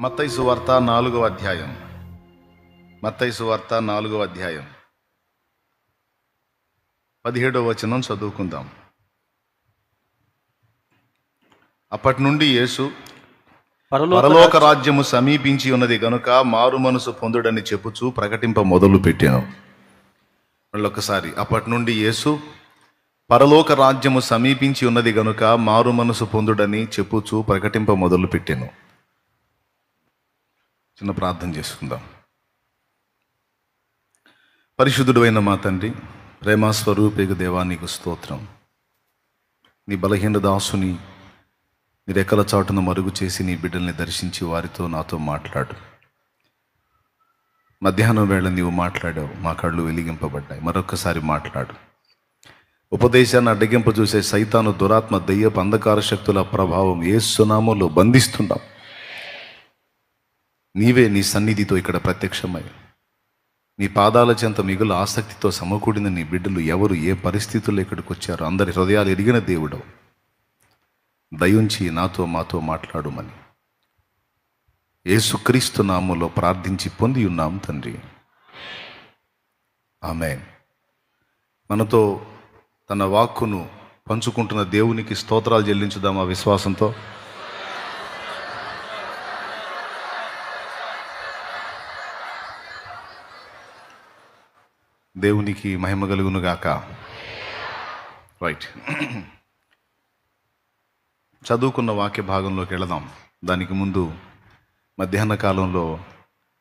మత్తయి సువార్త 4వ అధ్యాయం. మత్తయి సువార్త 4వ అధ్యాయం 17వ వచనం చదువుకుందాం. అప్పటి నుండి యేసు పరలోక రాజ్యము సమీపించి ఉన్నది గనుక మారు మనసు పొందుడని చెప్పుచూ ప్రకటింప మొదలు పెట్టాను. మళ్ళొకసారి, అప్పటి నుండి యేసు పరలోక రాజ్యము సమీపించి ఉన్నది గనుక మారు మనసు పొందుడని చెప్పుచూ ప్రకటింప మొదలు పెట్టాను. చిన్న ప్రార్థన చేసుకుందాం. పరిశుద్ధుడైన మా తండ్రి, ప్రేమ స్వరూపేగు దేవా, నీకు స్తోత్రం. నీ బలహీన దాసుని నీ రెక్కల చాటును మరుగు చేసి నీ బిడ్డల్ని దర్శించి వారితో నాతో మాట్లాడు. మధ్యాహ్నం వేళ నీవు మాట్లాడావు, మా కళ్ళు వెలిగింపబడ్డాయి. మరొకసారి మాట్లాడు. ఉపదేశాన్ని అడ్డగింప చూసే సైతాను, దురాత్మ, దయ్యపు అంధకార శక్తుల ప్రభావం యేసు నామములో బంధిస్తున్నాం. నీవే నీ సన్నిధితో ఇక్కడ ప్రత్యక్షమై నీ పాదాల చెంత మిగులు ఆసక్తితో సమకూడిన నీ బిడ్డలు ఎవరు ఏ పరిస్థితుల్లో ఇక్కడికి వచ్చారో అందరి హృదయాలు ఎరిగిన దేవుడు, దయుంచి నాతో మాతో మాట్లాడుమని యేసుక్రీస్తు నామములో ప్రార్థించి పొంది ఉన్నాం తండ్రి, ఆమేన్. మనతో తన వాక్కును పంచుకుంటున్న దేవునికి స్తోత్రాలు చెల్లించుదాం ఆ విశ్వాసంతో. దేవునికి మహిమ కలుగును గాక. రైట్, చదువుకున్న వాక్య భాగంలోకి వెళదాం. దానికి ముందు మధ్యాహ్న కాలంలో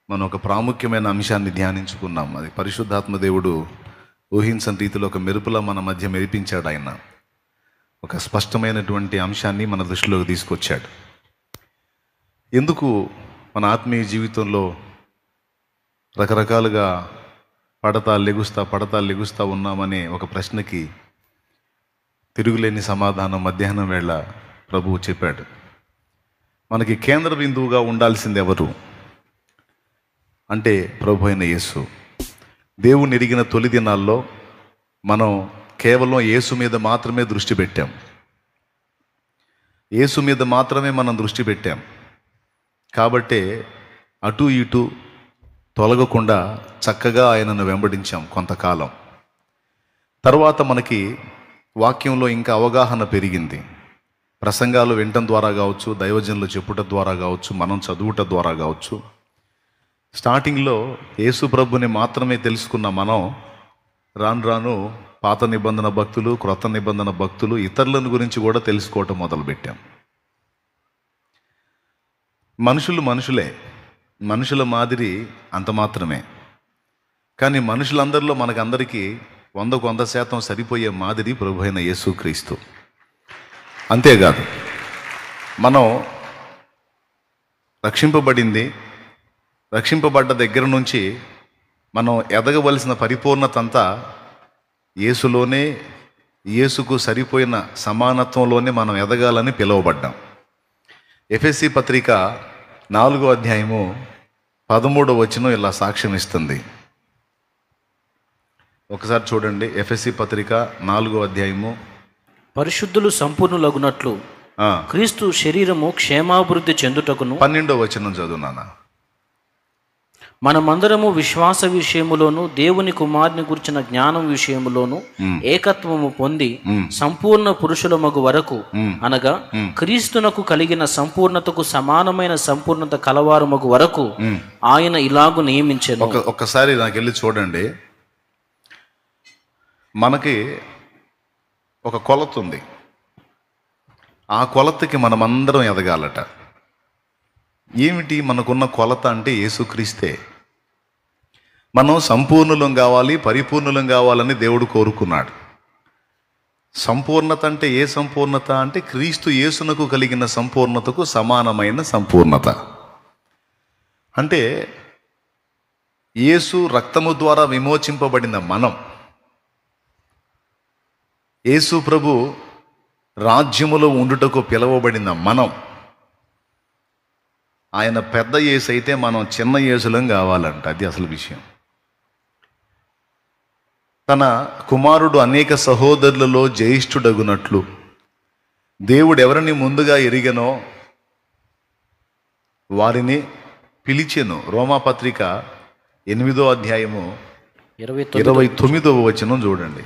మనం ఒక ప్రాముఖ్యమైన అంశాన్ని ధ్యానించుకున్నాం. అది పరిశుద్ధాత్మ దేవుడు ఊహించని రీతిలో ఒక మెరుపులా మన మధ్య మెరిపించాడు. ఆయన ఒక స్పష్టమైనటువంటి అంశాన్ని మన దృష్టిలోకి తీసుకొచ్చాడు. ఎందుకు మన ఆత్మీయ జీవితంలో రకరకాలుగా పడతా లెగుస్తా ఉన్నామనే ఒక ప్రశ్నకి తిరుగులేని సమాధానం మధ్యాహ్నం వేళ ప్రభువు చెప్పాడు. మనకి కేంద్ర బిందువుగా ఉండాల్సింది ఎవరు అంటే ప్రభు అయిన యేసు. దేవుని ఎరిగిన తొలి దినాల్లో మనం కేవలం యేసు మీద మాత్రమే దృష్టి పెట్టాం. యేసు మీద మాత్రమే మనం దృష్టి పెట్టాం. కాబట్టే అటు ఇటు తొలగకుండా చక్కగా ఆయనను వెంబడించాం కొంతకాలం. తర్వాత మనకి వాక్యంలో ఇంకా అవగాహన పెరిగింది. ప్రసంగాలు వినటం ద్వారా కావచ్చు, దైవజనులు చెప్పుట ద్వారా కావచ్చు, మనం చదువుట ద్వారా కావచ్చు. స్టార్టింగ్లో యేసు ప్రభుని మాత్రమే తెలుసుకున్న మనం రాను రాను పాత నిబంధన భక్తులు, క్రొత్త నిబంధన భక్తులు, ఇతరులను గురించి కూడా తెలుసుకోవటం మొదలుపెట్టాం. మనుషులు మనుషులే, మనుషుల మాదిరి అంత మాత్రమే. కానీ మనుషులందరిలో మనకందరికీ 100% సరిపోయే మాదిరి ప్రభు అయిన యేసుక్రీస్తు. అంతేకాదు, మనం రక్షింపబడ్డ దగ్గర నుంచి మనం ఎదగవలసిన పరిపూర్ణత అంతా యేసులోనే, యేసుకు సరిపోయిన సమానత్వంలోనే మనం ఎదగాలని పిలువబడ్డాం. ఎఫెసీ పత్రిక 4వ అధ్యాయము 13వ వచనం ఇలా సాక్ష్యం ఇస్తుంది. ఒకసారి చూడండి. ఎఫెసీ పత్రిక 4వ అధ్యాయము. పరిశుద్ధులు సంపూర్ణులగునట్లు క్రీస్తు శరీరము క్షేమాభివృద్ధి చెందుటకును. 12వ వచనం చదువునానా. మనమందరము విశ్వాస విషయములోను దేవుని కుమారుని గురించిన జ్ఞానం విషయములోను ఏకత్వము పొంది సంపూర్ణ పురుషులమగు వరకు, అనగా క్రీస్తునకు కలిగిన సంపూర్ణతకు సమానమైన సంపూర్ణత కలవారమగు వరకు ఆయన ఇలాగు నియమించెను. ఒక్కసారి నాకు వెళ్ళి చూడండి. మనకి ఒక కొలత ఉంది. ఆ కొలతకి మనమందరం ఎదగాలట. ఏమిటి మనకున్న కొలత అంటే యేసుక్రీస్తే. మనం సంపూర్ణులం కావాలి, పరిపూర్ణులం కావాలని దేవుడు కోరుకున్నాడు. సంపూర్ణత అంటే ఏ సంపూర్ణత అంటే క్రీస్తు యేసునకు కలిగిన సంపూర్ణతకు సమానమైన సంపూర్ణత. అంటే యేసు రక్తము ద్వారా విమోచింపబడిన మనం, యేసు ప్రభు రాజ్యములో ఉండుటకు పిలువబడిన మనం, ఆయన పెద్ద యేసు అయితే మనం చిన్న యేసులం కావాలంట. అది అసలు విషయం. తన కుమారుడు అనేక సహోదరులలో జ్యేష్ఠుడగునట్లు దేవుడు ఎవరిని ముందుగా ఎరిగనో వారిని పిలిచెను. రోమాపత్రిక 8వ అధ్యాయము 29వ వచనం చూడండి.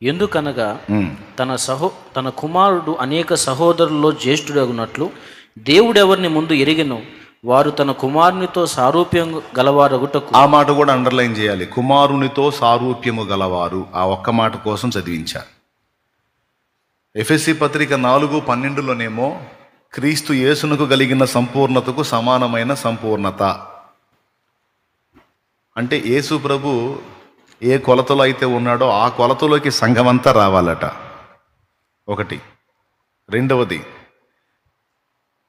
ఎందుకనగా తన కుమారుడు అనేక సహోదరుల్లో జ్యేష్ఠుడగునట్లు దేవుడెవరిని ముందు ఎరిగెను, వారు తన కుమారునితో సారూప్యం గలవారగుటకు. ఆ మాట కూడా అండర్లైన్ చేయాలి. కుమారునితో సారూప్యము గలవారు, ఆ ఒక్క మాట కోసం చదివించారు. ఎఫెసీ పత్రిక 4:12లోనేమో క్రీస్తు యేసునకు కలిగిన సంపూర్ణతకు సమానమైన సంపూర్ణత. అంటే యేసు ప్రభు ఏ కొలతలో అయితే ఉన్నాడో ఆ కొలతలోకి సంఘమంతా రావాలట. ఒకటి. రెండవది,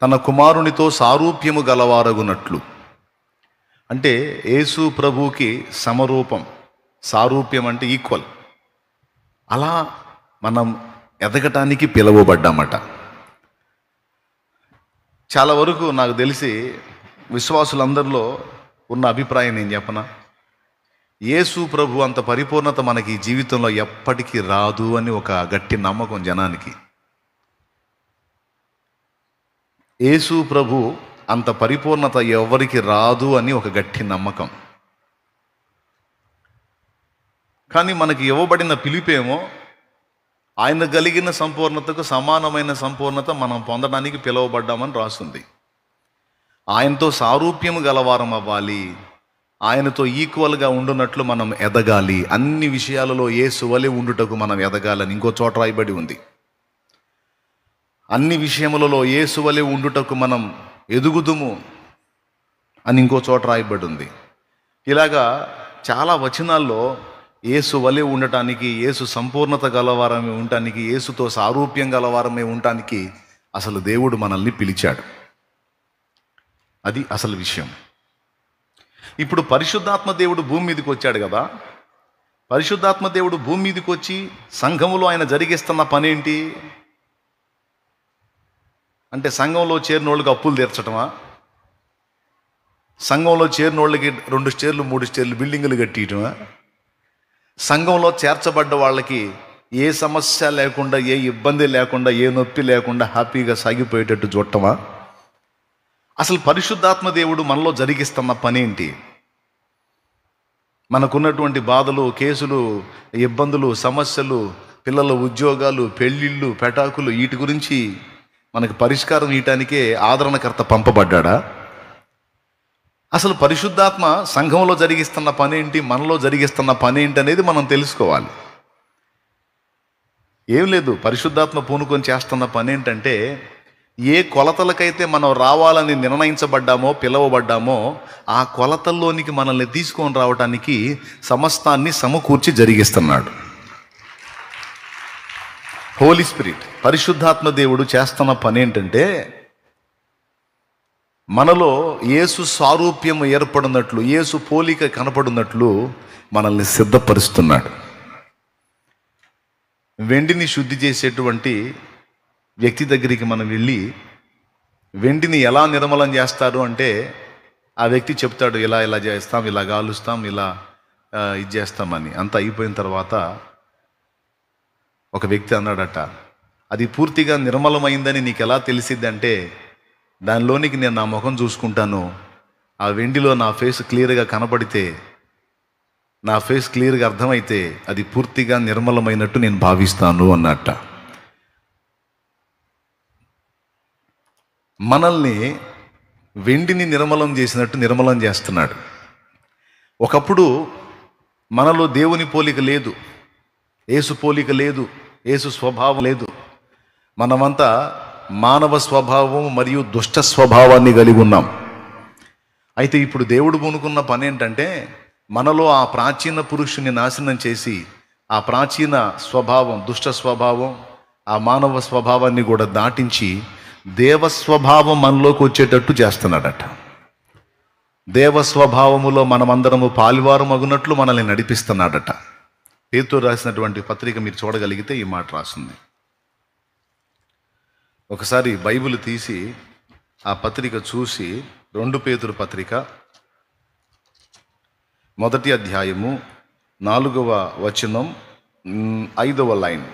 తన కుమారునితో సారూప్యము గలవారగునట్లు. అంటే యేసు ప్రభువుకి సమరూపం, సారూప్యం అంటే ఈక్వల్. అలా మనం ఎదగటానికి పిలువబడ్డామట. చాలా వరకు నాకు తెలిసి విశ్వాసులందరిలో ఉన్న అభిప్రాయం నేను చెప్పనా, యేసు ప్రభు అంత పరిపూర్ణత మనకి ఈ జీవితంలో ఎప్పటికీ రాదు అని ఒక గట్టి నమ్మకం జనానికి. యేసు ప్రభు అంత పరిపూర్ణత ఎవరికి రాదు అని ఒక గట్టి నమ్మకం. కానీ మనకి ఇవ్వబడిన పిలుపేమో ఆయన కలిగిన సంపూర్ణతకు సమానమైన సంపూర్ణత మనం పొందడానికి పిలువబడ్డామని రాస్తుంది. ఆయనతో సారూప్యము గలవారం అవ్వాలి, ఆయనతో ఈక్వల్గా ఉండునట్లు మనం ఎదగాలి, అన్ని విషయాలలో యేసు వలె ఉండుటకు మనం ఎదగాలని ఇంకో చోట రాయబడి ఉంది. అన్ని విషయములలో యేసు వలె ఉండుటకు మనం ఎదుగుదుము అని ఇంకో చోట రాయబడి ఉంది. ఇలాగా చాలా వచనాల్లో యేసు వలె ఉండటానికి, యేసు సంపూర్ణత గలవారమే ఉండటానికి, యేసుతో సారూప్యం గలవారమే ఉండటానికి అసలు దేవుడు మనల్ని పిలిచాడు. అది అసలు విషయం. ఇప్పుడు పరిశుద్ధాత్మ దేవుడు భూమి మీదకి వచ్చాడు కదా. పరిశుద్ధాత్మ దేవుడు భూమి మీదకి వచ్చి సంఘములో ఆయన జరిగిస్తున్న పని ఏంటి అంటే, సంఘంలో చేరినోళ్ళకి అప్పులు తీర్చటమా, సంఘంలో చేరినోళ్ళకి 2 స్టేర్లు 3 స్టేర్లు బిల్డింగులు కట్టియటమా, సంఘంలో చేర్చబడ్డ వాళ్ళకి ఏ సమస్య లేకుండా, ఏ ఇబ్బంది లేకుండా, ఏ నొప్పి లేకుండా హ్యాపీగా సాగిపోయేటట్టు చూడటమా? అసలు పరిశుద్ధాత్మ దేవుడు మనలో జరిగిస్తున్న పని ఏంటి? మనకున్నటువంటి బాధలు, కేసులు, ఇబ్బందులు, సమస్యలు, పిల్లల ఉద్యోగాలు, పెళ్ళిళ్ళు, పెటాకులు, వీటి గురించి మనకి పరిష్కారం ఇయటానికే ఆదరణకర్త పంపబడ్డా? అసలు పరిశుద్ధాత్మ సంఘంలో జరిగిస్తున్న పని ఏంటి, మనలో జరిగిస్తున్న పని ఏంటి అనేది మనం తెలుసుకోవాలి. ఏం లేదు, పరిశుద్ధాత్మ పూనుకొని చేస్తున్న పని ఏంటంటే, ఏ కొలతలకైతే మనం రావాలని నిర్ణయించబడ్డామో, పిలువబడ్డామో, ఆ కొలతల్లోనికి మనల్ని తీసుకొని రావటానికి సమస్తాన్ని సమకూర్చి జరిగిస్తున్నాడు. హోలీ స్పిరిట్, పరిశుద్ధాత్మ దేవుడు చేస్తున్న పని ఏంటంటే, మనలో యేసు సారూప్యం ఏర్పడినట్లు, యేసు పోలిక కనపడినట్లు మనల్ని సిద్ధపరుస్తున్నాడు. వెండిని శుద్ధి చేసేటువంటి వ్యక్తి దగ్గరికి మనం వెళ్ళి వెండిని ఎలా నిర్మలం చేస్తారు అంటే, ఆ వ్యక్తి చెప్తాడు, ఇలా ఇలా చేస్తాం, ఇలా గాలుస్తాం, ఇలా ఇది చేస్తామని. అంతా అయిపోయిన తర్వాత ఒక వ్యక్తి అన్నాడట, అది పూర్తిగా నిర్మలమైందని నీకు ఎలా తెలిసిద్ది అంటే, దానిలోనికి నేను నా ముఖం చూసుకుంటాను, ఆ వెండిలో నా ఫేస్ క్లియర్గా కనబడితే, నా ఫేస్ క్లియర్గా అర్థమైతే అది పూర్తిగా నిర్మలమైనట్టు నేను భావిస్తాను అన్నట్ట. మనల్ని వెండిని నిర్మలం చేసినట్టు నిర్మలం చేస్తున్నాడు. ఒకప్పుడు మనలో దేవుని పోలిక లేదు, యేసు పోలిక లేదు, యేసు స్వభావం లేదు. మనమంతా మానవ స్వభావం మరియు దుష్ట స్వభావాన్ని కలిగి ఉన్నాం. అయితే ఇప్పుడు దేవుడు పూనుకున్న పని ఏంటంటే, మనలో ఆ ప్రాచీన పురుషుని నాశనం చేసి, ఆ ప్రాచీన స్వభావం, దుష్ట స్వభావం, ఆ మానవ స్వభావాన్ని కూడా దాటించి దేవస్వభావం మనలోకి వచ్చేటట్టు చేస్తున్నాడట. దేవస్వభావములో మనమందరము పాలువారం అగునట్లు మనల్ని నడిపిస్తున్నాడట. పేతురు రాసినటువంటి పత్రిక మీరు చూడగలిగితే ఈ మాట రాస్తుంది. ఒకసారి బైబిల్ తీసి ఆ పత్రిక చూసి, 2 పేతురు పత్రిక 1వ అధ్యాయము 4వ వచనం 5వ లైన్.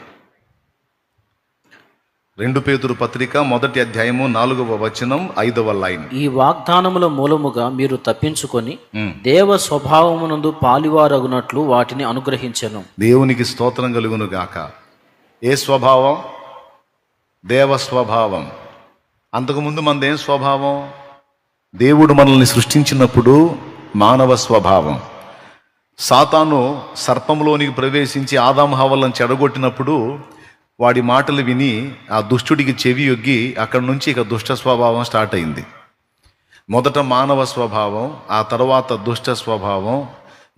2 పేతురు పత్రిక 1వ అధ్యాయము 4వ వచనం 5వ లైన్. ఈ వాగ్దానముల మూలముగా మీరు తప్పించుకొని దేవ స్వభావమునందు పాలివారగునట్లు వాటిని అనుగ్రహించెను. దేవునికి స్తోత్రం కలుగును గాక. ఏ స్వభావం? దేవ స్వభావం. అంతకుముందు మనదేం స్వభావం? దేవుడు మనల్ని సృష్టించినప్పుడు మానవ స్వభావం. సాతాను సర్పంలోనికి ప్రవేశించి ఆదాము హవ్వలను చెడగొట్టినప్పుడు వాడి మాటలు విని ఆ దుష్టుడికి చెవి యొగ్గి అక్కడి నుంచి ఇక దుష్ట స్వభావం స్టార్ట్ అయింది. మొదట మానవ స్వభావం, ఆ తర్వాత దుష్ట స్వభావం.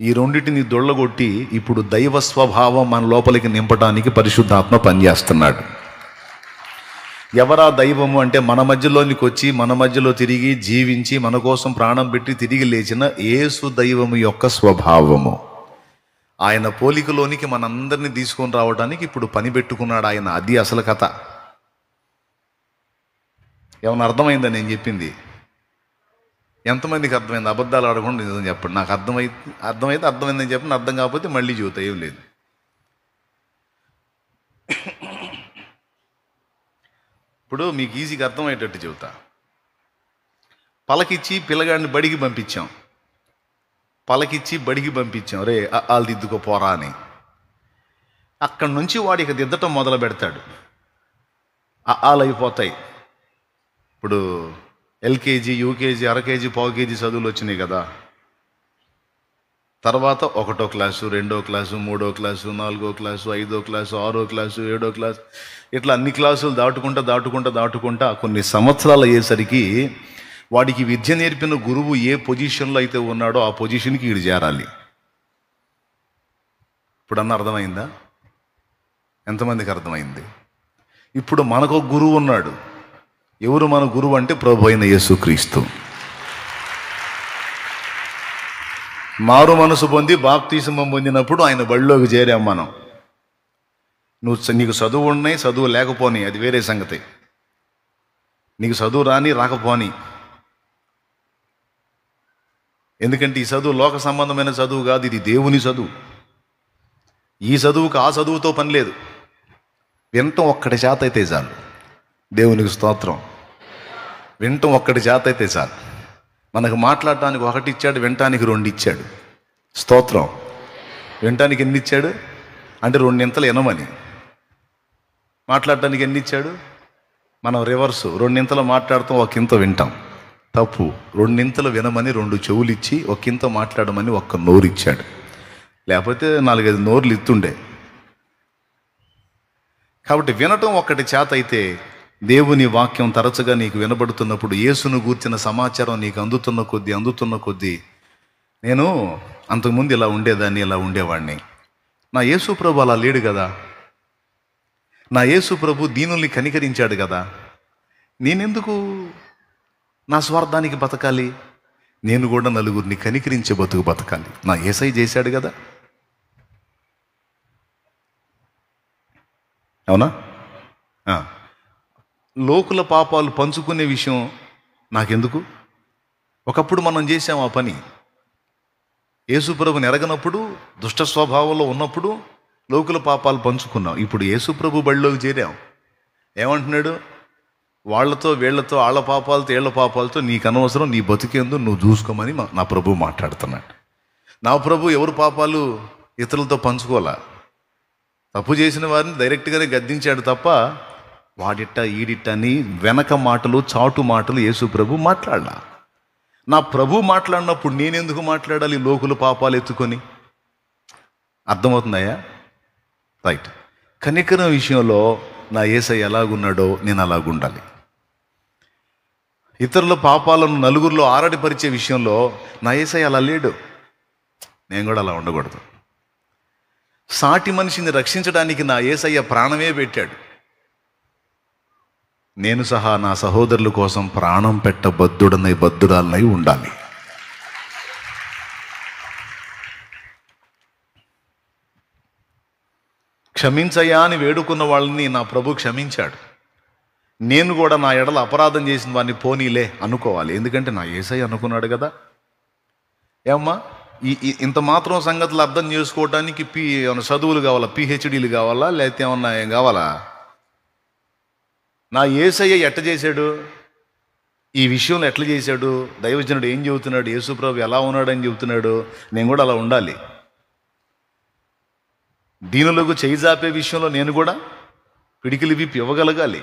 ఈ రెండింటిని దొళ్ళగొట్టి ఇప్పుడు దైవ స్వభావం మన లోపలికి నింపడానికి పరిశుద్ధాత్మ పనిచేస్తున్నాడు. ఎవరా దైవము అంటే మన మధ్యలోనికి వచ్చి మన మధ్యలో తిరిగి జీవించి మన కోసం ప్రాణం పెట్టి తిరిగి లేచిన యేసు దైవము యొక్క స్వభావము. ఆయన పోలికలోనికి మనందరినీ తీసుకొని రావడానికి ఇప్పుడు పని పెట్టుకున్నాడు ఆయన. అది అసలు కథ. ఏమన్నా అర్థమైందా నేను చెప్పింది? ఎంతమందికి అర్థమైంది? అబద్ధాలు ఆడకుండా నిజం చెప్పండి. నాకు అర్థమైతే అర్థమైందని చెప్పండి, అర్థం కాకపోతే మళ్ళీ చూతా, ఏం లేదు. ఇప్పుడు మీకు ఈజీగా అర్థమయ్యేటట్టు చెబుతా. పలకిచ్చి పిల్లగాడిని బడికి పంపించాం. రే వాళ్ళు దిద్దుకోపోరా అని. అక్కడి నుంచి వాడు ఇక దిద్దటం మొదలు పెడతాడు. వాళ్ళు అయిపోతాయి. ఇప్పుడు ఎల్కేజీ, యూకేజీ, అరకేజీ, పావు కేజీ చదువులు వచ్చినాయి కదా. తర్వాత 1వ క్లాసు, 2వ క్లాసు, 3వ క్లాసు, 4వ క్లాసు, 5వ క్లాసు, 6వ క్లాసు, 7వ క్లాసు, ఇట్లా అన్ని క్లాసులు దాటుకుంటా కొన్ని సంవత్సరాలు అయ్యేసరికి వాడికి విద్య నేర్పిన గురువు ఏ పొజిషన్లో అయితే ఉన్నాడో ఆ పొజిషన్కి వీడు చేరాలి. ఇప్పుడు అర్థమైందా? ఎంతమందికి అర్థమైంది? ఇప్పుడు మనకు ఒక గురువు ఉన్నాడు. ఎవరు మన గురువు అంటే ప్రభు అయిన యేసుక్రీస్తు. మారు మనసు పొంది బాప్తిస్మం పొందినప్పుడు ఆయన బడిలోకి చేరాం మనం. నీకు చదువు ఉన్నాయి, చదువు లేకపోని, అది వేరే సంగతి. నీకు చదువు రాని రాకపోని. ఎందుకంటే ఈ చదువు లోక సంబంధమైన చదువు కాదు, ఇది దేవుని చదువు. ఈ చదువుకు ఆ చదువుతో పని లేదు. వినటం ఒక్కటి చేత అయితే చాలు. దేవునికి స్తోత్రం. వినటం ఒక్కటి చేత అయితే చాలు. మనకు మాట్లాడటానికి 1 ఇచ్చాడు, వినటానికి 2 ఇచ్చాడు. స్తోత్రం. వినటానికి ఎన్ని ఇచ్చాడు అంటే 2 వినమని. మాట్లాడటానికి ఎన్ని ఇచ్చాడు? మనం రివర్సు, 2 మాట్లాడతాం, 1 వింటాం. తప్పు. 2 వినమని 2 చెవులు ఇచ్చి 1 మాట్లాడమని 1 నోరు ఇచ్చాడు. లేకపోతే 4-5 నోర్లు ఇస్తుండే. కాబట్టి వినటం ఒక్కటి చేత అయితే, దేవుని వాక్యం తరచుగా నీకు వినబడుతున్నప్పుడు, యేసును గూర్చిన సమాచారం నీకు అందుతున్న కొద్దీ నేను అంతకుముందు ఇలా ఉండేదాన్ని, ఇలా ఉండేవాడిని. నా యేసు ప్రభు అలా లేడు కదా. నా యేసు ప్రభు దీనుల్ని కనికరించాడు కదా. నేనెందుకు నా స్వార్థానికి బతకాలి? నేను కూడా నలుగురిని కనికరించే బతకాలి. నా యేసయ్య చేశాడు కదా. అవునా? లోకుల పాపాలు పంచుకునే విషయం నాకెందుకు? ఒకప్పుడు మనం చేసాం ఆ పని. యేసుప్రభుని ఎరగనప్పుడు, దుష్ట స్వభావంలో ఉన్నప్పుడు లోకుల పాపాలు పంచుకున్నాం. ఇప్పుడు యేసుప్రభు బడిలోకి చేరాం. ఏమంటున్నాడు? వాళ్ళతో వీళ్లతో, వాళ్ళ పాపాలతో వీళ్ళ పాపాలతో నీకు అనవసరం, నీ బతికేందు నువ్వు చూసుకోమని నా ప్రభు మాట్లాడుతున్నాడు. నా ప్రభు ఎవరు పాపాలు ఇతరులతో పంచుకోవాలా. తప్పు చేసిన వారిని డైరెక్ట్గానే గద్దించాడు తప్ప వాడిట్ట ఈడిట్ట అని వెనక మాటలు, చాటు మాటలు యేసు ప్రభు మాట్లాడాల. నా ప్రభు మాట్లాడినప్పుడు నేనెందుకు మాట్లాడాలి లోకుల పాపాలు ఎత్తుకొని? అర్థమవుతుందయ్యా? రైట్. కనికరం విషయంలో నా యేసయ్య ఎలాగున్నాడో నేను అలాగుండాలి. ఇతరుల పాపాలను నలుగురిలో ఆరడిపరిచే విషయంలో నా యేసయ్య అలా లేడు. నేను కూడా అలా ఉండకూడదు. సాటి మనిషిని రక్షించడానికి నా యేసయ్య ప్రాణమే పెట్టాడు. నేను సహా నా సహోదరుల కోసం ప్రాణం బద్దుడాలనై ఉండాలి. క్షమించయ్యా అని వేడుకున్న వాళ్ళని నా ప్రభు క్షమించాడు. నేను కూడా నా ఎడల అపరాధం చేసిన వాడిని పోనీలే అనుకోవాలి. ఎందుకంటే నా యేసయ్య అనుకున్నాడు కదా. ఏమ్మా, ఇంత మాత్రం సంగతులు అర్థం చేసుకోవడానికి ఏమైనా చదువులు కావాలా? PhDలు కావాలా? లేకపోతే ఏమన్నా ఏం కావాలా? నా యేసయ్య ఎట్ట చేశాడు, ఈ విషయంలో ఎట్లా చేశాడు, దైవజనుడు ఏం చెబుతున్నాడు, యేసుప్రభు ఎలా ఉన్నాడని చెబుతున్నాడు, నేను కూడా అలా ఉండాలి. దీనులకు చేయి జాపే విషయంలో నేను కూడా పిడికిలి విప్పి ఇవ్వగలగాలి.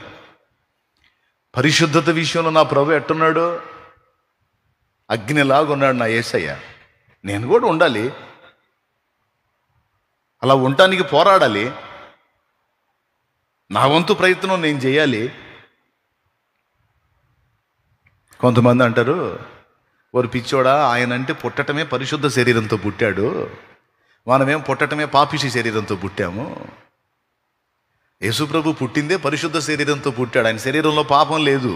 పరిశుద్ధత విషయంలో నా ప్రభు ఎట్టున్నాడు, అగ్నిలాగున్నాడు నా యేసయ్య, నేను కూడా ఉండాలి. అలా ఉండటానికి పోరాడాలి. నా వంతు ప్రయత్నం నేను చేయాలి. కొంతమంది అంటారు, ఓరు పిచ్చోడా, ఆయన అంటే పుట్టటమే పరిశుద్ధ శరీరంతో పుట్టాడు, మనమేం పుట్టటమే పాపిష్టి శరీరంతో పుట్టాము. యేసుప్రభు పుట్టిందే పరిశుద్ధ శరీరంతో పుట్టాడు. ఆయన శరీరంలో పాపం లేదు.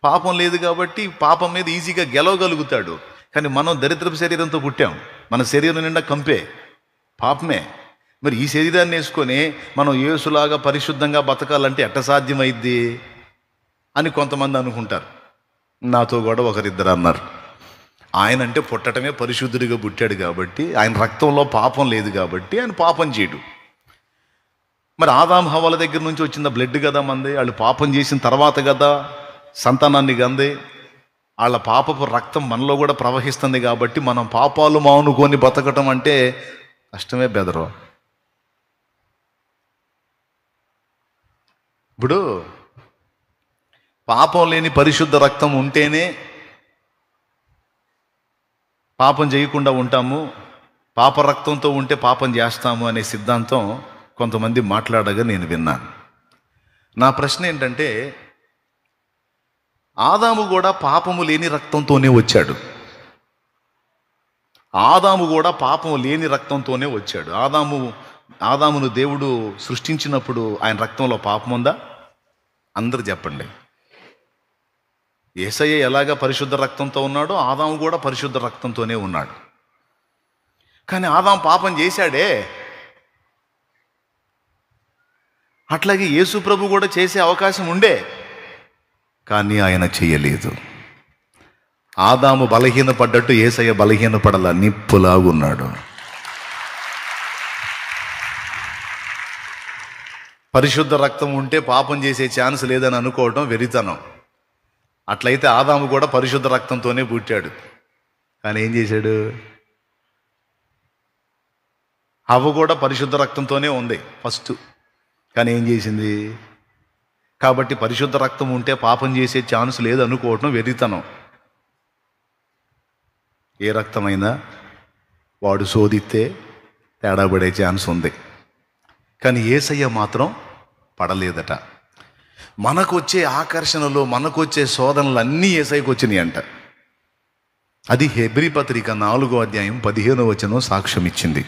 పాపం లేదు కాబట్టి పాపం మీద ఈజీగా గెలవగలుగుతాడు. కానీ మనం దరిద్రపు శరీరంతో పుట్టాం. మన శరీరం నిండా కంపే, పాపమే. మరి ఈ శరీరాన్ని వేసుకొని మనం యేసులాగా పరిశుద్ధంగా బతకాలంటే ఎట్ట సాధ్యమైద్ది అని కొంతమంది అనుకుంటారు. నాతో కూడా ఒకరిద్దరు అన్నారు, ఆయన అంటే పుట్టటమే పరిశుద్ధుడిగా పుట్టాడు కాబట్టి, ఆయన రక్తంలో పాపం లేదు కాబట్టి ఆయన పాపం చేయడు. మరి ఆదాం హవ్వల దగ్గర నుంచి వచ్చిన బ్లడ్ కదా మంది, వాళ్ళు పాపం చేసిన తర్వాత కదా సంతానాన్ని గంది, వాళ్ళ పాపపు రక్తం మనలో కూడా ప్రవహిస్తుంది కాబట్టి మనం పాపాలు మానుకొని బతకటం అంటే కష్టమే బెదరు. ఇప్పుడు పాపం లేని పరిశుద్ధ రక్తం ఉంటేనే పాపం చేయకుండా ఉంటాము, పాప రక్తంతో ఉంటే పాపం చేస్తాము అనే సిద్ధాంతం కొంతమంది మాట్లాడగా నేను విన్నాను. నా ప్రశ్న ఏంటంటే, ఆదాము కూడా పాపము లేని రక్తంతోనే వచ్చాడు. ఆదాము కూడా పాపము లేని రక్తంతోనే వచ్చాడు. ఆదామును దేవుడు సృష్టించినప్పుడు ఆయన రక్తంలో పాపం ఉందా? అందరు చెప్పండి. యేసయ్య ఎలాగా పరిశుద్ధ రక్తంతో ఉన్నాడో ఆదాము కూడా పరిశుద్ధ రక్తంతోనే ఉన్నాడు. కానీ ఆదాము పాపం చేశాడే, అట్లాగే యేసు ప్రభు కూడా చేసే అవకాశం ఉండే, కానీ ఆయన చేయలేదు. ఆదాము బలహీనపడ్డట్టు యేసయ్య బలహీనపడాల, నిప్పులాగున్నాడు. పరిశుద్ధ రక్తం ఉంటే పాపం చేసే ఛాన్స్ లేదని అనుకోవటం వెరితనం. అట్లయితే ఆదాము కూడా పరిశుద్ధ రక్తంతోనే పుట్టాడు, కానీ ఏం చేశాడు? హవ్వ కూడా పరిశుద్ధ రక్తంతోనే ఉంది ఫస్ట్, కానీ ఏం చేసింది? కాబట్టి పరిశుద్ధ రక్తం ఉంటే పాపం చేసే ఛాన్స్ లేదు అనుకోవటం వెరితనం. ఏ రక్తమైనా వాడు శోధిస్తే తేడా పడే ఛాన్స్ ఉంది, కానీ యేసయ్య మాత్రం పడలేదట. మనకొచ్చే ఆకర్షణలు, మనకొచ్చే శోధనలు అన్నీ యేసయ్యకు వచ్చినాయి అంట. అది హెబ్రీ పత్రిక 4వ అధ్యాయం 15వ వచనం సాక్ష్యం ఇచ్చింది.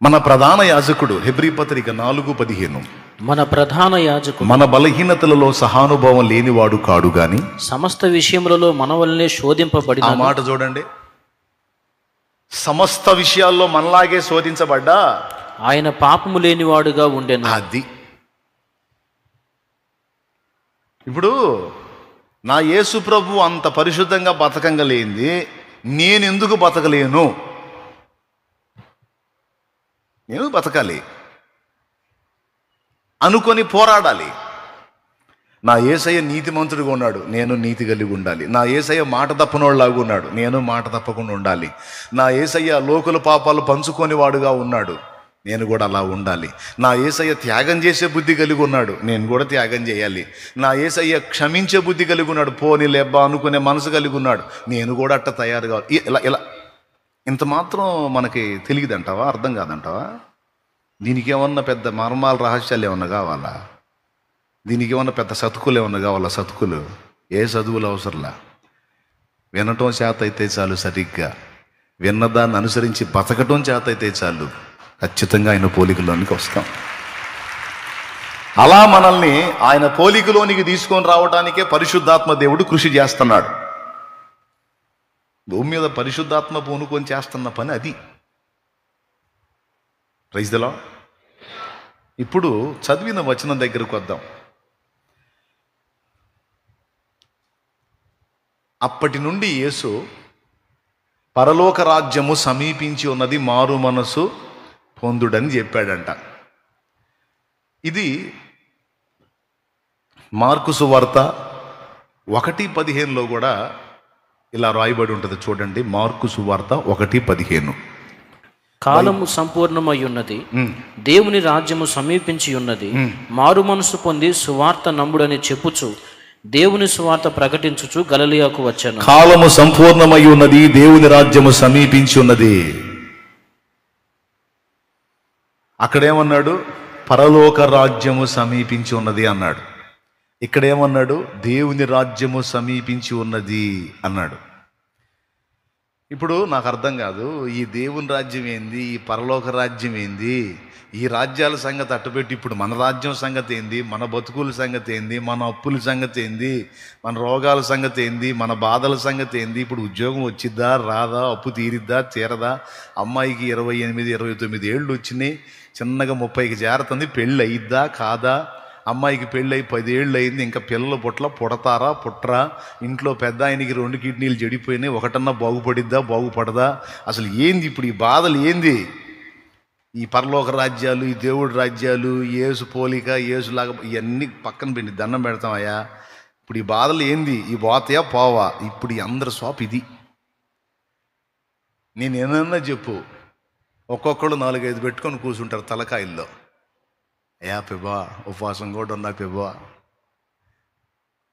మన ప్రధాన యాజకుడు, హెబ్రీ పత్రిక 4:15, మన ప్రధాన యాజకుడు మన బలహీనతలలో సహానుభావం లేనివాడు కాడు గాని సమస్త విషయములలో మన వల్లనే శోధింపబడిన. ఆ మాట చూడండి, సమస్త విషయాల్లో మనలాగే శోధించబడ్డా ఆయన పాపము లేనివాడుగా ఉండెను. అది ఇప్పుడు నా యేసు ప్రభు అంత పరిశుద్ధంగా బతకంగలేంది, నేను ఎందుకు బతకలేను? నేను బతకాలి అనుకొని పోరాడాలి. నా యేసయ్య నీతిమంతుడిగా ఉన్నాడు, నేను నీతి కలిగి ఉండాలి. నా యేసయ్య మాట తప్పనోళ్ళలాగా ఉన్నాడు, నేను మాట తప్పకుండా ఉండాలి. నా యేసయ్య లోకుల పాపాలు పంచుకొని వాడుగా ఉన్నాడు, నేను కూడా అలా ఉండాలి. నా యేసయ్య త్యాగం చేసే బుద్ధి కలిగి ఉన్నాడు, నేను కూడా త్యాగం చేయాలి. నా యేసయ్య క్షమించే బుద్ధి కలిగి ఉన్నాడు, పోనీ లెబ్బా అనుకునే మనసు కలిగి ఉన్నాడు, నేను కూడా అట్ట తయారు కావాలి. ఇలా ఇంత మాత్రం మనకి తెలియదంటావా? అర్థం కాదంటావా? దీనికి ఏమన్నా పెద్ద మర్మాల రహస్యాలు ఏమన్నా కావాలా? దీనికి ఏమన్నా పెద్ద సతుకులు ఏమన్నా కావాలా? సతుకులు ఏ చదువులు అవసరంలా, వినటం చేత అయితే చాలు, సరిగ్గా విన్నదాన్ని అనుసరించి బతకటం చేత అయితే చాలు, ఖచ్చితంగా ఆయన పోలికలోనికి వస్తాం. అలా మనల్ని ఆయన పోలికలోనికి తీసుకొని రావడానికే పరిశుద్ధాత్మ దేవుడు కృషి చేస్తున్నాడు. భూమి మీద పరిశుద్ధాత్మ పూనుకొని చేస్తున్న పని అది. Praise the Lord. ఇప్పుడు చదివిన వచనం దగ్గరకు వద్దాం. అప్పటి నుండి యేసు పరలోక రాజ్యము సమీపించి ఉన్నది, మారు మనసు పొందుడని చెప్పాడంట. ఇది మార్కు సువార్త 1:15 కూడా ఇలా రాయబడి ఉంటుంది చూడండి. మార్కు సువార్త 1:15. కాలము సంపూర్ణమై ఉన్నది, దేవుని రాజ్యము సమీపించి ఉన్నది, మారు మనసు పొంది సువార్త నమ్ముడని చెప్పుచు దేవుని సువార్త ప్రకటించుచు గలిలయకు వచ్చాను. కాలము సంపూర్ణమై ఉన్నది, దేవుని రాజ్యము సమీపించి ఉన్నది. అక్కడేమన్నాడు? పరలోక రాజ్యము సమీపించి ఉన్నది అన్నాడు. ఇక్కడేమన్నాడు? దేవుని రాజ్యము సమీపించి ఉన్నది అన్నాడు. ఇప్పుడు నాకు అర్థం కాదు, ఈ దేవుని రాజ్యం ఏంది, ఈ పరలోక రాజ్యం ఏంది, ఈ రాజ్యాల సంగతి అట్టుపెట్టి ఇప్పుడు మన రాజ్యం సంగతి ఏంది, మన బతుకుల సంగతి ఏంది, మన అప్పుల సంగతి ఏంది, మన రోగాల సంగతి ఏంది, మన బాధల సంగతి ఏంది, ఇప్పుడు ఉద్యోగం వచ్చిద్దా రాదా, అప్పు తీరిద్దా తీరదా, అమ్మాయికి 28, 29 ఏళ్ళు వచ్చినాయి, చిన్నగా 30కి చేరుతుంది, పెళ్ళి అయిద్దా కాదా, అమ్మాయికి పెళ్ళి అయి 10 ఏళ్ళు అయింది, ఇంకా పిల్లలు పుడతారా పుట్టరా, ఇంట్లో పెద్ద ఆయనకి 2 కిడ్నీలు చెడిపోయినాయి, ఒకటన్నా బాగుపడిద్దా బాగుపడదా, అసలు ఏంది ఇప్పుడు ఈ బాధలు ఏంది? ఈ పరలోక రాజ్యాలు, ఈ దేవుడి రాజ్యాలు, యేసు పోలిక, యేసులాగా ఇవన్నీ పక్కన పెట్టి దండం పెడతామయ్యా. ఇప్పుడు ఈ బాధలు ఏంది? ఈ పోతాయా పోవా? ఇప్పుడు ఈ అందరి స్వాప్ ఇది. నేను ఏమన్నా చెప్పు, ఒక్కొక్కళ్ళు 4-5 పెట్టుకొని కూర్చుంటారు తలకాయల్లో. అయ్యా పెబ్బా ఉపవాసం కూడా ఉన్నా పెబ్బా,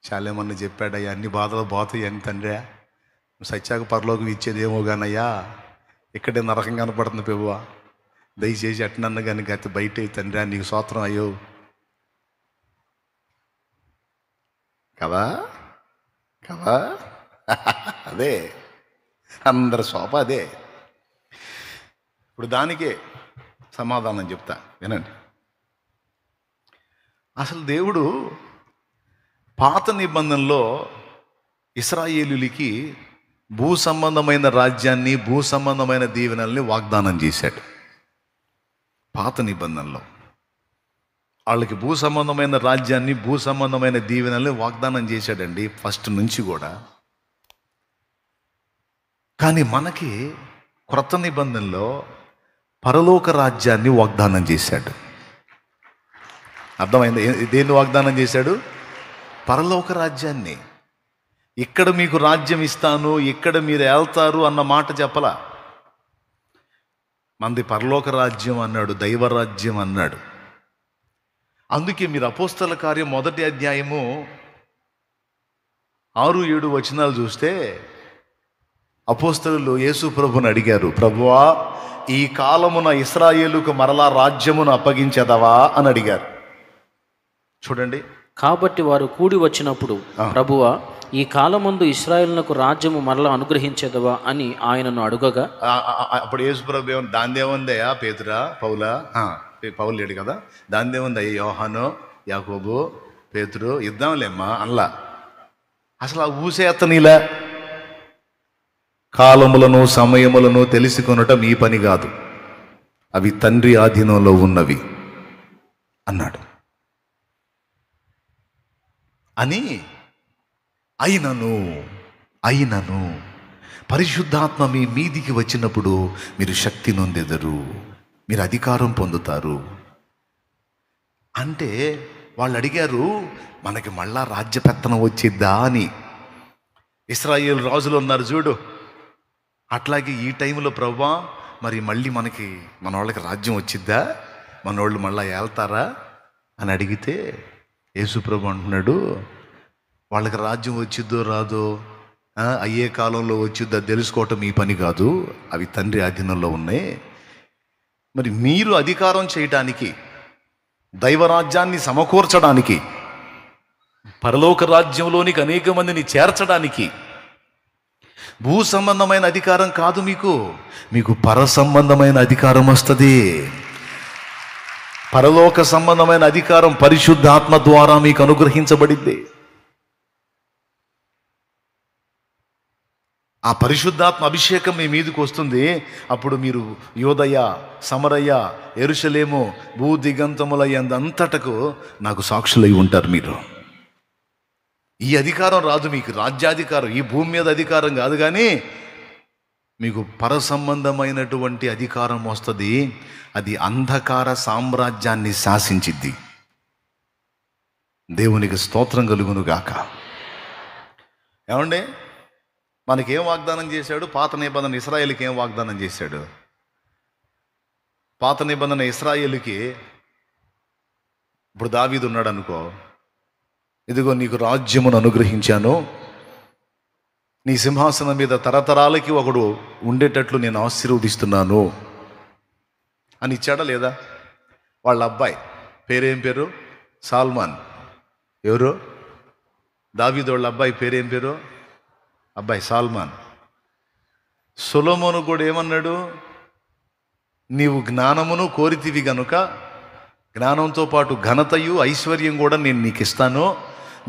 చాలామంది చెప్పాడయ్యా అన్ని బాధలు పోతాయి అని తండ్రి, సత్యాక పరలోకం ఇచ్చేదేమో కానయ్యా, ఇక్కడే నరకం కనపడుతుంది పెబ్బా, దయచేసి ఎట్టనన్న కానీ గతి బయట తండ్రి నీకు స్తోత్రం అయ్యో కదా కదా. అదే అందరి శోభ అదే. ఇప్పుడు దానికే సమాధానం చెప్తా వినండి. అసలు దేవుడు పాత నిబంధనలో ఇశ్రాయేలులకి భూ సంబంధమైన రాజ్యాన్ని, భూ సంబంధమైన దీవెనల్ని వాగ్దానం చేశాడు. పాత నిబంధనలో వాళ్ళకి భూ సంబంధమైన రాజ్యాన్ని, భూ సంబంధమైన దీవెనల్ని వాగ్దానం చేశాడండి ఫస్ట్ నుంచి కూడా. కానీ మనకి క్రొత్త నిబంధనలో పరలోక రాజ్యాన్ని వాగ్దానం చేశాడు. అర్థమైంది? దేన్ని వాగ్దానం చేశాడు? పరలోక రాజ్యాన్ని. ఇక్కడ మీకు రాజ్యం ఇస్తాను, ఇక్కడ మీరు వెళ్తారు అన్న మాట చెప్పలా. మనది పరలోక రాజ్యం అన్నాడు, దైవరాజ్యం అన్నాడు. అందుకే మీరు అపోస్తల కార్యం 1వ అధ్యాయము 6-7 వచనాలు చూస్తే అపోస్తలులు యేసు ప్రభుని అడిగారు, ప్రభువా ఈ కాలమున ఇశ్రాయేలుకు మరలా రాజ్యమును అప్పగించెదవా అని అడిగారు. చూడండి. కాబట్టి వారు కూడి వచ్చినప్పుడు, ప్రభువా ఈ కాలమందు ఇశ్రాయేలునకు రాజ్యము మరలా అనుగ్రహించేదవా అని ఆయనను అడుగగా, అప్పుడు యేసు ప్రభు ఏమన్నా దాందేముందయ్యా పేతురా పౌలా, పౌలు లేడు కదా, దాందేముందయ్యా యోహాను యాకోబు పేతురు ఇద్దాంలేమ్మా అన్లా. అసలు ఆ ఊసేత్తనీలా. కాలములను సమయములను తెలుసుకొనుట మీ పని కాదు, అవి తండ్రి ఆధీనంలో ఉన్నవి అన్నాడు. అని అయినను పరిశుద్ధాత్మ మీ మీదికి వచ్చినప్పుడు మీరు శక్తి నొందెదరు, మీరు అధికారం పొందుతారు అంటే వాళ్ళు అడిగారు, మనకి మళ్ళా రాజ్యపెత్తనం వచ్చిద్దా అని. ఇశ్రాయేలు రాజులు ఉన్నారు చూడు, అట్లాగే ఈ టైంలో ప్రభువా మరి మళ్ళీ మన వాళ్ళకి రాజ్యం వచ్చిద్దా, మన వాళ్ళు మళ్ళా ఏళ్తారా అని అడిగితే యేసు ప్రభు అంటున్నాడు, వాళ్ళకి రాజ్యం వచ్చిద్దో రాదో, అయ్యే కాలంలో వచ్చిద్దా తెలుసుకోవటం మీ పని కాదు, అవి తండ్రి ఆధీనంలో ఉన్నాయి. మరి మీరు అధికారం చేయటానికి, దైవరాజ్యాన్ని సమకూర్చడానికి, పరలోక రాజ్యంలోనికి అనేక మందిని చేర్చడానికి భూ సంబంధమైన అధికారం కాదు, మీకు పర సంబంధమైన అధికారం వస్తుంది. పరలోక సంబంధమైన అధికారం పరిశుద్ధాత్మ ద్వారా మీకు అనుగ్రహించబడింది. ఆ పరిశుద్ధాత్మ అభిషేకం మీ మీదకి వస్తుంది. అప్పుడు మీరు యోదయ, సమరయ, యెరూషలేము, భూ దిగంతముల యందంతటకు నాకు సాక్షులై ఉంటారు. మీరు ఈ అధికారం రాదు మీకు, రాజ్యాధికారం ఈ భూమి మీద అధికారం కాదు, కానీ మీకు పర సంబంధమైనటువంటి అధికారం వస్తుంది. అది అంధకార సామ్రాజ్యాన్ని శాసించిద్ది. దేవునికి స్తోత్రం కలుగును గాక. ఏమండి, మనకేం వాగ్దానం చేశాడు? పాత నిబంధన ఇశ్రాయేలుకి ఏం వాగ్దానం చేశాడు? పాత నిబంధన ఇశ్రాయేలుకి, ఇప్పుడు దావీదు ఉన్నాడు అనుకో, ఇదిగో నీకు రాజ్యమును అనుగ్రహించాను, నీ సింహాసనం మీద తరతరాలకి ఒకడు ఉండేటట్లు నేను ఆశీర్వదిస్తున్నాను అని ఇచ్చాడా లేదా? వాళ్ళ అబ్బాయి పేరేం పేరు? సాల్మాన్. ఎవరు? దావీదు వాళ్ళ అబ్బాయి పేరేం పేరు? అబ్బాయి సాల్మాన్. సొలొమోను కూడా ఏమన్నాడు? నీవు జ్ఞానమును కోరితివి గనుక జ్ఞానంతో పాటు ఘనతయు ఐశ్వర్యం కూడా నేను నీకు ఇస్తాను,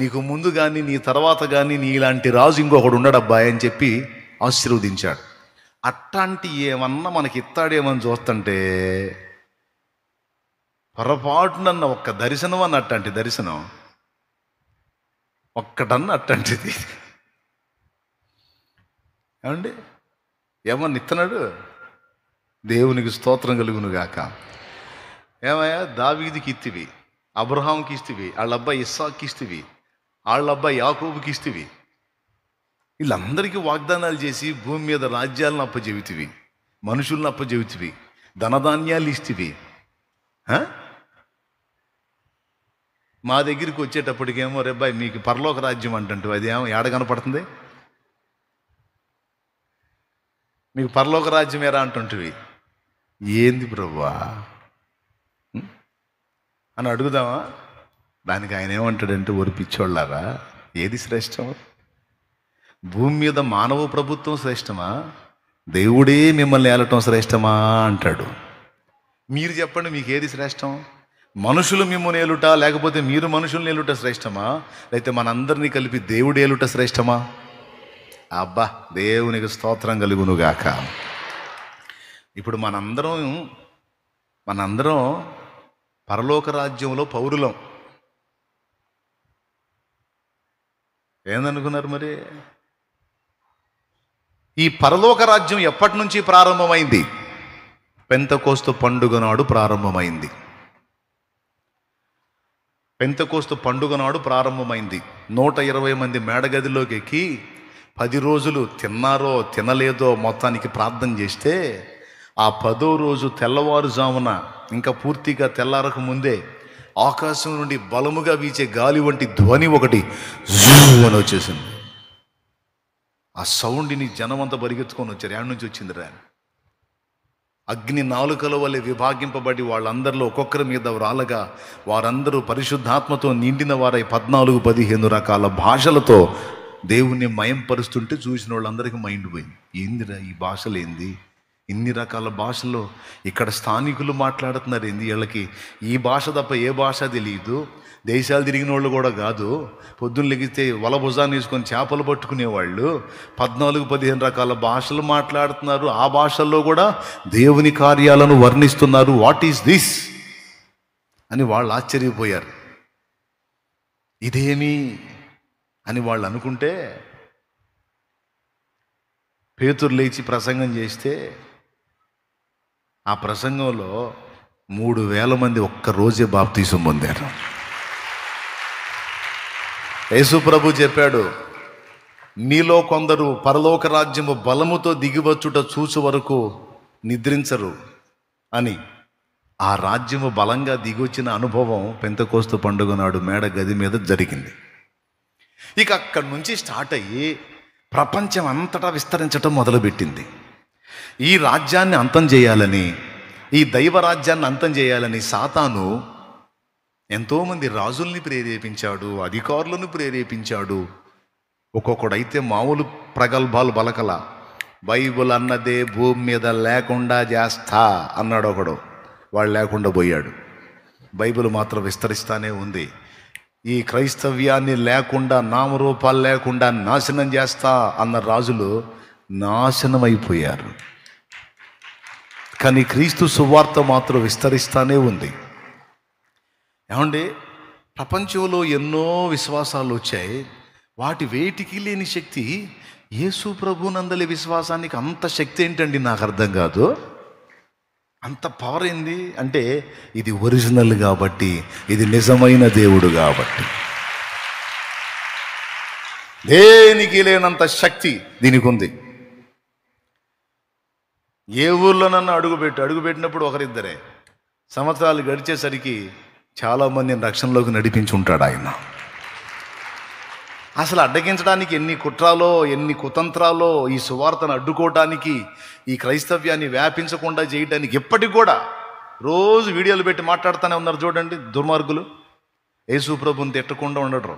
నీకు ముందు కానీ నీ తర్వాత కానీ నీలాంటి రాజు ఇంకొకడు ఉండడు అబ్బాయి అని చెప్పి ఆశీర్వదించాడు. అట్లాంటి ఏమన్నా మనకి ఇస్తాడేమని చూస్తుంటే పొరపాటునన్న ఒక్క దర్శనం అన్న అట్లాంటి దర్శనం ఒక్కటన్న అట్లాంటిది ఏమండి? ఏమన్నా ఇస్తున్నాడు? దేవునికి స్తోత్రం కలుగును గాక. ఏమయ్యా, దావీదుకి ఇస్తివి, అబ్రహాంకి ఇస్తివి, వాళ్ళ అబ్బాయి ఇస్సాక్కి ఇస్తివి, వాళ్ళ అబ్బాయి యాకోబుకి ఇస్తివి, వీళ్ళందరికీ వాగ్దానాలు చేసి భూమి మీద రాజ్యాలను అప్పచెబుతివి, మనుషులను అప్పచెబుతివి, ధనధాన్యాలు ఇస్తివి. మా దగ్గరికి వచ్చేటప్పటికేమో రెబ్బాయి మీకు పరలోక రాజ్యం అంటుంటే అది ఏమో ఏడ కనపడుతుంది? మీకు పరలోక రాజ్యం ఎరా అంటుంటివి. ఏంది ప్రభువా అని అడుగుదామా? దానికి ఆయన ఏమంటాడంటే, ఒరిపిచ్చోళ్ళారా, ఏది శ్రేష్టం? భూమి మీద మానవ ప్రభుత్వం శ్రేష్టమా, దేవుడే మిమ్మల్ని ఏలటం శ్రేష్టమా అంటాడు. మీరు చెప్పండి, మీకు ఏది శ్రేష్టం? మనుషులు మిమ్మల్ని ఏలుట, లేకపోతే మీరు మనుషుల్ని ఏలుట శ్రేష్టమా, లేకపోతే మనందరినీ కలిపి దేవుడు ఏలుట శ్రేష్టమా? అబ్బా, దేవునికి స్తోత్రం కలుగును గాక. ఇప్పుడు మనందరం పరలోక రాజ్యంలో పౌరులం. ఏందనుకున్నారు మరి? ఈ పరలోక రాజ్యం ఎప్పటి నుంచి ప్రారంభమైంది? పెంతెకోస్తు పండుగ నాడు ప్రారంభమైంది. పెంతెకోస్తు పండుగ నాడు ప్రారంభమైంది. 120 మంది మేడగదిలోకి ఎక్కి 10 రోజులు తిన్నారో తినలేదో మొత్తానికి ప్రార్థన చేస్తే, ఆ 10వ రోజు తెల్లవారుజామున, ఇంకా పూర్తిగా తెల్లారక ముందే, ఆకాశం నుండి బలముగా వీచే గాలి వంటి ధ్వని ఒకటి జూ అని వచ్చేసింది. ఆ సౌండ్ని జనమంతా పరిగెత్తుకొని వచ్చారు. ఎక్కడి నుంచి వచ్చిందిరా? అగ్ని నాలుకల వల్లే విభాగింపబడి వాళ్ళందరిలో ఒక్కొక్కరి మీద రాలగా వారందరూ పరిశుద్ధాత్మతో నిండిన వారై 14-15 రకాల భాషలతో దేవుణ్ణి మయంపరుస్తుంటే చూసిన వాళ్ళందరికీ మైండ్ పోయింది. ఏందిరా ఈ భాషలు, ఏంది ఇన్ని రకాల భాషల్లో ఇక్కడ స్థానికులు మాట్లాడుతున్నారు ఏంది? వీళ్ళకి ఈ భాష తప్ప ఏ భాష తెలియదు, దేశాలు తిరిగిన వాళ్ళు కూడా కాదు, పొద్దున్న లెగిస్తే వల భుజాన్ని వేసుకొని చేపలు పట్టుకునేవాళ్ళు 14-15 రకాల భాషలు మాట్లాడుతున్నారు. ఆ భాషల్లో కూడా దేవుని కార్యాలను వర్ణిస్తున్నారు. వాట్ ఈస్ దిస్ అని వాళ్ళు ఆశ్చర్యపోయారు. ఇదేమి అని వాళ్ళు అనుకుంటే, పేతురు లేచి ప్రసంగం చేస్తే ఆ ప్రసంగంలో 3,000 మంది ఒక్కరోజే బాప్తీసం పొందారు. యేసు ప్రభు చెప్పాడు, మీలో కొందరు పరలోక రాజ్యము బలముతో దిగివచ్చుట చూచు వరకు నిద్రించరు అని. ఆ రాజ్యము బలంగా దిగొచ్చిన అనుభవం పెంతెకోస్తు పండుగ నాడు మేడ గది మీద జరిగింది. ఇక అక్కడి నుంచి స్టార్ట్ అయ్యి ప్రపంచం అంతటా విస్తరించటం మొదలుపెట్టింది. ఈ రాజ్యాన్ని అంతం చేయాలని, ఈ దైవ రాజ్యాన్ని అంతం చేయాలని సాతాను ఎంతోమంది రాజుల్ని ప్రేరేపించాడు, అధికారులను ప్రేరేపించాడు. ఒక్కొక్కడైతే మామూలు ప్రగల్భాలు బలకల. బైబుల్ అన్నదే భూమి మీద లేకుండా చేస్తా అన్నాడు ఒకడు, వాడు లేకుండా పోయాడు. బైబిల్ మాత్రం విస్తరిస్తానే ఉంది. ఈ క్రైస్తవ్యాన్ని లేకుండా, నామరూపాలు లేకుండా నాశనం చేస్తా అన్న రాజులు నాశనం అయిపోయారు. కానీ క్రీస్తు సువార్త మాత్రం విస్తరిస్తానే ఉంది. ఏమండి, ప్రపంచంలో ఎన్నో విశ్వాసాలు వచ్చాయి. వాటి వేటికి లేని శక్తి యేసు ప్రభునందలి విశ్వాసానికి అంత శక్తి ఏంటండి? నాకు అర్థం కాదు. అంత పవర్ ఏంది అంటే, ఇది ఒరిజినల్ కాబట్టి, ఇది నిజమైన దేవుడు కాబట్టి. దేనికి లేనంత శక్తి దీనికి ఉంది. ఏ ఊర్లోనన్నా అడుగుపెట్టినప్పుడు ఒకరిద్దరే, సంవత్సరాలు గడిచేసరికి చాలామందిని రక్షణలోకి నడిపించి ఉంటాడు ఆయన. అసలు అడ్డగించడానికి ఎన్ని కుట్రాలో, ఎన్ని కుతంత్రాలో, ఈ సువార్తను అడ్డుకోవటానికి, ఈ క్రైస్తవ్యాన్ని వ్యాపించకుండా చేయడానికి ఎప్పటికి కూడా రోజు వీడియోలు పెట్టి మాట్లాడుతూనే ఉన్నారు. చూడండి, దుర్మార్గులు. యేసు ప్రభుని తిట్టకుండా ఉండరు.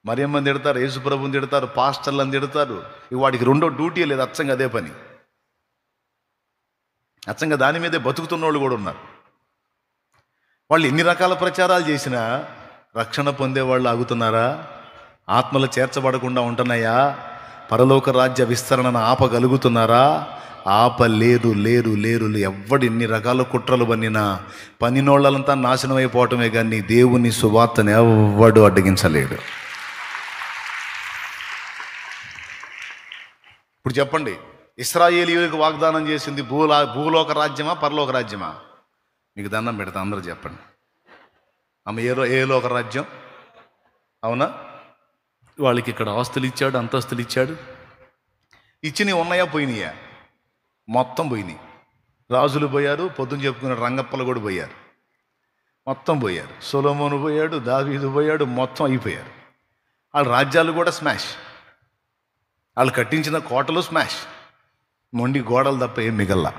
మరియమ్మని తిడతారు, యేసు ప్రభుని తిడతారు, పాస్టర్లను తిడతారు. వాడికి రెండో డ్యూటీ లేదు, అచ్చంగా అదే పని. అచ్చంగా దాని మీదే బతుకుతున్న వాళ్ళు కూడా ఉన్నారు. వాళ్ళు ఎన్ని రకాల ప్రచారాలు చేసినా రక్షణ పొందేవాళ్ళు ఆగుతున్నారా? ఆత్మలు చేర్చబడకుండా ఉంటున్నాయా? పరలోక రాజ్య విస్తరణను ఆపగలుగుతున్నారా? ఆపలేరు. లేరు లేరు ఎవ్వడు ఎన్ని రకాల కుట్రలు పన్నినా పనినోళ్ళంతా నాశనం అయిపోవటమే కానీ దేవుని సువార్తను ఎవ్వడు అడ్డగించలేడు. ఇప్పుడు చెప్పండి, ఇశ్రాయేలీయులకు వాగ్దానం చేసింది భూలోక రాజ్యమా, పరలోక రాజ్యమా? మీకు దండం పెడతా, అందరూ చెప్పండి. ఆమె ఏ లోక రాజ్యం? అవునా? వాళ్ళకి ఇక్కడ ఆస్తులు ఇచ్చాడు, అంతస్తులు ఇచ్చాడు. ఇచ్చినవి ఉన్నాయా, పోయినాయా? మొత్తం పోయినాయి. రాజులు పోయారు, పొద్దున చెప్పుకున్న రంగప్పలు కూడా పోయారు, మొత్తం పోయారు. సొలొమోను పోయాడు, దావీదు పోయాడు, మొత్తం అయిపోయారు. వాళ్ళ రాజ్యాలు కూడా స్మాష్. వాళ్ళు కట్టించిన కోటలు స్మాష్. మొండి గోడలు తప్ప ఏం మిగల్లా.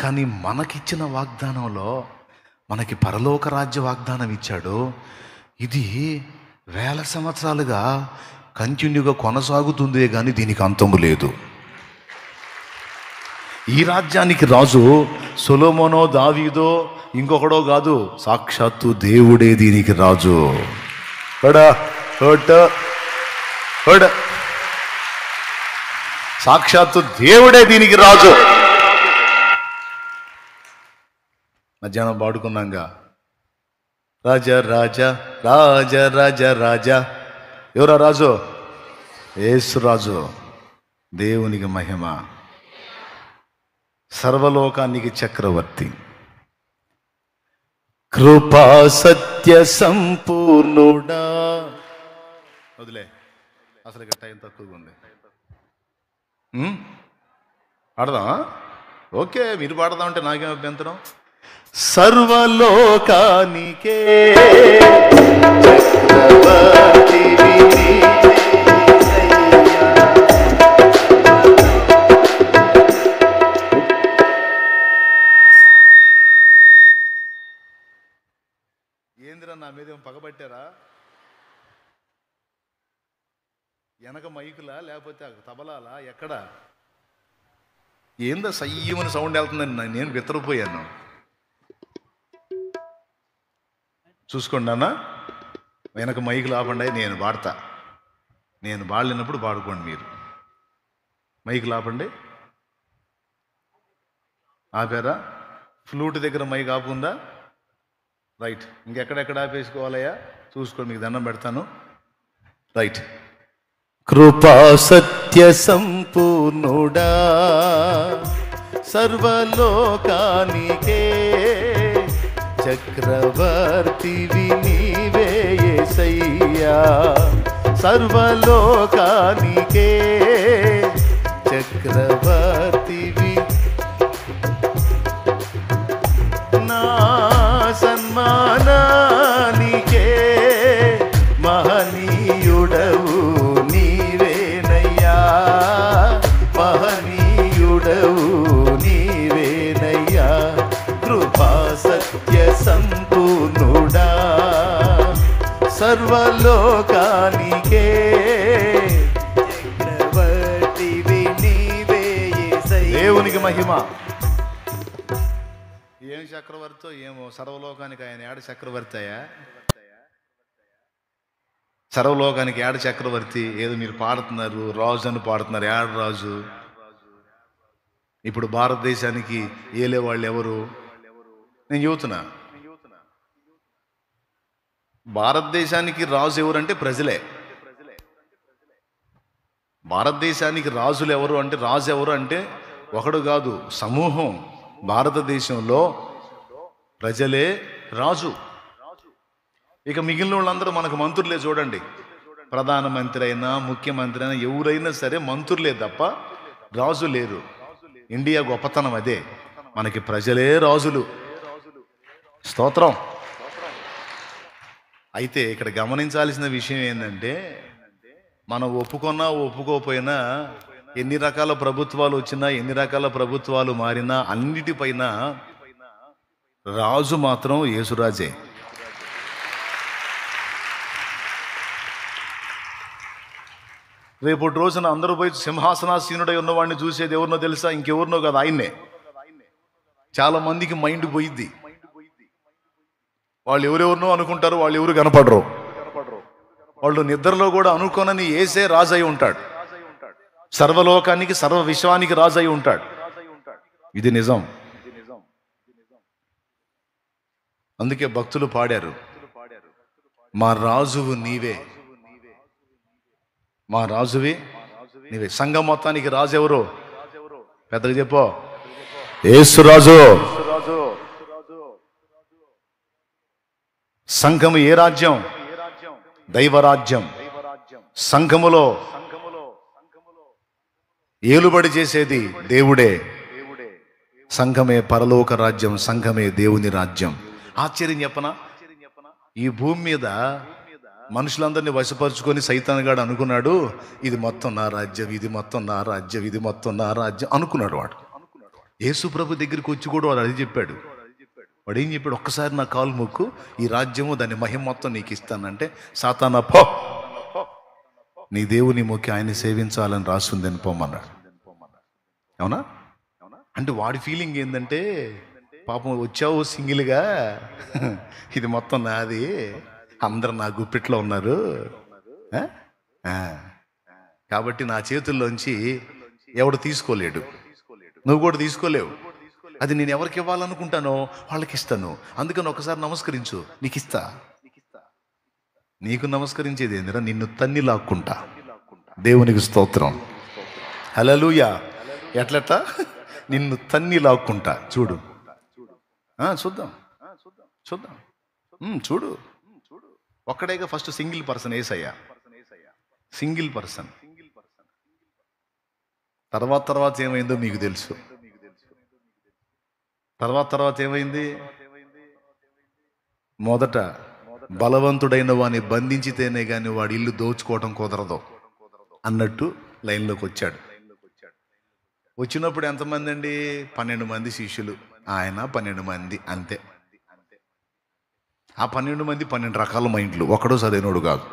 కానీ మనకిచ్చిన వాగ్దానంలో మనకి పరలోక రాజ్య వాగ్దానం ఇచ్చాడు. ఇది వేల సంవత్సరాలుగా కంటిన్యూగా కొనసాగుతుందే కానీ దీనికి అంతము లేదు. ఈ రాజ్యానికి రాజు సొలొమోనో, దావీదో, ఇంకొకడో కాదు, సాక్షాత్తు దేవుడే దీనికి రాజు. సాక్షాత్తు దేవుడే దీనికి రాజు. మధ్యాహ్నం పాడుకున్నాగా, రాజా రాజా రాజా రాజా రాజా. ఎవరా రాజు? యేసు రాజు. దేవునికి మహిమ. సర్వలోకానికి చక్రవర్తి, కృపా సత్య సంపూర్ణుడా. వదిలే, అసలు ఇక టైం తక్కువగా ఉంది. పాడదామా? ఓకే, మీరు పాడదామంటే నాకేం అభ్యంతరం. సర్వలోకానికే చక్రవర్తివి ఏందిరా, నా మీద ఏం పగబట్టారా? వెనక మైకులా లేకపోతే తబలాలా? ఎక్కడ ఏందో సయ్యమని సౌండ్ వెళ్తుందని నేను విత్తరపోయాను. చూసుకోండి అన్న, వెనక మైకులు ఆపండి, నేను పాడతా. నేను పాడలేనప్పుడు పాడుకోండి మీరు. మైకులు ఆపండి. ఆపారా? ఫ్లూట్ దగ్గర మైక్ ఆపుందా? రైట్. ఇంకెక్కడెక్కడ ఆపేసుకోవాలయ్యా? చూసుకోండి, మీకు దండం పెడతాను. రైట్. కృపా సత్య సంపూర్ణుడా, సర్వలోకానికే చక్రవర్తివి నీవే యేసయ్యా. సర్వలోకానికే చక్రవర్తివి, నా సన్మానానికే మహనీయుడవు నీవేనయ్యా. మహనీయుడవు నీవేనయ్యా. కృపా సత్య సంపూర్ణుడా, సర్వలోకానికే చక్రవర్తివి నీవే యేసయ్యా. దేవునికి మహిమ. ఏం చక్రవర్తో ఏమో, సర్వలోకానికి ఆయన ఏడ చక్రవర్తి అయ్యా? సర్వలోకానికి ఏడ చక్రవర్తి? ఏదో మీరు పాడుతున్నారు, రాజు అని పాడుతున్నారు. ఏడ రాజు? ఇప్పుడు భారతదేశానికి ఏలే వాళ్ళు ఎవరు? నేను చెబుతున్నా, భారతదేశానికి రాజు ఎవరంటే ప్రజలే. భారతదేశానికి రాజులు ఎవరు అంటే, రాజు ఎవరు అంటే ఒకడు కాదు, సమూహం. భారతదేశంలో ప్రజలే రాజు. ఇక మిగిలిన వాళ్ళందరూ మనకు మంత్రులే. చూడండి, ప్రధానమంత్రి అయినా ముఖ్యమంత్రి అయినా ఎవరైనా సరే మంత్రులే తప్ప రాజు లేరు. ఇండియా గొప్పతనం అదే, మనకి ప్రజలే రాజులు. స్తోత్రం. అయితే ఇక్కడ గమనించాల్సిన విషయం ఏంటంటే, మనం ఒప్పుకున్నా ఒప్పుకోకపోయినా, ఎన్ని రకాల ప్రభుత్వాలు వచ్చినా, ఎన్ని రకాల ప్రభుత్వాలు మారినా, అన్నిటిపైన రాజు మాత్రం యేసురాజే. రేపటి రోజున అందరూ పోయి సింహాసనాసీనుడై ఉన్నవాడిని చూసేది ఎవరినో తెలుసా? ఇంకెవరినో కాదు, ఆయన్నే. చాలా మందికి మైండ్ పోయిద్ది. వాళ్ళు ఎవరెవరినో అనుకుంటారు, వాళ్ళు ఎవరు కనపడరు. వాళ్ళు నిద్రలో కూడా అనుకోనని యేసే రాజు అయి ఉంటాడు. సర్వలోకానికి సర్వ విశ్వానికి రాజు అయి ఉంటాడు. ఇది నిజం. అందుకే భక్తులు పాడారు, మా రాజువు నీవే, మా రాజువి నీవే. సంఘం మొత్తానికి రాజు ఎవరు? పెద్దగా చెప్పు, యేసురాజు. సంఘము ఏ రాజ్యం? దైవరాజ్యం. సంఘములో ఏలుబడి చేసేది దేవుడే. సంఘమే పరలోక రాజ్యం, సంఘమే దేవుని రాజ్యం. ఆశ్చర్యం చెప్పనా, ఈ భూమి మీద మనుషులందరినీ వశపరుచుకొని సైతానుగాడు అనుకున్నాడు, ఇది మొత్తం నా రాజ్యం, ఇది మొత్తం నా రాజ్యం, ఇది మొత్తం నా రాజ్యం అనుకున్నాడు వాడు. యేసు ప్రభు దగ్గరికి వచ్చి కూడా వాడు అది చెప్పాడు. వాడు ఏం చెప్పాడు? ఒక్కసారి నా కాలు మొక్కు, ఈ రాజ్యము దాని మహిమ మొత్తం నీకు ఇస్తానంటే, సాతానా పో, నీ దేవుని మొక్కి ఆయన సేవించాలని రాస్తుందని పోమన్నాడు. అవునా? అంటే వాడి ఫీలింగ్ ఏంటంటే, పాపం వచ్చావు సింగిల్గా, ఇది మొత్తం నాది, అందరు నా గుప్పిట్లో ఉన్నారు, కాబట్టి నా చేతుల్లోంచి ఎవడు తీసుకోలేడు, నువ్వు కూడా తీసుకోలేవు. అది నేను ఎవరికి ఇవ్వాలనుకుంటానో వాళ్ళకి ఇస్తాను. అందుకని ఒకసారి నమస్కరించు, నీకు ఇస్తా. నీకు నమస్కరించేది ఏందిరా? నిన్ను తన్ని లాక్కుంటా. దేవునికి స్తోత్రం, హల్లెలూయా. ఎట్లట? నిన్ను తన్ని లాక్కుంటా. చూడు, చూద్దాం చూద్దాం, చూడు. ఒక్కడేగా ఫస్ట్ సింగిల్ పర్సన్ యేసయ్య, సింగిల్ పర్సన్. తర్వాత ఏమైందో మీకు తెలుసు. తర్వాత ఏమైంది? మొదట బలవంతుడైన వాడిని బంధించితేనే కానీ వాడి ఇల్లు దోచుకోవటం కుదరదు అన్నట్టు లైన్లోకి వచ్చాడు. వచ్చినప్పుడు ఎంతమంది అండి? 12 మంది శిష్యులు, ఆయన 12 మంది, అంతే. ఆ 12 మంది 12 రకాల మైండ్లు, ఒకడో చదివినోడు కాదు.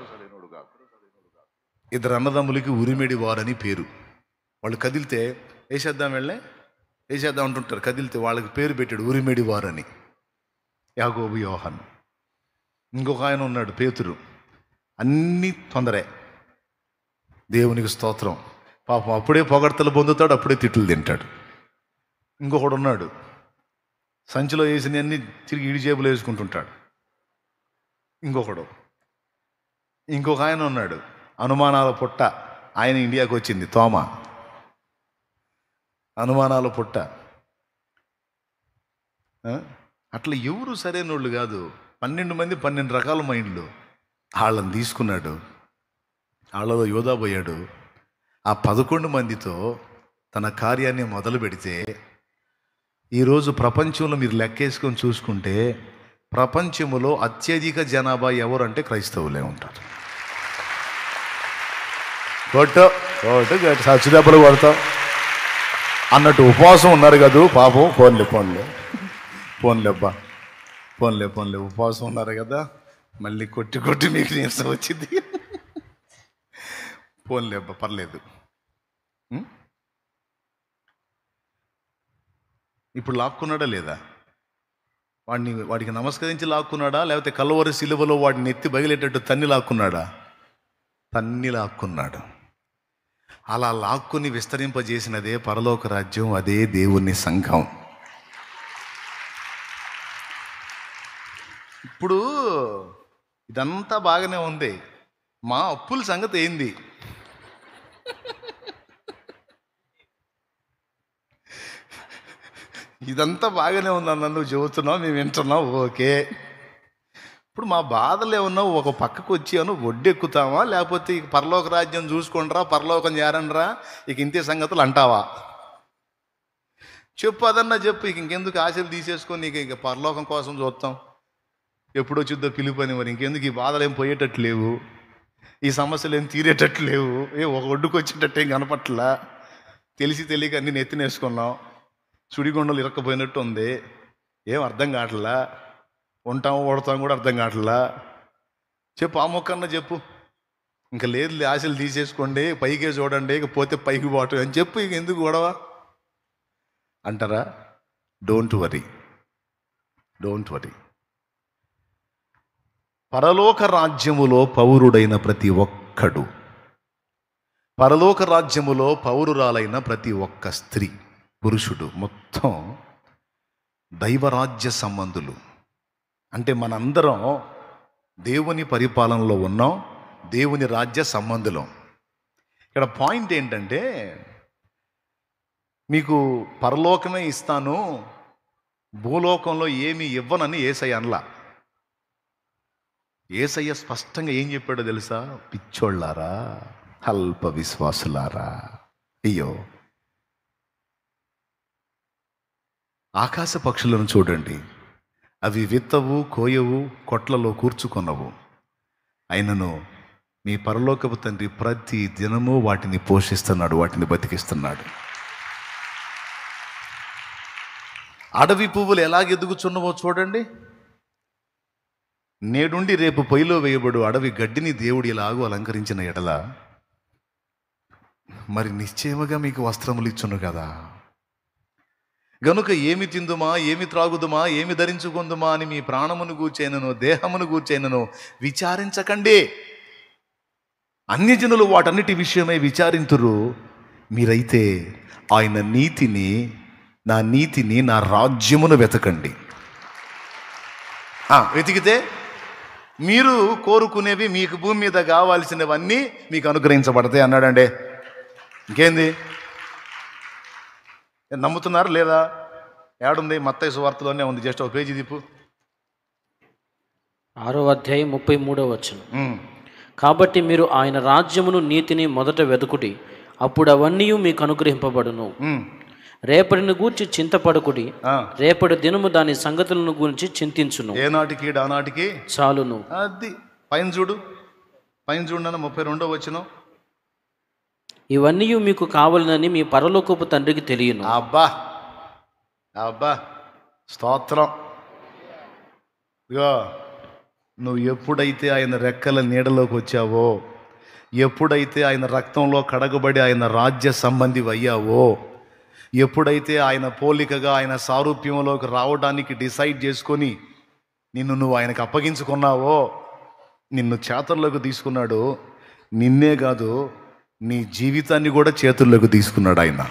ఇద్దరు అన్నదమ్ములకి ఉరిమిడి వారని పేరు. వాళ్ళు కదిలితే వేసేద్దాం అంటుంటారు. కదిలితే వాళ్ళకి పేరు పెట్టాడు ఉరిమిడి వారని, యాకోబు, యోహాను. ఇంకొక ఆయన ఉన్నాడు పేతురు. అన్నీ తొందరే. దేవునికి స్తోత్రం. పాపం అప్పుడే పొగడ్తలు పొందుతాడు, అప్పుడే తిట్లు తింటాడు. ఇంకొకడు ఉన్నాడు, సంచిలో వేసినవన్నీ తిరిగి ఇడి జేబులో వేసుకుంటుంటాడు. ఇంకొక ఆయన ఉన్నాడు, అనుమానాల పుట్ట. ఆయన ఇండియాకి వచ్చింది, తోమ. అనుమానాల పుట్ట. అట్లా ఎవరు సరైనోళ్ళు కాదు. 12 మంది 12 రకాల మైండ్లు. వాళ్ళని తీసుకున్నాడు, వాళ్ళలో యోధా పోయాడు. ఆ 11 మందితో తన కార్యాన్ని మొదలు పెడితే, ఈరోజు ప్రపంచంలో మీరు లెక్కేసుకొని చూసుకుంటే, ప్రపంచంలో అత్యధిక జనాభా ఎవరంటే క్రైస్తవులే ఉంటారు. కొట్టు సచ్చు దెబ్బలు కొడతాం అన్నట్టు ఉపవాసం ఉన్నారు కదా పాపం. పోన్లే ఉపవాసం ఉన్నారు కదా, మళ్ళీ కొట్టి మీకు నీరసం వచ్చింది. పోన్లే అబ్బా, పర్లేదు. ఇప్పుడు లాక్కున్నాడా లేదా? వాడికి నమస్కరించి లాక్కున్నాడా, లేకపోతే కల్వరి సిలువలో వాడిని ఎత్తి బగిలేటట్టు తన్ని లాక్కున్నాడా? తన్ని లాక్కున్నాడు. అలా లాక్కుని విస్తరింపజేసినదే పరలోక రాజ్యం, అదే దేవుని సంఘం. ఇప్పుడు ఇదంతా బాగానే ఉంది, మా అప్పుల సంగతి ఏంది? ఇదంతా బాగానే ఉందన్న, నువ్వు చెబుతున్నావు, మేము వింటున్నావు, ఓకే. ఇప్పుడు మా బాధలు ఏమన్నా ఒక పక్కకు వచ్చాను ఒడ్డెక్కుతావా, లేకపోతే ఇక పరలోక రాజ్యం చూసుకుంటారా, పరలోకం చేరండ్రా, ఇక ఇంతే సంగతులు అంటావా? చెప్పు, అదన్నా చెప్పు. ఇక ఇంకెందుకు ఆశలు తీసేసుకొని ఇక పరలోకం కోసం చూస్తాం, ఎప్పుడు వచ్చిద్దో పిలుపని. మరి ఇంకెందుకు ఈ బాధలు ఏం పోయేటట్టు లేవు, ఈ సమస్యలు ఏం తీరేటట్టు లేవు, ఒక ఒడ్డుకు వచ్చేటట్టు ఏం కనపట్లా, తెలిసి తెలియక అన్ని నెత్తినేసుకున్నాం, సుడిగుండలు ఇరక్కపోయినట్టు ఉంది, ఏం అర్థం కావట్లా, ఉంటాము ఓడతాం కూడా అర్థం కావట్లా. చెప్పు, ఆ మొక్కన్నా చెప్పు. ఇంకా లేదు, ఆశలు తీసేసుకోండి, పైకే చూడండి, ఇక పోతే పైకి పోవటం అని చెప్పు. ఇక ఎందుకు గొడవ అంటారా? Don't worry, don't worry. పరలోక రాజ్యములో పౌరుడైన ప్రతి ఒక్కడు, పరలోక రాజ్యములో పౌరురాలైన ప్రతి ఒక్క స్త్రీ, పురుషుడు మొత్తం దైవరాజ్య సంబంధులు. అంటే మనందరం దేవుని పరిపాలనలో ఉన్నాం, దేవుని రాజ్య సంబంధులం. ఇక్కడ పాయింట్ ఏంటంటే, మీకు పరలోకమే ఇస్తాను, భూలోకంలో ఏమీ ఇవ్వనని యేసయ్య అనలా. యేసయ్య స్పష్టంగా ఏం చెప్పాడో తెలుసా? పిచ్చోళ్ళారా, అల్ప విశ్వాసులారా, అయ్యో, ఆకాశ పక్షులను చూడండి, అవి విత్తవు, కోయవు, కొట్లలో కూర్చుకొనవు, అయినను మీ పరలోకపు తండ్రి ప్రతి దినము వాటిని పోషిస్తున్నాడు, వాటిని బతికిస్తున్నాడు. అడవి పువ్వులు ఎలాగెదుగుచున్నవో చూడండి. నేడుండి రేపు పొయ్యిలో వేయబడు అడవి గడ్డిని దేవుడు ఇలాగూ అలంకరించిన ఎడల మరి నిశ్చయముగా మీకు వస్త్రములు ఇచ్చును కదా. గనుక ఏమి తిందుమా, ఏమి త్రాగుదుమా, ఏమి ధరించుకుందుమా అని మీ ప్రాణమును గూర్చైనను దేహమును గూర్చైనను విచారించకండి. అన్యజనులు వాటన్నిటి విషయమై విచారింతురు, మీరైతే ఆయన నీతిని, నా రాజ్యమును వెతకండి. వెతికితే మీరు కోరుకునేవి, మీకు భూమి మీద కావాల్సినవన్నీ మీకు అనుగ్రహించబడతాయి అన్నాడండి. ఇంకేంది? నమ్ముతున్నారు లేదా? ఏడుంది? మత్తయి సువార్తలోనే ఉంది, జస్ట్ ఒక పేజీ దిప్పు. 6వ అధ్యాయం 33వ వచనం. కాబట్టి మీరు ఆయన రాజ్యమును నీతిని మొదట వెతుకుడి, అప్పుడు అవన్నీ మీకు అనుగ్రహింపబడును. రేపటిని గూర్చి చింతపడకుడి, రేపటి దినము దాని సంగతులను గురించి చింతించును. ఏనాటికి ఆనాటికి చాలును. అది పైన చూడు, పైన చూడన్న 32వ వచనం. ఇవన్నీ మీకు కావాలని మీ పరలోకపు తండ్రికి తెలియను. అబ్బా అబ్బా, స్తోత్రం. ఇగో, నువ్వు ఎప్పుడైతే ఆయన రెక్కల నీడలోకి వచ్చావో, ఎప్పుడైతే ఆయన రక్తంలో కడగబడి ఆయన రాజ్య సంబంధి అయ్యావో, ఎప్పుడైతే ఆయన పోలికగా ఆయన సారూప్యంలోకి రావడానికి డిసైడ్ చేసుకొని నువ్వు ఆయనకు అప్పగించుకున్నావో, నిన్ను చేతుల్లోకి తీసుకున్నాడు. నిన్నే కాదు, నీ జీవితాన్ని కూడా చేతుల్లోకి తీసుకున్నాడు ఆయన.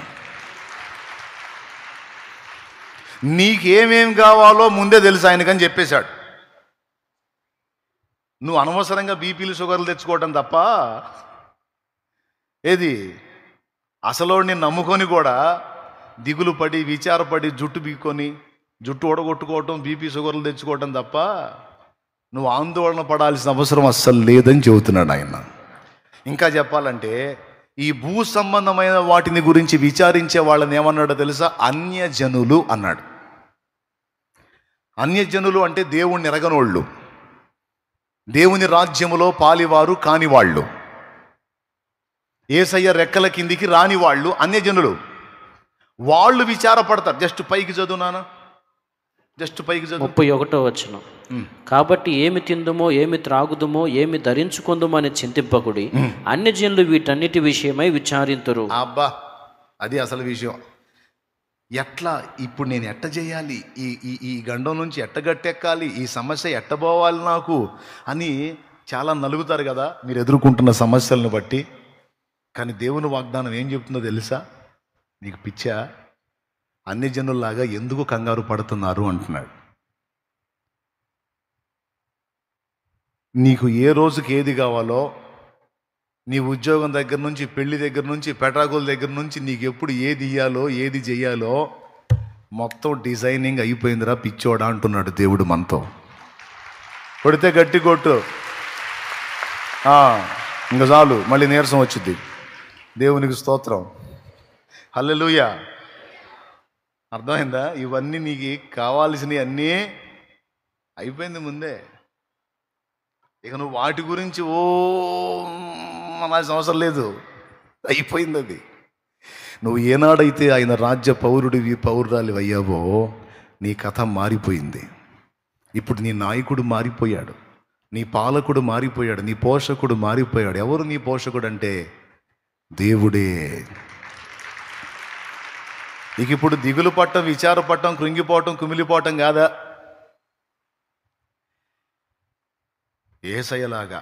నీకేమేం కావాలో ముందే తెలుసు ఆయనకని చెప్పేశాడు. నువ్వు అనవసరంగా బీపీలు షుగర్లు తెచ్చుకోవటం తప్ప, ఏది అసలు నేను నమ్ముకొని కూడా దిగులు పడి, విచారపడి, జుట్టు బీక్కొని, జుట్టు ఓడగొట్టుకోవటం, బీపీ షుగర్లు తెచ్చుకోవటం తప్ప నువ్వు ఆందోళన పడాల్సిన అవసరం అస్సలు లేదని చెబుతున్నాడు ఆయన. ఇంకా చెప్పాలంటే, ఈ భూ సంబంధమైన వాటిని గురించి విచారించే వాళ్ళని ఏమన్నాడో తెలుసా? అన్యజనులు అన్నాడు. అన్యజనులు అంటే దేవుణ్ణి ఎరగనోళ్ళు, దేవుని రాజ్యములో పాలివారు కాని వాళ్ళు, యేసయ్య రెక్కల కిందికి రాని వాళ్ళు అన్యజనులు. వాళ్ళు విచారపడతారు. జస్ట్ పైకి చదువునానా, జస్ట్ పైకి చదువు. 31వ వచనం. కాబట్టి ఏమి తిందుమో, ఏమి త్రాగుదుమో, ఏమి ధరించుకుందుమో అని చింతింపకుడి, అన్యజనులు వీటన్నిటి విషయమై విచారింతురు. అబ్బా, అది అసలు విషయం. ఎట్లా ఇప్పుడు నేను ఎట్ట చేయాలి, ఈ గండం నుంచి ఎట్ట గట్టెక్కాలి, ఈ సమస్య ఎట్టబోవాలి నాకు అని చాలా నలుగుతారు కదా మీరు ఎదుర్కొంటున్న సమస్యలను బట్టి. కానీ దేవుని వాగ్దానం ఏం చెప్తుందో తెలుసా? నీకు పిచ్చా, అన్ని జనుల్లాగా ఎందుకు కంగారు పడుతున్నారు అంటున్నాడు. నీకు ఏ రోజుకి ఏది కావాలో, నీ ఉద్యోగం దగ్గర నుంచి, పెళ్లి దగ్గర నుంచి, పెటాకుల దగ్గర నుంచి, నీకు ఎప్పుడు ఏది ఇయ్యాలో, ఏది చెయ్యాలో మొత్తం డిజైనింగ్ అయిపోయిందిరా పిచ్చోడా అంటున్నాడు దేవుడు మనతో. కొడితే గట్టి కొట్టు, ఇంకా చాలు, మళ్ళీ నీరసం వచ్చింది. దేవునికి స్తోత్రం, హల్లెలూయా. అర్థమైందా? ఇవన్నీ నీకు కావాల్సినవి అన్నీ అయిపోయింది ముందే. ఇక నువ్వు వాటి గురించి అనాల్సిన అవసరం లేదు, అయిపోయింది అది. నువ్వు ఏనాడైతే ఆయన రాజ్య పౌరుడివి పౌరురాలి అయ్యావో నీ కథ మారిపోయింది. ఇప్పుడు నీ నాయకుడు మారిపోయాడు, నీ పాలకుడు మారిపోయాడు, నీ పోషకుడు మారిపోయాడు. ఎవరు నీ పోషకుడు అంటే దేవుడే. ఇక ఇప్పుడు దిగులు పట్టం, విచారపట్టం, కృంగిపోవటం, కుమిలిపోవటం కాదా? ఏసయ్యలాగా.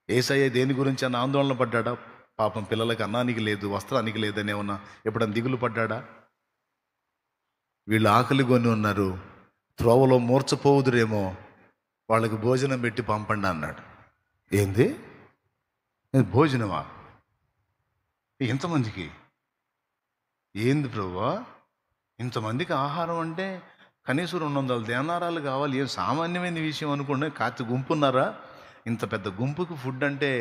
ఏసయ్య దేని గురించి అన్న ఆందోళన పడ్డాడా? పాపం పిల్లలకి అన్నానికి లేదు, వస్త్రానికి లేదని ఏమన్నా ఎప్పుడన్నా దిగులు పడ్డాడా? వీళ్ళు ఆకలి కొని ఉన్నారు, త్రోవలో మూర్చపోవుదురేమో, వాళ్ళకి భోజనం పెట్టి పంపండి అన్నాడు. ఏంది భోజనమా ఇంతమందికి? ఏంది ప్రభువా, ఇంతమందికి ఆహారం అంటే కనీసం 200 దేనారాలు కావాలి, ఏం సామాన్యమైన విషయం అనుకోండి. కాచి గుంపు ఉన్నారా? ఇంత పెద్ద గుంపుకి ఫుడ్ అంటే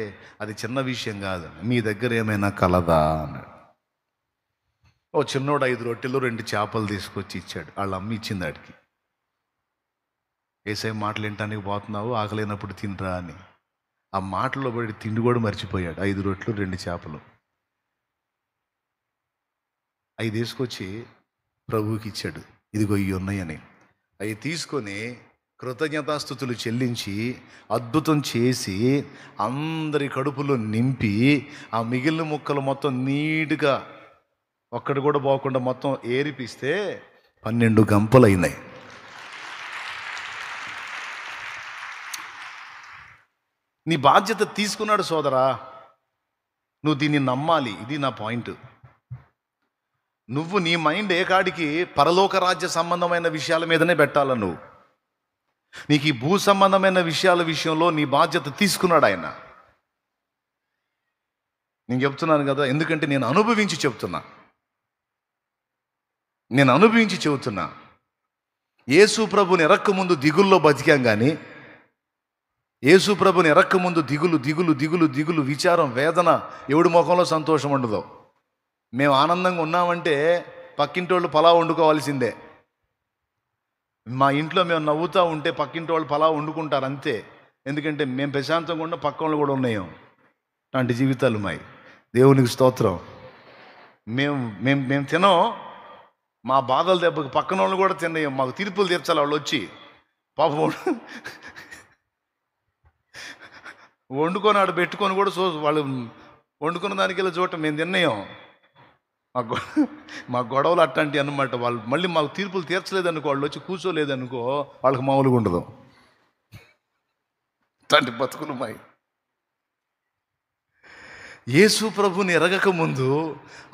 అది చిన్న విషయం కాదు, మీ దగ్గర ఏమైనా కలదా అన్నాడు. ఓ చిన్నోడు 5 రొట్టెలు 2 చేపలు తీసుకొచ్చి ఇచ్చాడు. వాళ్ళ అమ్మ ఇచ్చింది వాడికి. ఏసేం మాటలు వినటానికి పోతున్నావు, ఆకలేనప్పుడు తినరా అని. ఆ మాటల్లో పడి తిండి కూడా మర్చిపోయాడు. 5 రొట్టెలు 2 చేపలు అవి తీసుకొచ్చి ప్రభువుకి ఇచ్చాడు. ఇదిగో ఇవి ఉన్నాయని. అవి తీసుకొని కృతజ్ఞతాస్తుతులు చెల్లించి అద్భుతం చేసి అందరి కడుపులో నింపి ఆ మిగిలిన ముక్కలు మొత్తం నీట్గా ఒక్కటి కూడా పోకుండా మొత్తం ఏరిపిస్తే 12 గంపలు అయినాయి. నీ బాధ్యత తీసుకున్నాడు సోదరా, నువ్వు దీన్ని నమ్మాలి. ఇది నా పాయింట్. నువ్వు నీ మైండ్ ఏ కాడికి పరలోక రాజ్య సంబంధమైన విషయాల మీదనే పెట్టాల. నువ్వు నీకు ఈ భూ సంబంధమైన విషయాల విషయంలో నీ బాధ్యత తీసుకున్నాడు ఆయన. నేను చెప్తున్నాను కదా, ఎందుకంటే నేను అనుభవించి చెప్తున్నా. యేసు ప్రభుని ఎరక్క ముందు దిగుల్లో బతికాం, కానీ యేసు ప్రభుని ఎరక్క ముందు దిగులు దిగులు దిగులు దిగులు, విచారం, వేదన, ఎవడి ముఖంలో సంతోషం ఉండదు. మేము ఆనందంగా ఉన్నామంటే పక్కింటి వాళ్ళు పలావ్ వండుకోవాల్సిందే. మా ఇంట్లో మేము నవ్వుతూ ఉంటే పక్కింటి వాళ్ళు పలావ్ వండుకుంటారు అంతే. ఎందుకంటే మేము ప్రశాంతంగా ఉన్న పక్క వాళ్ళు కూడా ఉన్నాయో అలాంటి జీవితాలు మాయి. దేవునికి స్తోత్రం. మేము మేము మేము తినం, మా బాధల దెబ్బకి పక్కన వాళ్ళు కూడా తిన్నాం. మాకు తీర్పులు తీర్చాలి వాళ్ళు వచ్చి. పాపం వండుకొని ఆడ పెట్టుకొని కూడా వాళ్ళు వండుకున్న దానికి వెళ్ళి చూడటం మేము తిన్నాం. మా గొడవలు అట్లాంటివి అన్నమాట. వాళ్ళు మళ్ళీ మాకు తీర్పులు తీర్చలేదనుకో, వాళ్ళు వచ్చి కూర్చోలేదనుకో, వాళ్ళకి మామూలుగా ఉండదు. అట్లాంటి బతుకులు మాయి. యేసు ప్రభుని ఎరగక ముందు,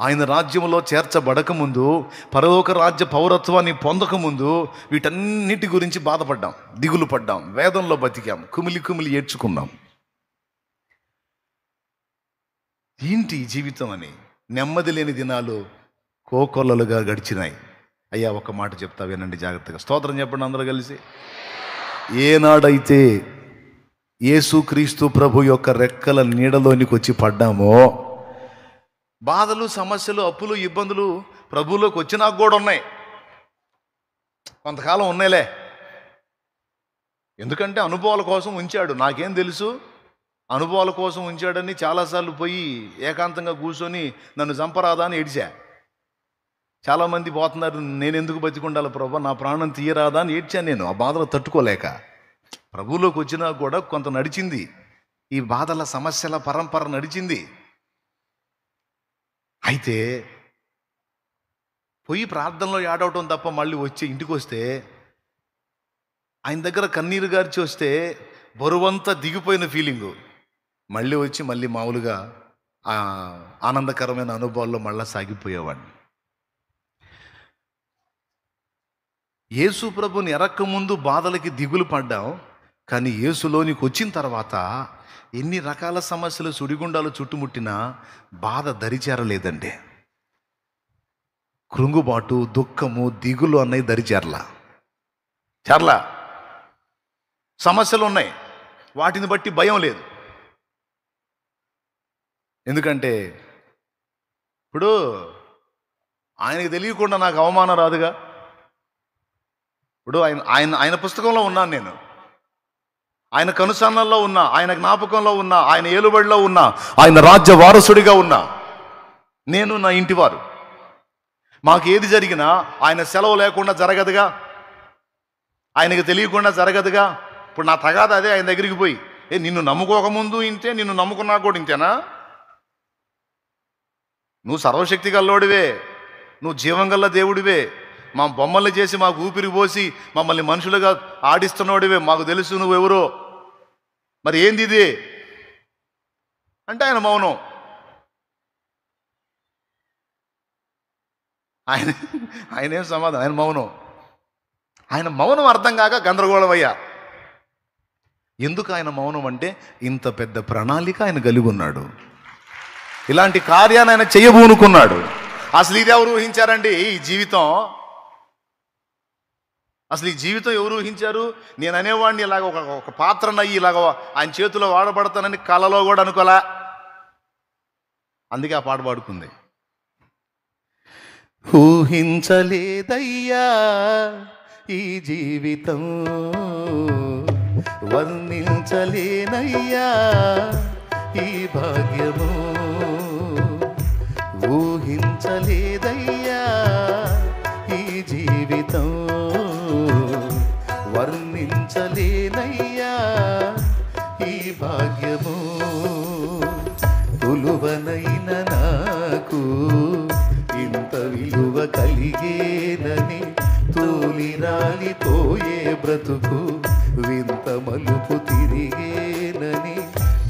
ఆయన రాజ్యంలో చేర్చబడకముందు, పరలోక రాజ్య పౌరత్వాన్ని పొందకముందు వీటన్నిటి గురించి బాధపడ్డాం, దిగులు పడ్డాం, వేదంలో బతికాం, కుమిలి కుమిలి ఏడ్చుకున్నాం. ఏంటి జీవితం అని నెమ్మది లేని దినాలు కోకొల్లలుగా గడిచినాయి. అయ్యా ఒక మాట చెప్తా వినండి జాగ్రత్తగా. స్తోత్రం చెప్పండి అందరూ కలిసి. ఏనాడైతే యేసుక్రీస్తు ప్రభు యొక్క రెక్కల నీడలోనికి వచ్చి పడ్డామో, బాధలు, సమస్యలు, అప్పులు, ఇబ్బందులు ప్రభువులోకి వచ్చినాక కూడా ఉన్నాయి. కొంతకాలం ఉన్నాయిలే, ఎందుకంటే అనుభవాల కోసం ఉంచాడు. నాకేం తెలుసు, అనుభవాల కోసం ఉంచాడని చాలాసార్లు పోయి ఏకాంతంగా కూర్చొని నన్ను చంపరాదా అని ఏడ్చా. చాలామంది పోతున్నారు, నేను ఎందుకు బతికుండాలి ప్రభా, నా ప్రాణం తీయరాదా అని ఏడ్చాను నేను. ఆ బాధలు తట్టుకోలేక ప్రభువులోకి వచ్చినా కూడా కొంత నడిచింది, ఈ బాధల సమస్యల పరంపర నడిచింది. అయితే పోయి ప్రార్థనలో ఏడవటం తప్ప మళ్ళీ వచ్చి ఇంటికి వస్తే, ఆయన దగ్గర కన్నీరు గార్చి వస్తే బరువంతా దిగిపోయిన ఫీలింగు, మళ్ళీ వచ్చి మళ్ళీ మామూలుగా ఆనందకరమైన అనుభవాల్లో మళ్ళీ సాగిపోయేవాడిని. యేసు ప్రభుని ఎరక్క ముందు బాధలకి దిగులు పడ్డాం, కానీ యేసులోనికి వచ్చిన తర్వాత ఎన్ని రకాల సమస్యలు, సుడిగుండాలు చుట్టుముట్టినా బాధ దరిచేరలేదండి. కృంగుబాటు, దుఃఖము, దిగులు అన్నవి దరిచేరలా. సమస్యలు ఉన్నాయి, వాటిని బట్టి భయం లేదు. ఎందుకంటే ఇప్పుడు ఆయనకి తెలియకుండా నాకు అవమానం రాదుగా. ఇప్పుడు ఆయన పుస్తకంలో ఉన్నాను నేను, ఆయన కనుసన్నల్లో ఉన్నా, ఆయన జ్ఞాపకంలో ఉన్నా, ఆయన ఏలుబడిలో ఉన్నా, ఆయన రాజ్య వారసుడిగా ఉన్నా. నేను నా ఇంటివారు, మాకు ఏది జరిగినా ఆయన సెలవు లేకుండా జరగదుగా, ఆయనకి తెలియకుండా జరగదుగా. ఇప్పుడు నా తగాద అదే, ఆయన దగ్గరికి పోయి నిన్ను నమ్ముకోకముందు ఇంతే, నిన్ను నమ్ముకున్నా కూడా ఇంతేనా? నువ్వు సర్వశక్తి గల్లోడివే, నువ్వు జీవంగల్ల దేవుడివే, మా బొమ్మల్ని చేసి మాకు ఊపిరి పోసి మమ్మల్ని మనుషులుగా ఆడిస్తున్నోడివే, మాకు తెలుసు నువ్వెవరో, మరి ఏంది ఇది అంటే ఆయన మౌనం. ఆయనేం సమాధానం, ఆయన మౌనం. ఆయన మౌనం అర్థం కాక గందరగోళం అయ్యా. ఎందుకు ఆయన మౌనం అంటే ఇంత పెద్ద ప్రణాళిక ఆయన కలిగి ఉన్నాడు, ఇలాంటి కార్యాన్ని ఆయన చేయబూనుకున్నాడు. అసలు ఇది ఎవరు ఊహించారండి? ఈ జీవితం, అసలు ఈ జీవితం ఎవరు ఊహించారు? నేను అనేవాడిని ఇలాగ ఒక పాత్రనయ్యి ఇలాగ ఆయన చేతిలో వాడబడతానని కలలో కూడా అనుకోలే. అందుకే ఆ పాట పాడుకుంది. ఊహించలేదయ్యా ఈ జీవితం, వర్ణించలేనయ్యా ఈ భాగ్యము. ఊహించలేదయ్యా ఈ జీవితం, వర్ణించలేనయ్యా ఈ భాగ్యము. విలువనైన నాకు ఇంత విలువ కలిగేనని, తోలి రాలిపోయే బ్రతుకు వింత మలుపు తిరిగేనని.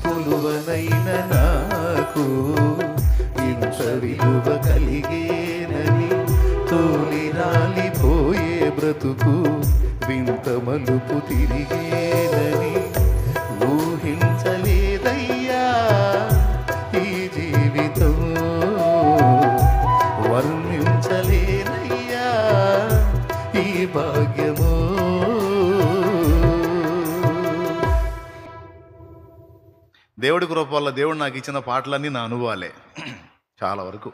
విలువనైన నాకు ఇంత విలువ కలిగేనని, తోలి రాలిపోయే బ్రతుకు వింత మలుపు తిరిగేనని. ఊహించలేదయ్యా ఈ జీవితం, వర్ణించలేనయ్యా ఈ భాగ్యము. దేవుడి కృప వల్ల దేవుడు నాకు ఇచ్చిన పాటలన్నీ నా అనుభవాలే చాలా వరకు.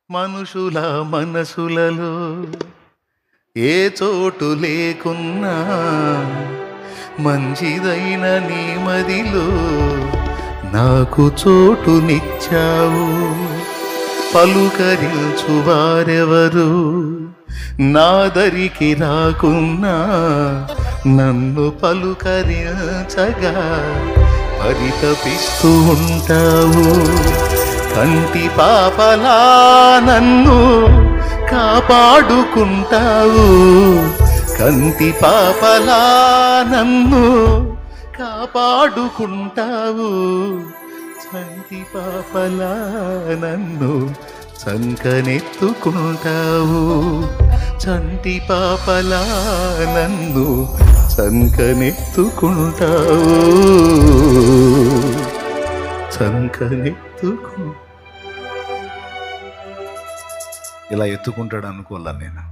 మనుషుల మనసులలో ఏ చోటు లేకున్నా, మంచిదైన నీ మదిలో నాకు చోటునిచ్చావు. పలుకరించువారెవరు నా దరికి రాకున్నా, నన్ను పలుకరించగా పరితపిస్తూ ఉంటావు. కంటి పాపలా నన్ను కాపాడుకుంటావు, కంటి పాపలా నన్ను కాపాడుకుంటావు. చంటి పాపలా నన్ను సంకనెత్తుకుంటావు, చంటి పాపలా నన్ను సంకనెత్తుకుంటావు, సంకనెత్తుకు. ఇలా ఎత్తుకుంటాడు అనుకోలే నేను.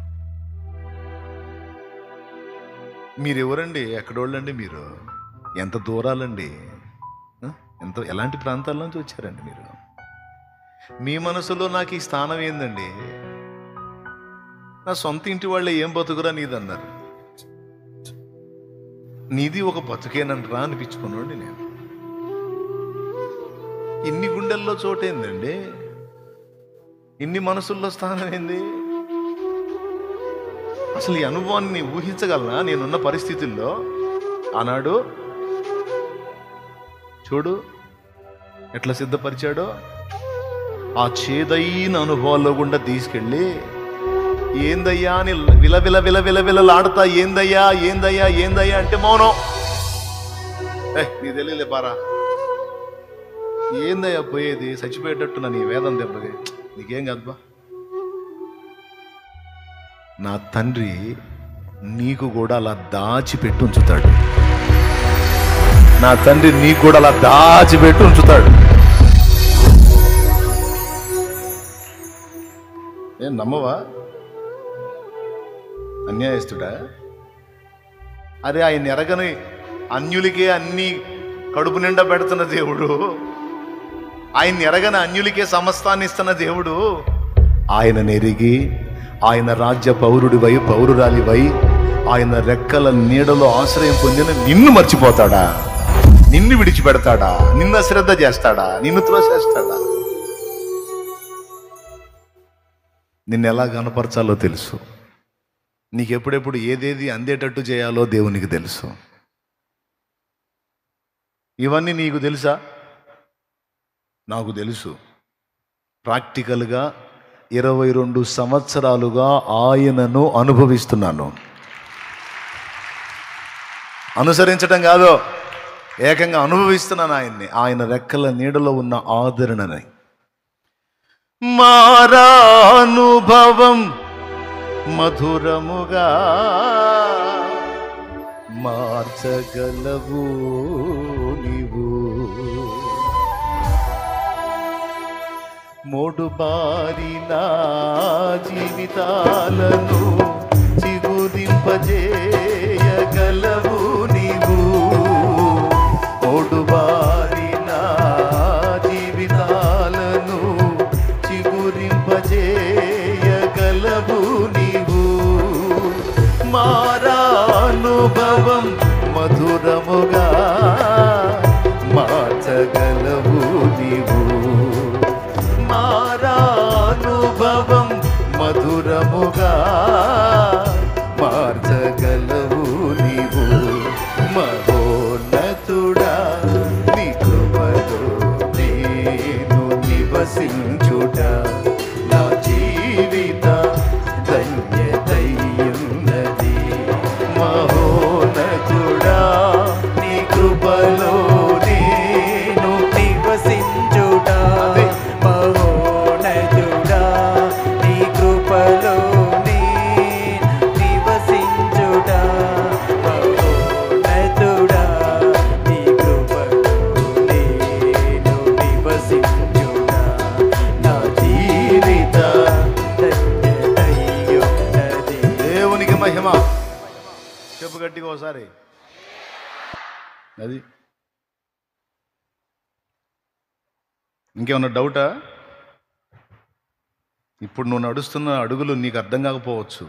మీరెవరండి? ఎక్కడోళ్ళండి మీరు? ఎంత దూరాలండి? ఎలాంటి ప్రాంతాల నుంచి వచ్చారండి మీరు? మీ మనసులో నాకు ఈ స్థానం ఏందండి? నా సొంత ఇంటి వాళ్ళే ఏం బతుకురా నీదన్నారు. నీది ఒక బతుకేనంటరా అనిపించుకున్నాండి నేను. ఇన్ని గుండెల్లో చోటేందండి? ఇన్ని మనసుల్లో స్థానం ఏంది? అసలు ఈ అనుభవాన్ని ఊహించగలనా నేనున్న పరిస్థితుల్లో? ఆనాడు చూడు ఎట్లా సిద్ధపరిచాడో. ఆ చేదైన అనుభవాల్లో గుండా తీసుకెళ్ళి ఏందయ్యా అని విలవిల విలవిల విలలాడతా ఏందయ్యా ఏందయ్యా ఏందయ్యా అంటే మౌనం. నీ తెలియలే పారా, ఏందయ్యా పోయేది? చచ్చిపోయేటట్టున్నా నీ వేదం దెబ్బకి, నీకేం కాదుబా. నా తండ్రి నీకు కూడా అలా దాచిపెట్టి ఉంచుతాడు. నా తండ్రి నీకు కూడా అలా దాచిపెట్టి ఉంచుతాడు. ఏం నమ్మవా? అన్యాయస్తుడా? అరే ఆయన ఎరగని అన్యులకే అన్ని కడుపు నిండా పెడుతున్న దేవుడు, ఆయన ఎరగని అన్యులకే సమస్తాన్ని ఇస్తున్న దేవుడు, ఆయన నెరిగి ఆయన రాజ్య పౌరురాలివై ఆయన రెక్కల నీడలో ఆశ్రయం పొందిన నిన్ను మర్చిపోతాడా? నిన్ను విడిచిపెడతాడా? నిన్ను అశ్రద్ధ చేస్తాడా? నిన్ను త్రోసేస్తాడా? నిన్ను ఎలా కనపరచాలో తెలుసు. నీకు ఎప్పుడెప్పుడు ఏదేది అందేటట్టు చేయాలో దేవునికి తెలుసు. ఇవన్నీ నీకు తెలుసా? నాకు తెలుసు. ప్రాక్టికల్గా 22 సంవత్సరాలుగా ఆయనను అనుభవిస్తున్నాను. అనుసరించడం కాదు, ఏకంగా అనుభవిస్తున్నాను ఆయన్ని, ఆయన రెక్కల నీడలో ఉన్న ఆదరణని. మారానుభవం మధురముగా మార్చగలవు నీవు, మోడుబారిన జీవితాలను చిగురింపజేయగలవు నీవు, మోడుబారిన జీవితాలను చిగురింపజేయగలవు నీవు, మారానుభవం మధురముగా మార్చగలవు నీవు, మారానుభవం మధురముగా మార్చగలవు నీవు, మహోన్నతుడా నీ కృపలో నేను నివసించుట నా జీవిత ధన్యతయున్నది, మహోన్నతుడా నీ కృపలో నేను నివసించుట, మహోన్నతుడా నీ కృపలో నేను నివసించుట, మహోన్నతుడా నీ కృపలో నేను నివసించుట నా జీవిత ధన్యతయున్నది. దేవునికి మహిమ. చెప్పు గట్టిగా ఒకసారి. అది ఇంకేమన్నా డౌటా? ఇప్పుడు నువ్వు నడుస్తున్న అడుగులు నీకు అర్థం కాకపోవచ్చు.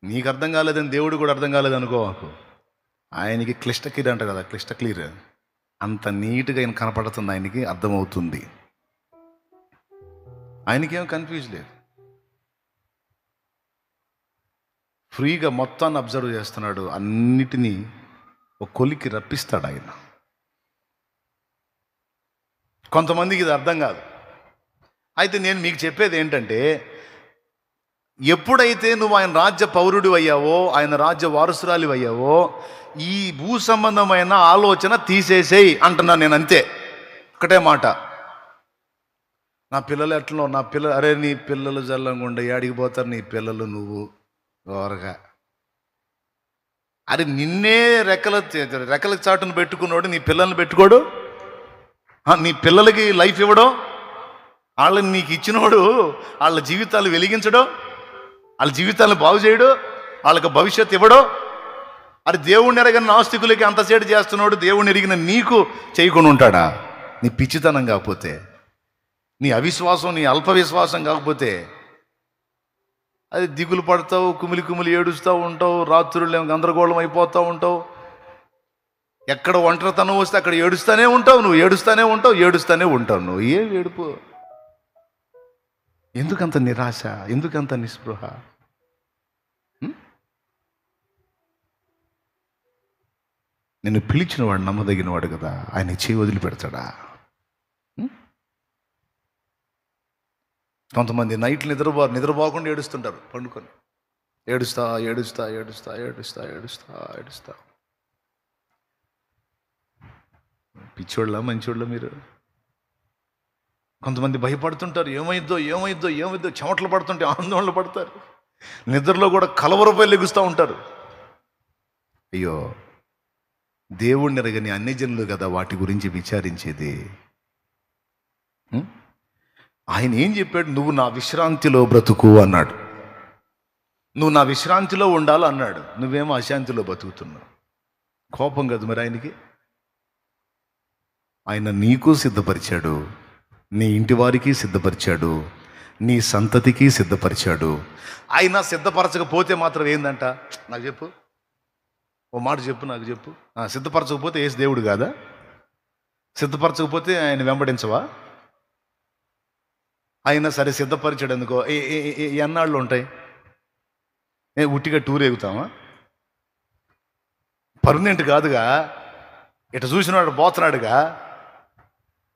నీకు అర్థం కాలేదని దేవుడు కూడా అర్థం కాలేదు అనుకోవాకు. ఆయనకి క్లిష్ట క్లియర్ అంట కదా, క్లిష్ట క్లియర్, అంత నీట్గా ఆయన కనపడుతుంది, ఆయనకి అర్థమవుతుంది. ఆయనకేం కన్ఫ్యూజ్ లేదు. ఫ్రీగా మొత్తాన్ని అబ్జర్వ్ చేస్తున్నాడు, అన్నిటినీ ఒక కొలికి రప్పిస్తాడు ఆయన. కొంతమందికి ఇది అర్థం కాదు. అయితే నేను మీకు చెప్పేది ఏంటంటే, ఎప్పుడైతే నువ్వు ఆయన రాజ్య పౌరుడు అయ్యావో, ఆయన రాజ్య వారసురాలి అయ్యావో, ఈ భూ సంబంధమైన ఆలోచన తీసేసేయి అంటున్నాను నేను. అంతే, ఒకటే మాట. నా పిల్లలు ఎట్లా, నా పిల్లలు, అరే నీ పిల్లలు జల్లంగుండ ఏడికి పోతారు నీ పిల్లలు, నువ్వు ఓరగా, అరే నిన్నే రెక్కల చాటును పెట్టుకున్నాడు, నీ పిల్లల్ని పెట్టుకోడు, నీ పిల్లలకి లైఫ్ ఇవ్వడం, వాళ్ళని నీకు ఇచ్చినోడు వాళ్ళ జీవితాలు వెలిగించడం, వాళ్ళ జీవితాలను బాగు చేయడం, వాళ్ళకి భవిష్యత్తు ఇవ్వడం. అది దేవుణ్ణి ఎరగిన నాస్తికులకి అంతసేటు చేస్తున్నాడు, దేవుణ్ణి ఎరిగిన నీకు చేయకుండా ఉంటాడా? నీ పిచ్చితనం కాకపోతే, నీ అవిశ్వాసం, నీ అల్ప విశ్వాసం కాకపోతే, అది దిగులు పడతావు, కుమిలి కుమిలి ఏడుస్తూ ఉంటావు, రాత్రులు గందరగోళం అయిపోతూ ఉంటావు, ఎక్కడ ఒంటరితనం వస్తే అక్కడ ఏడుస్తూనే ఉంటావు, నువ్వు ఏడుస్తూనే ఉంటావు. నువ్వు ఏం ఏడుపు? ఎందుకంత నిరాశ? ఎందుకంత నిస్పృహ? నిన్ను పిలిచిన వాడు నమ్మదగిన వాడు కదా, ఆయన చేయి వదిలిపెడతాడా? కొంతమంది నైట్లు నిద్రపోకుండా ఏడుస్తుంటారు, పండుకొని ఏడుస్తా ఏడుస్తా ఏడుస్తా ఏడుస్తా ఏడుస్తా ఏడుస్తా. పిచ్చోళ్ళ మంచోళ్ళ మీరు? కొంతమంది భయపడుతుంటారు, ఏమైద్దో ఏమైద్దో ఏమైద్దో, చెమటలు పడుతుంటే ఆందోళన పడతారు, నిద్రలో కూడా కలవరపై లెగుస్తూ ఉంటారు. అయ్యో, దేవుణ్ణి ఎరగని అన్ని జనులు కదా వాటి గురించి విచారించేది. ఆయన ఏం చెప్పాడు? నువ్వు నా విశ్రాంతిలో బ్రతుకు అన్నాడు. నువ్వు నా విశ్రాంతిలో ఉండాలి అన్నాడు. నువ్వేమో అశాంతిలో బతుకుతున్నావు. కోపం కదా మరి ఆయనకి. ఆయన నీకు సిద్ధపరిచాడు, నీ ఇంటి వారికి సిద్ధపరిచాడు, నీ సంతతికి సిద్ధపరిచాడు. ఆయన సిద్ధపరచకపోతే మాత్రం ఏందంట? నాకు చెప్పు, ఓ మాట చెప్పు, నాకు చెప్పు. సిద్ధపరచకపోతే ఏసు దేవుడు కాదా? సిద్ధపరచకపోతే ఆయన వెంబడించవా? అయినా సరే సిద్ధపరిచాడు ఎందుకో ఎన్నాళ్ళు ఉంటాయి? ఉట్టిగా టూర్ ఎగుతామా? పర్మనెంట్ కాదుగా, ఇట చూసినాడు పోతున్నాడుగా.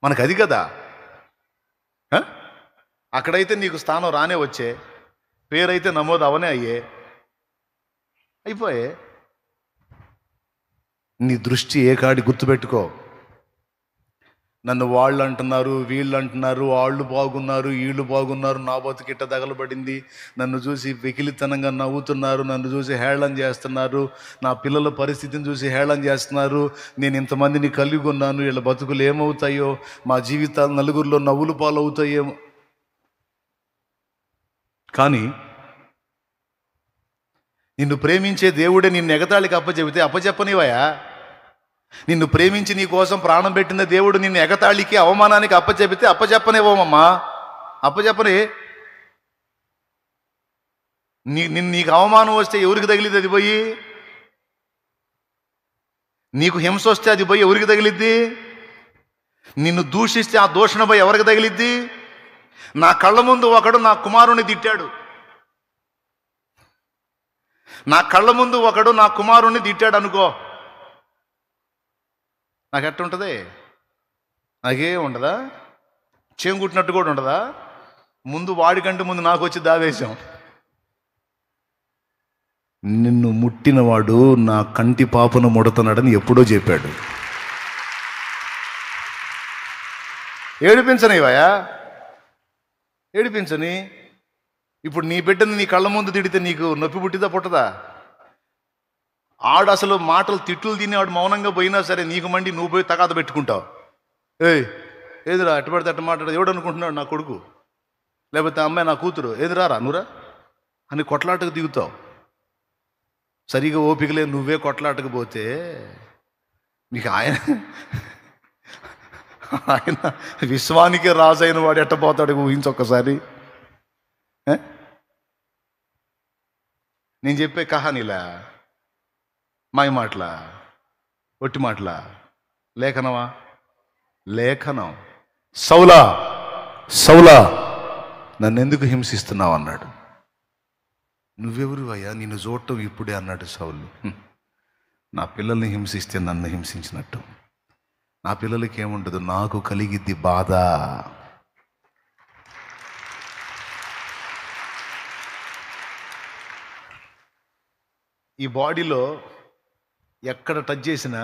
మనకు అది కదా. అక్కడైతే నీకు స్థానం రానే వచ్చే, పేరైతే నమోదు అవనే అయిపోయే. నీ దృష్టి ఏ కాడి గుర్తుపెట్టుకో. నన్ను వాళ్ళు అంటున్నారు, వీళ్ళు అంటున్నారు, వాళ్ళు బాగున్నారు, వీళ్ళు బాగున్నారు, నా బతుకిట్ట తగలబడింది, నన్ను చూసి వెకిలితనంగా నవ్వుతున్నారు, నన్ను చూసి హేళన చేస్తున్నారు, నా పిల్లల పరిస్థితిని చూసి హేళన చేస్తున్నారు, నేను ఇంతమందిని కలిగి ఉన్నాను, వీళ్ళ బతుకులు ఏమవుతాయో, మా జీవితాలు నలుగురిలో నవ్వులు పాలవుతాయేమో. కానీ నిన్ను ప్రేమించే దేవుడే నిన్ను ఎగతాళికి అప్పచెబితే అప్పచెప్పనివయా? నిన్ను ప్రేమించి నీ కోసం ప్రాణం పెట్టిన దేవుడు నిన్ను ఎగతాళికి అవమానానికి అప్పచెబితే అప్పచెప్పనివ్వమమ్మా, అప్పచెప్పని. నీకు అవమానం వస్తే ఎవరికి తగిలిద్ది? అది పోయి నీకు హింస వస్తే అది పోయి ఎవరికి తగిలిద్ది? నిన్ను దూషిస్తే ఆ దూషణ పోయి ఎవరికి తగిలిద్ది? నా కళ్ళ ముందు ఒకడు నా కుమారుని తిట్టాడు, నా కళ్ళ ముందు ఒకడు నా కుమారుణ్ణి తిట్టాడు అనుకో, నాకు ఎట్ట ఉంటుంది? నాకే ఉండదా? చేంగుట్టినట్టు కూడా ఉండదా? ముందు వాడికంటే ముందు నాకు వచ్చి దావేశం. నిన్ను ముట్టినవాడు నా కంటి పాపను ముడతన్నాడని ఎప్పుడో చెప్పాడు. ఏడిపించనివయా, ఏడిపించని. ఇప్పుడు నీ బిడ్డని నీ కళ్ళ ముందు తిడితే నీకు నొప్పి పుట్టిదా పుట్టదా? ఆడు అసలు మాటలు తిట్లు తిని ఆడు మౌనంగా పోయినా సరే నీకు మండి నువ్వు పోయి తగాద పెట్టుకుంటావు. ఏదిరా అట్టు పడితే అట్ట మాట్లాడు, ఎవడు అనుకుంటున్నాడు నా కొడుకు, లేకపోతే అమ్మాయి నా కూతురు, ఏదిరారా నువ్వురా అని కొట్లాటకు దిగుతావు. సరిగా ఓపికలే నువ్వే కొట్లాటకు పోతే నీకు ఆయన విశ్వానికి రాజైన వాడు ఎట్టపోతాడు ఊహించొక్కసారి. నేను చెప్పే కహానీలా, మాయ మాటలా, ఒట్టి మాటలా, లేఖనమా? లేఖనం. సౌలా సౌలా నన్ను ఎందుకు హింసిస్తున్నావు అన్నాడు. నువ్వెవరు అయ్యా, నిన్ను చూడటం ఇప్పుడే అన్నాడు సౌలు. నా పిల్లల్ని హింసిస్తే నన్ను హింసించినట్టు. నా పిల్లలకి ఏముండదు, నాకు కలిగిద్ది బాధ. ఈ బాడీలో ఎక్కడ టచ్ చేసినా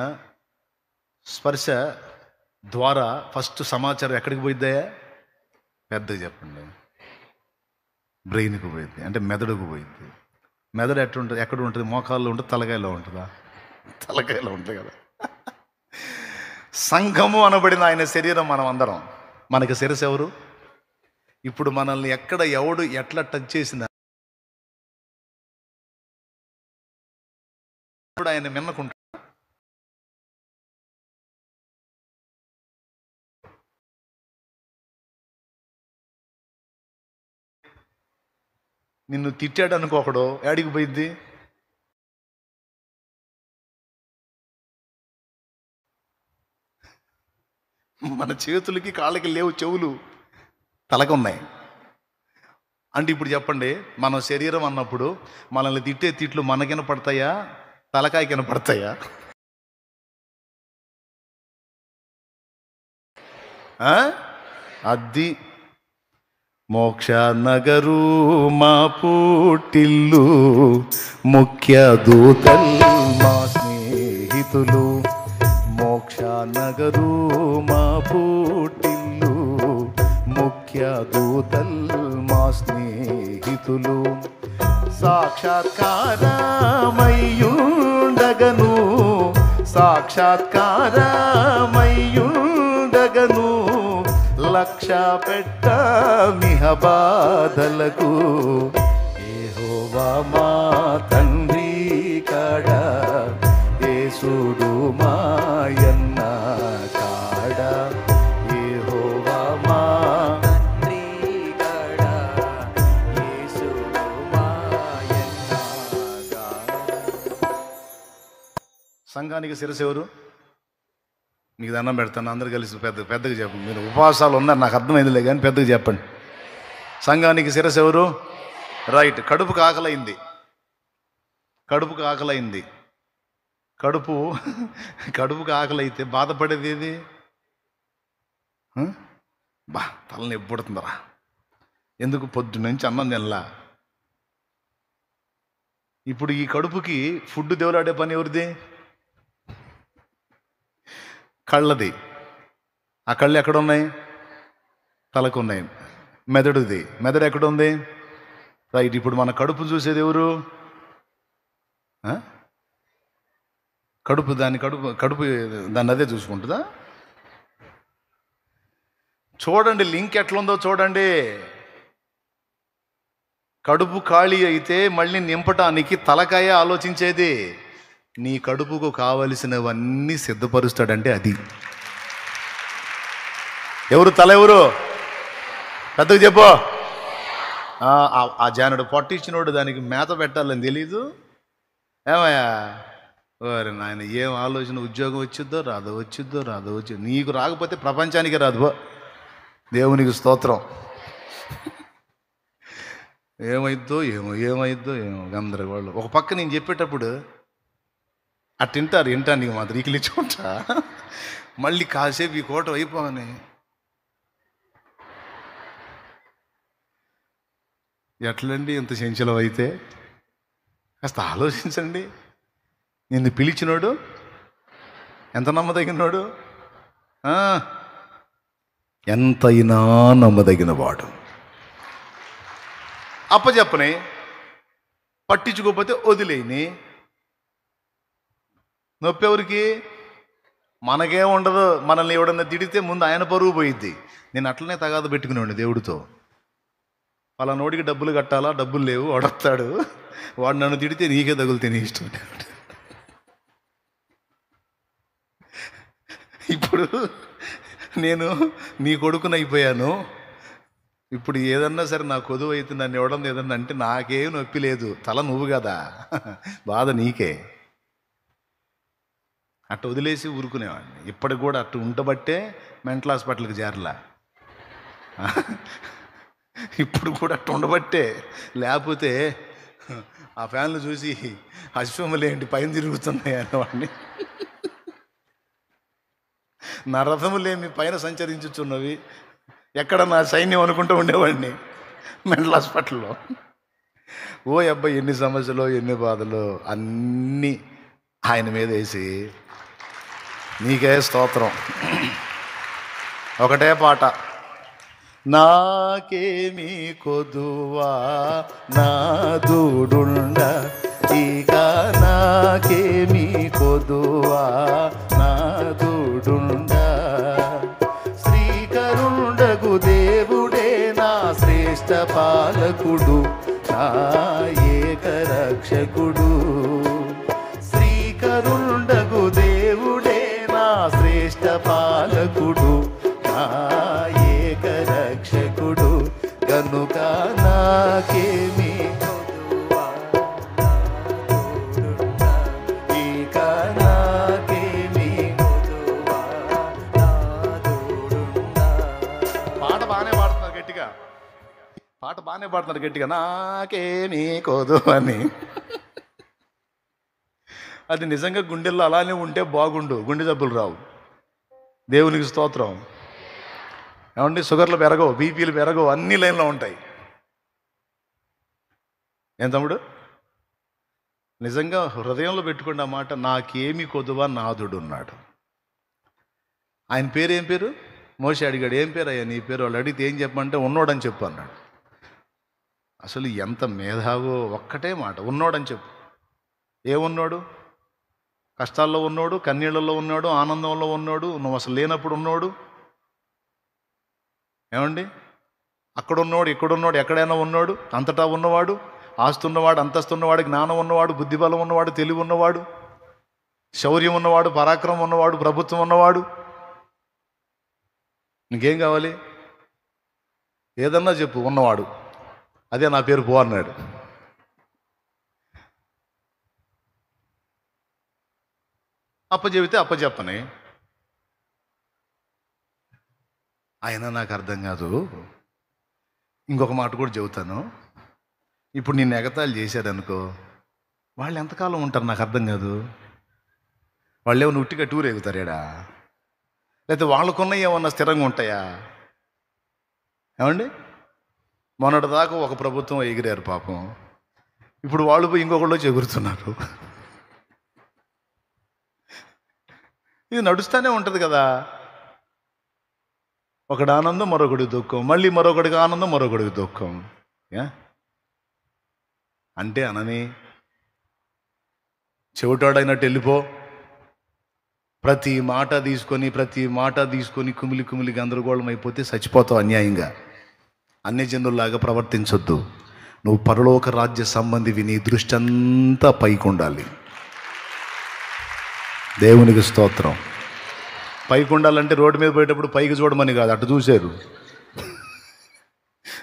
స్పర్శ ద్వారా ఫస్ట్ సమాచారం ఎక్కడికి పోయిద్దాయా? పెద్దగా చెప్పండి. బ్రెయిన్కి పోయింది, అంటే మెదడుకు పోయింది. మెదడు ఎట్లుంటుంది? ఎక్కడ ఉంటుంది? మోకాల్లో ఉంటుంది, తలకాయలో ఉంటుందా? తలకాయలో ఉంటుంది కదా. సంఘము అనబడిన ఆయన శరీరం మనం అందరం. మనకి శిరస్సు ఎవరు? ఇప్పుడు మనల్ని ఎక్కడ ఎవడు ఎట్లా టచ్ చేసినా ఆయన మిన్నకుంటా. నిన్ను తిట్టాడు అనుకోకడు, ఏడికి పోయిద్ది? మన చేతులకి కాళ్ళకి లేవు చెవులు, తలకి ఉన్నాయి. అంటే ఇప్పుడు చెప్పండి, మన శరీరం అన్నప్పుడు మనల్ని తిట్టే తిట్లు మనకిన పడతాయా, తలకాయకిన పడతాయా? అది మోక్ష నగరు మా పుట్టిల్లు, ముఖ్య దూతల్ మా స్నేహితులు. మోక్ష నగరు మా పుట్టిల్లు, ముఖ్య దూతల్ మా స్నేహితులు. సాక్షాత్కారమయ్యుండగను, సాక్షాత్కారమయ్యుండగను, లక్ష్య పెట్ట మిహ బాధలకు. యెహోవా యెహోవా మా తండ్రి కాడ, యేసుడు మాయన్న కాడ, యెహోవా మా తండ్రి కాడ, యేసుడు మాయన్న కాడ. సంఘానికి శిరస్సు ఎవరు? మీకు దండం పెడతాను, అందరు కలిసి పెద్దగా చెప్పండి. మీరు ఉపవాసాలు ఉన్నారు నాకు అర్థమైందిలే, కానీ పెద్దగా చెప్పండి. సంఘానికి శిరస్సు ఎవరు? రైట్. కడుపుకు ఆకలైంది, కడుపుకు ఆకలైంది. కడుపుకు ఆకలి అయితే బాధపడేది ఏది? తలని ఎప్పుడుతుందరా, ఎందుకు పొద్దు నుంచి అన్నం తినలా. ఇప్పుడు ఈ కడుపుకి ఫుడ్ దేవులాడే పని ఎవరిది? కళ్ళది. ఆ కళ్ళు ఎక్కడున్నాయి? తలకు ఉన్నాయి. మెదడుది. మెదడు ఎక్కడుంది? రైట్. ఇప్పుడు మన కడుపు చూసేది ఎవరు? కడుపు దాన్ని అదే చూసుకుంటుందా? చూడండి, లింక్ ఎట్లుందో చూడండి. కడుపు ఖాళీ అయితే మళ్ళీ నింపటానికి తలకాయ ఆలోచించేది. నీ కడుపుకు కావలసినవన్నీ సిద్ధపరుస్తాడంటే అది ఎవరు? తల ఎవరు? పెద్దగా చెప్పు. ఆ జానుడు పొట్టిచ్చినోడు దానికి మేత పెట్టాలని తెలీదు. ఏమయ్యా ఓరే నాయన, ఏం ఆలోచన, ఉద్యోగం వచ్చిద్దో రాదో. నీకు రాకపోతే ప్రపంచానికి రాదు. దేవునికి స్తోత్రం. ఏమైద్దో ఏమో గందరగోళం. ఒక పక్క నేను చెప్పేటప్పుడు వింటానికి మాత్రం ఈకిలిచ్చుకుంటా, మళ్ళీ కాసేపు ఈ కోట అయిపోవని. ఎట్లండి ఇంత చంచలం అయితే? కాస్త ఆలోచించండి. నిన్ను పిలిచినోడు ఎంత నమ్మదగినోడు? ఎంతైనా నమ్మదగిన వాడు. అప్పచెప్పని, పట్టించుకోకపోతే వదిలేని. నొప్పి ఎవరికి? మనకేం ఉండదు. మనల్ని ఎవడన్నా తిడితే ముందు ఆయన పరువు పోయిద్ది. నేను అట్లనే తగాదు పెట్టుకునేవాడిని దేవుడితో. పలానోడికి డబ్బులు కట్టాలా, డబ్బులు లేవు, వాడొస్తాడు, వాడు నన్ను తిడితే నీకే తగులుతే నీ ఇష్టం. ఇప్పుడు నేను నీ కొడుకునైపోయాను. ఇప్పుడు ఏదన్నా సరే నా కొదువు అయితే నన్ను ఎవడన్నా ఏదన్నా అంటే నాకేం నొప్పి లేదు. తల నువ్వు కదా, బాధ నీకే. అట్ట వదిలేసి ఊరుకునేవాడిని. ఇప్పటికి కూడా అట్టు ఉండబట్టే మెంటల్ హాస్పిటల్కి చేరలా. ఇప్పుడు కూడా అట్టు ఉండబట్టే, లేకపోతే ఆ ఫ్యాన్లు చూసి అశ్వములేంటి పైన తిరుగుతున్నాయి అనేవాడిని. నా రథములేమి పైన సంచరించుచున్నవి, ఎక్కడ నా సైన్యం అనుకుంటూ ఉండేవాడిని మెంటల్ హాస్పిటల్లో. ఓ అబ్బాయి, ఎన్ని సమస్యలు, ఎన్ని బాధలు అన్నీ ఆయన మీద వేసి, నీకే స్తోత్రం. ఒకటే పాట, నాకేమీ కొదువా నాదుడుండ, ఇక నాకేమీ కొదువా నాదుడుండ, శ్రీకరుండగు దేవుడే నా శ్రేష్ఠ పాలకుడు, నా ఏకరక్షకుడు. శ్రీకరుండగు దేవుడే నా శ్రేష్ఠ పాలకుడు, నా ఏకరక్షకుడు, కనుక నాకేమీ కొదువా నాదుడుండ, ఇక నాకేమీ కొదువా నాదుడుండ. పాట బాగానే పాడుతున్నారు గట్టిగా, నాకేమీ కొదు అని. అది నిజంగా గుండెల్లో అలానే ఉంటే బాగుండు, గుండె జబ్బులు రావు. దేవునికి స్తోత్రం. ఏమండి, షుగర్లు పెరగవు, బీపీలు పెరగవు, అన్ని లైన్లో ఉంటాయి. ఏం తమ్ముడు, నిజంగా హృదయంలో పెట్టుకున్న మాట, నాకేమి కొదువా నాదుడు ఉన్నాడు. ఆయన పేరు ఏం పేరు? మోషే అడిగాడు, ఏం పేరు అయ్యా నీ పేరు? వాళ్ళు అడిగితే ఏం చెప్పమంటే ఉన్నోడని చెప్పు అన్నాడు. అసలు ఎంత మేధావో, ఒక్కటే మాట, ఉన్నోడని చెప్పు. ఏమున్నాడు? కష్టాల్లో ఉన్నాడు, కన్నీళ్ళల్లో ఉన్నాడు, ఆనందంలో ఉన్నాడు, నువ్వు అసలు లేనప్పుడు ఉన్నాడు. ఏమండి, అక్కడున్నాడు, ఇక్కడున్నాడు, ఎక్కడైనా ఉన్నాడు, అంతటా ఉన్నవాడు, ఆస్తి ఉన్నవాడు, అంతస్తు ఉన్నవాడు, జ్ఞానం ఉన్నవాడు, బుద్ధిబలం ఉన్నవాడు, తెలివి ఉన్నవాడు, శౌర్యం ఉన్నవాడు, పరాక్రమం ఉన్నవాడు, ప్రభుత్వం ఉన్నవాడు. నీకేం కావాలి? ఏదన్నా చెప్పు, ఉన్నవాడు. అదే నా పేరు పో అన్నాడు. అప్పచెబితే అప్పచెప్పని. అయినా నాకు అర్థం కాదు. ఇంకొక మాట కూడా చెబుతాను. ఇప్పుడు నిన్ను ఎగతాళి చేశారనుకో, వాళ్ళు ఎంతకాలం ఉంటారు నాకు అర్థం కాదు. వాళ్ళు ఏమన్నా ఉట్టిగా టూర్ ఎగుతారేడా? లేకపోతే వాళ్ళకున్న ఏమన్నా స్థిరంగా ఉంటాయా? ఏమండి, మొన్నటి దాకా ఒక ప్రభుత్వం ఎగిరారు పాపం, ఇప్పుడు వాళ్ళు పోయి ఇంకొకళ్ళు ఎగురుతున్నారు. ఇది నడుస్తూనే ఉంటుంది కదా. ఒకటి ఆనందం, మరొకటి దుఃఖం, మళ్ళీ మరొకటికి ఆనందం, మరొకటికి దుఃఖం. అంటే అనని చెవిటాడైనట్టు వెళ్ళిపో. ప్రతి మాట తీసుకొని కుమిలి కుమిలి గందరగోళం అయిపోతే చచ్చిపోతావు అన్యాయంగా. అన్యజనుల్లాగా ప్రవర్తించొద్దు. నువ్వు పరలోక రాజ్య సంబంధివి. నీ దృష్టి అంతా పైకి ఉండాలి. దేవునికి స్తోత్రం. పైకి ఉండాలంటే రోడ్డు మీద పోయేటప్పుడు పైకి చూడమని కాదు, అటు చూశారు.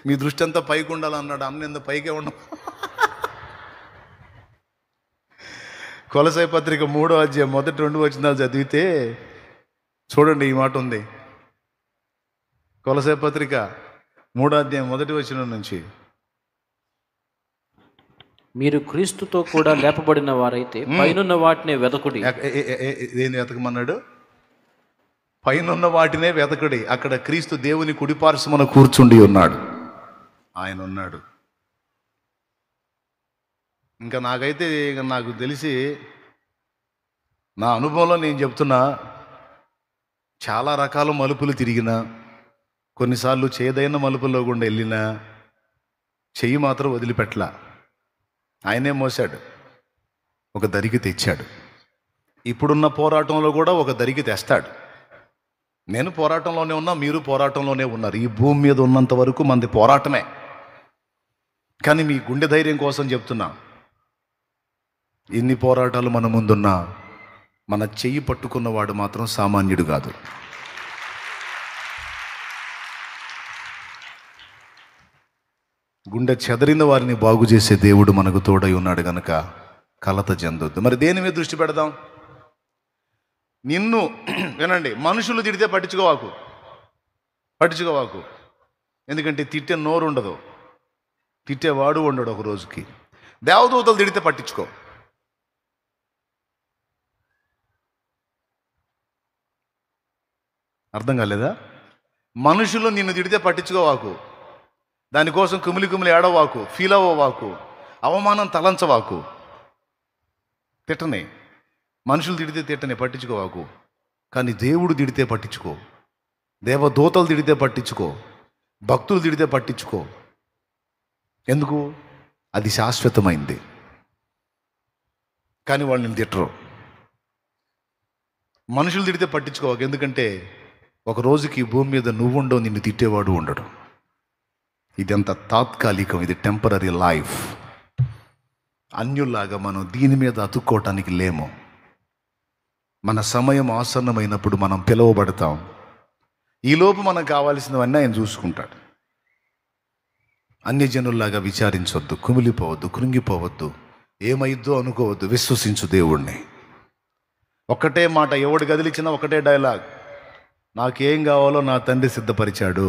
మీ దృష్టి అంతా పైకి ఉండాలన్నాడు. అన్న పైకే ఉండం. కొలసై పత్రిక 3వ అధ్యాయం మొదటి 2 వచనాలు చదివితే చూడండి, ఈ మాట ఉంది. కొలసై పత్రిక 3వ అధ్యాయం మొదటి వచనం నుంచి, మీరు క్రీస్తుతో కూడా లేపబడిన వారైతే పైనున్న వాటినే వెదకుడి. ఏం వెతకమన్నాడు? పైనున్న వాటినే వెతకుడి. అక్కడ క్రీస్తు దేవుని కుడిపార్శ్వమున కూర్చుండి ఉన్నాడు. ఆయన ఉన్నాడు. ఇంకా నాకైతే నాకు తెలిసి, నా అనుభవంలో నేను చెప్తున్నా, చాలా రకాల మలుపులు తిరిగినా, కొన్నిసార్లు చేదైన మలుపుల్లో గుండా వెళ్ళినా చెయ్యి మాత్రం వదిలిపెట్టలా. ఆయనే మోసాడు, ఒక దరికి తెచ్చాడు. ఇప్పుడున్న పోరాటంలో కూడా ఒక దరికి తెస్తాడు. నేను పోరాటంలోనే ఉన్నా, మీరు పోరాటంలోనే ఉన్నారు. ఈ భూమి మీద ఉన్నంత వరకు మనది పోరాటమే. కానీ మీ గుండె ధైర్యం కోసం చెప్తున్నా, ఎన్ని పోరాటాలు మన ముందున్నా మన చెయ్యి పట్టుకున్నవాడు మాత్రం సామాన్యుడు కాదు. గుండె చెదరిన వారిని బాగు చేసే దేవుడు మనకు తోడై ఉన్నాడు గనక కలత చెందొద్దు. మరి దేని మీద దృష్టి పెడదాం? నిన్ను వినండి, మనుషులు తిడితే పట్టించుకోవాకు. ఎందుకంటే తిట్టే నోరు ఉండదు, తిట్టేవాడు ఉండడు ఒక రోజుకి. దేవదూతలు తిడితే పట్టించుకో. అర్థం కాలేదా? మనుషులు నిన్ను తిడితే పట్టించుకోవాకు. దానికోసం కుమిలి ఏడవాకు, ఫీల్ అవ్వవాకు, అవమానం తలంచవాకు. తిట్టనే, మనుషులు తిడితే తిట్టనే, పట్టించుకోవాకు. కానీ దేవుడు తిడితే పట్టించుకో, దేవదూతలు తిడితే పట్టించుకో, భక్తులు తిడితే పట్టించుకో. ఎందుకు? అది శాశ్వతమైంది. కానీ వాళ్ళు నిన్ను తిట్టరు. మనుషులు తిడితే పట్టించుకోవాకు. ఎందుకంటే ఒక రోజుకి ఈ భూమి మీద నువ్వు ఉండవు, నిన్ను తిట్టేవాడు ఉండడు. ఇదంతా తాత్కాలికం, ఇది టెంపరరీ లైఫ్. అన్యుల్లాగా మనం దీని మీద అతుక్కోవటానికి లేము. మన సమయం ఆసన్నమైనప్పుడు మనం పిలువబడతాం. ఈలోపు మనకు కావాల్సినవన్నీ ఆయన చూసుకుంటాడు. అన్యజనుల్లాగా విచారించొద్దు, కుమిలిపోవద్దు, కృంగిపోవద్దు, ఏమైద్దో అనుకోవద్దు. విశ్వసించు దేవుణ్ణి. ఒక్కటే మాట, ఎవడు గదిలిచ్చినా ఒకటే డైలాగ్, నాకేం కావాలో నా తండ్రి సిద్ధపరిచాడు.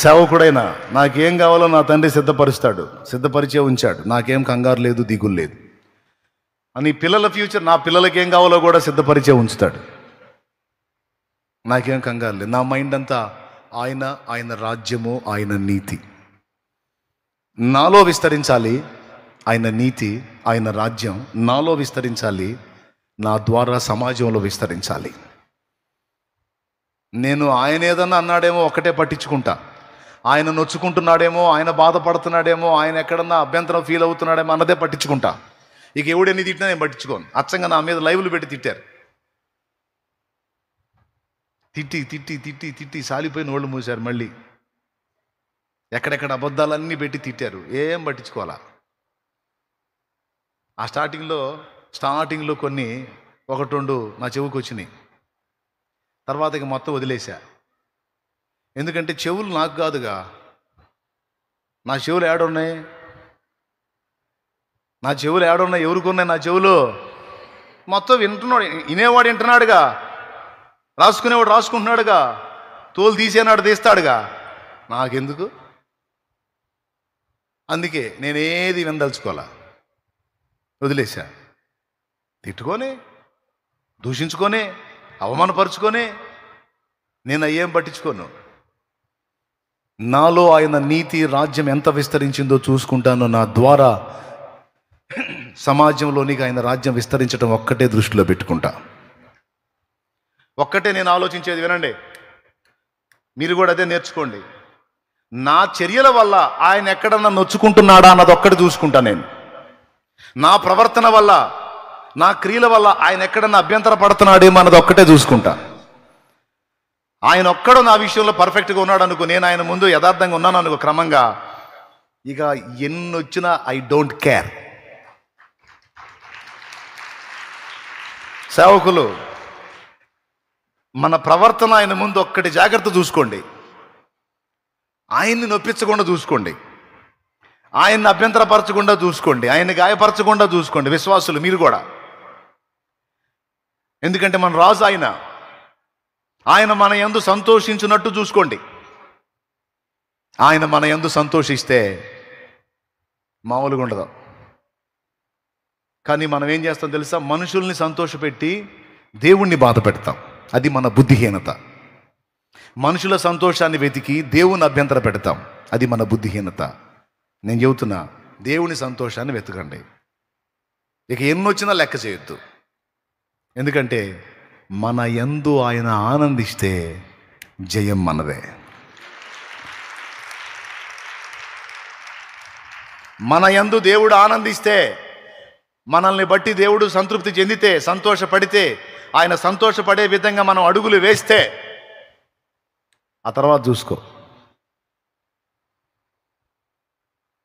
సేవకుడైనా నాకేం కావాలో నా తండ్రి సిద్ధపరిచే ఉంచాడు. నాకేం కంగారు లేదు, దిగులు లేదు అని. పిల్లల ఫ్యూచర్, నా పిల్లలకి ఏం కావాలో కూడా సిద్ధపరిచే ఉంచుతాడు. నాకేం కంగారు లేదు. నా మైండ్ అంతా ఆయన రాజ్యము, ఆయన నీతి నాలో విస్తరించాలి. ఆయన నీతి, ఆయన రాజ్యం నాలో విస్తరించాలి. నా ద్వారా సమాజంలో విస్తరించాలి. నేను ఆయన ఏదన్నా అన్నాడేమో ఒకటే పట్టించుకుంటా, ఆయన నొచ్చుకుంటున్నాడేమో, ఆయన బాధపడుతున్నాడేమో, ఆయన ఎక్కడన్నా అభ్యంతరం ఫీల్ అవుతున్నాడేమో అన్నదే పట్టించుకుంటా. ఇక ఎవడెన్ని తిట్టినా నేను పట్టించుకోను. అచ్చంగా నా మీద లైవ్లు పెట్టి తిట్టారు. తిట్టి తిట్టి తిట్టి తిట్టి సాలిపోయిన వాళ్ళు మూసారు. మళ్ళీ ఎక్కడెక్కడ అబద్ధాలన్నీ పెట్టి తిట్టారు, ఏం పట్టించుకోవాలా. ఆ స్టార్టింగ్లో కొన్ని ఒకటి రెండు నా చెవుకు వచ్చినాయి. తర్వాత ఇక మొత్తం వదిలేశా. ఎందుకంటే చెవులు నాకు కాదుగా, నా చెవులు ఏడున్నాయి, ఎవరికి ఉన్నాయి నా చెవులు? మొత్తం వింటున్నాడు, వినేవాడు వింటున్నాడుగా, రాసుకునేవాడు రాసుకుంటున్నాడుగా, తోలు తీసేనాడు తీస్తాడుగా, నాకెందుకు? అందుకే నేనేది వినదలుచుకోవాలా, వదిలేశా. తిట్టుకొని, దూషించుకొని, అవమానపరుచుకొని నేను అయ్యేం పట్టించుకోను. నాలో ఆయన నీతి రాజ్యం ఎంత విస్తరించిందో చూసుకుంటానో, నా ద్వారా సమాజంలోనికి ఆయన రాజ్యం విస్తరించడం ఒక్కటే దృష్టిలో పెట్టుకుంటా. ఒక్కటే నేను ఆలోచించేది, వినండి, మీరు కూడా అదే నేర్చుకోండి. నా చర్యల వల్ల ఆయన ఎక్కడన్నా నొచ్చుకుంటున్నాడా అన్నది ఒక్కటి చూసుకుంటా నేను. నా ప్రవర్తన వల్ల, నా క్రియల వల్ల ఆయన ఎక్కడన్నా అభ్యంతర పడుతున్నాడేమో అన్నది ఒక్కటే చూసుకుంటా. ఆయన ఒక్కడు నా విషయంలో పర్ఫెక్ట్గా ఉన్నాడు అనుకో, నేను ఆయన ముందు యథార్థంగా ఉన్నాను అనుకో, క్రమంగా ఇక ఎన్ని వచ్చినా ఐ డోంట్ కేర్. సేవకులు, మన ప్రవర్తన ఆయన ముందు ఒక్కటి జాగ్రత్త చూసుకోండి. ఆయన్ని నొప్పించకుండా చూసుకోండి, ఆయన్ని అభ్యంతరపరచకుండా చూసుకోండి, ఆయన్ని గాయపరచకుండా చూసుకోండి. విశ్వాసులు మీరు కూడా, ఎందుకంటే మన రాజు ఆయన మన యందు సంతోషించున్నట్టు చూసుకోండి. ఆయన మన యందు సంతోషిస్తే మామూలుగా ఉండదు. కానీ మనం ఏం చేస్తాం తెలుసా? మనుషుల్ని సంతోషపెట్టి దేవుణ్ణి బాధ పెడతాం. అది మన బుద్ధిహీనత. మనుషుల సంతోషాన్ని వెతికి దేవుని అభ్యంతర పెడతాం. అది మన బుద్ధిహీనత. నేను చెబుతున్నా, దేవుని సంతోషాన్ని వెతకండి. ఇక ఎన్నొచ్చినా లెక్క చేయొద్దు. ఎందుకంటే మన యందు ఆయన ఆనందిస్తే జయం మనదే. మన యందు దేవుడు ఆనందిస్తే, మనల్ని బట్టి దేవుడు సంతృప్తి చెందితే, సంతోషపడితే, ఆయన సంతోషపడే విధంగా మనం అడుగులు వేస్తే, ఆ తర్వాత చూసుకో.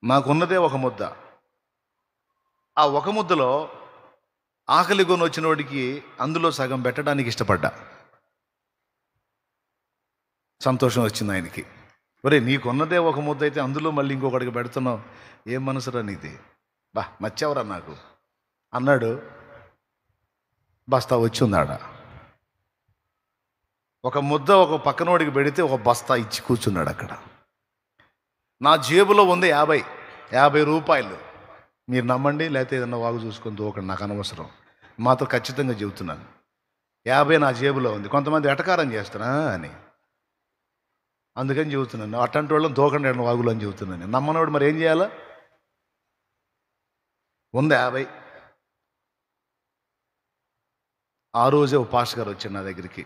నాకున్నదే ఒక ముద్ద. ఆ ఒక ముద్దలో ఆకలి కొని వచ్చినోడికి అందులో సగం పెట్టడానికి ఇష్టపడ్డా. సంతోషం వచ్చింది ఆయనకి. ఒరే, నీకున్నదే ఒక ముద్ద అయితే అందులో మళ్ళీ ఇంకొకటికి పెడుతున్నావు, ఏం మనసురా నీది, బా మచ్చావరా నాకు అన్నాడు. బస్తా వచ్చిందాడ. ఒక ముద్ద ఒక పక్కనోడికి పెడితే ఒక బస్తా ఇచ్చి కూర్చున్నాడు అక్కడ. నా జేబులో ఉంది 50 రూపాయలు. మీరు నమ్మండి, లేకపోతే ఏదన్నా వాగు చూసుకొని దూకండి, నాకు అనవసరం. మాత్రం ఖచ్చితంగా చెబుతున్నాను, 50 నా జేబులో ఉంది. కొంతమంది ఎటకారం చేస్తారా అని, అందుకని చెబుతున్నాను. అట్లాంటి వాళ్ళని దూకండి ఎన్న వాగులు అని చెబుతున్నాను. నమ్మనోడు మరి ఏం చేయాలా? ఉంది 50. ఆ రోజే ఓ పాస్టర్ గారు వచ్చాడు నా దగ్గరికి.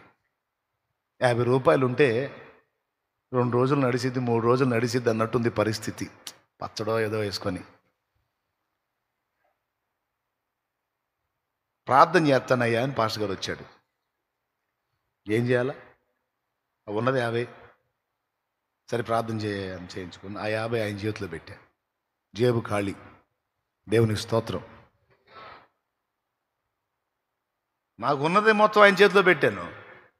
50 రూపాయలు ఉంటే 2 రోజులు నడిచిద్ది, 3 రోజులు నడిచిద్ది అన్నట్టుంది పరిస్థితి. పచ్చడో ఏదో వేసుకొని ప్రార్థన చేస్తానయ్యా అని పాస్టర్ గారు వచ్చాడు. ఏం చేయాలా? ఉన్నది 50. సరే ప్రార్థన చేయించుకుని ఆ 50 ఆయన చేతిలో పెట్టా. జేబు ఖాళీ. దేవునికి స్తోత్రం. నాకు ఉన్నది మొత్తం ఆయన చేతిలో పెట్టాను.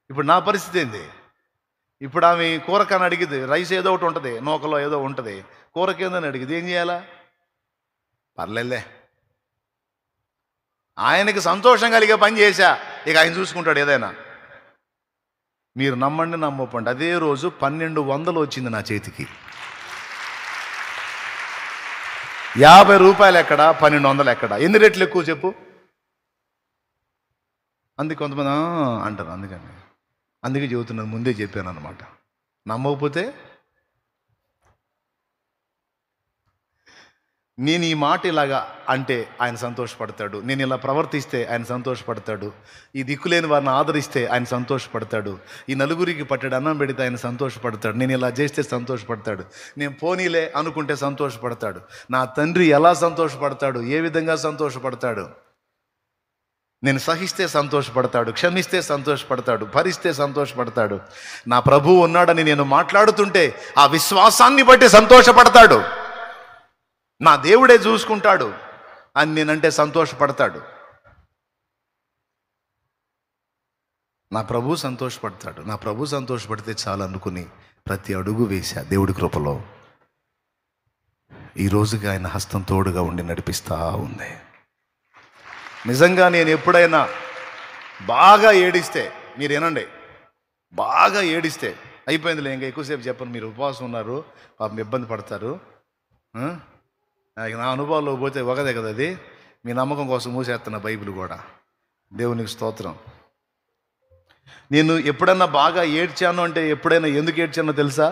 ఇప్పుడు నా పరిస్థితి ఏంది? ఇప్పుడు ఆమె కూరకని అడిగింది, రైస్ ఏదో ఒకటి ఉంటుంది, నూకలో ఏదో ఉంటుంది, కూరకేందని అడిగింది, ఏం చేయాలా? పర్లేదులే, ఆయనకి సంతోషం కలిగే పని చేశా, ఇక ఆయన చూసుకుంటాడు ఏదైనా. మీరు నమ్మండి నమ్మకండి, అదే రోజు 1200 వచ్చింది నా చేతికి. 50 రూపాయలు ఎక్కడ, 1200 ఎక్కడ? ఎన్ని రెట్లు ఎక్కువ చెప్పు? అందుకే కొంతమంది అంటారు. అందుకే చెబుతున్నాను, ముందే చెప్పాను అనమాట. నమ్మకపోతే నేను ఈ మాట ఇలాగా అంటే ఆయన సంతోషపడతాడు, నేను ఇలా ప్రవర్తిస్తే ఆయన సంతోషపడతాడు, ఈ దిక్కులేని వారిని ఆదరిస్తే ఆయన సంతోషపడతాడు, ఈ నలుగురికి పట్టడు అన్నం పెడితే ఆయన సంతోషపడతాడు, నేను ఇలా చేస్తే సంతోషపడతాడు, నేను పోనీలే అనుకుంటే సంతోషపడతాడు. నా తండ్రి ఎలా సంతోషపడతాడు, ఏ విధంగా సంతోషపడతాడు? నేను సహిస్తే సంతోషపడతాడు, క్షమిస్తే సంతోషపడతాడు, భరిస్తే సంతోషపడతాడు. నా ప్రభువు ఉన్నాడని నేను మాట్లాడుతుంటే ఆ విశ్వాసాన్ని బట్టి సంతోషపడతాడు. నా దేవుడే చూసుకుంటాడు అని నేనంటే సంతోషపడతాడు. నా ప్రభు సంతోషపడతాడు. నా ప్రభు సంతోషపడితే చాలు అనుకుని ప్రతి అడుగు వేశా దేవుడి కృపలో. ఈ రోజుకి ఆయన హస్తం తోడుగా ఉండి నడిపిస్తూ ఉంది. నిజంగా నేను ఎప్పుడైనా బాగా ఏడిస్తే, మీరు ఏనండి, బాగా ఏడిస్తే అయిపోయిందిలే, ఇంకా ఎక్కువసేపు చెప్పను, మీరు ఉపవాసం ఉన్నారు, పాపం ఇబ్బంది పడతారు. నా అనుభవాల్లో పోతే ఒకదే కదా అది. మీ నమ్మకం కోసం మూసేస్తున్న బైబిల్ కూడా. దేవునికి స్తోత్రం. నేను ఎప్పుడన్నా బాగా ఏడ్చాను అంటే ఎప్పుడైనా ఎందుకు ఏడ్చానో తెలుసా?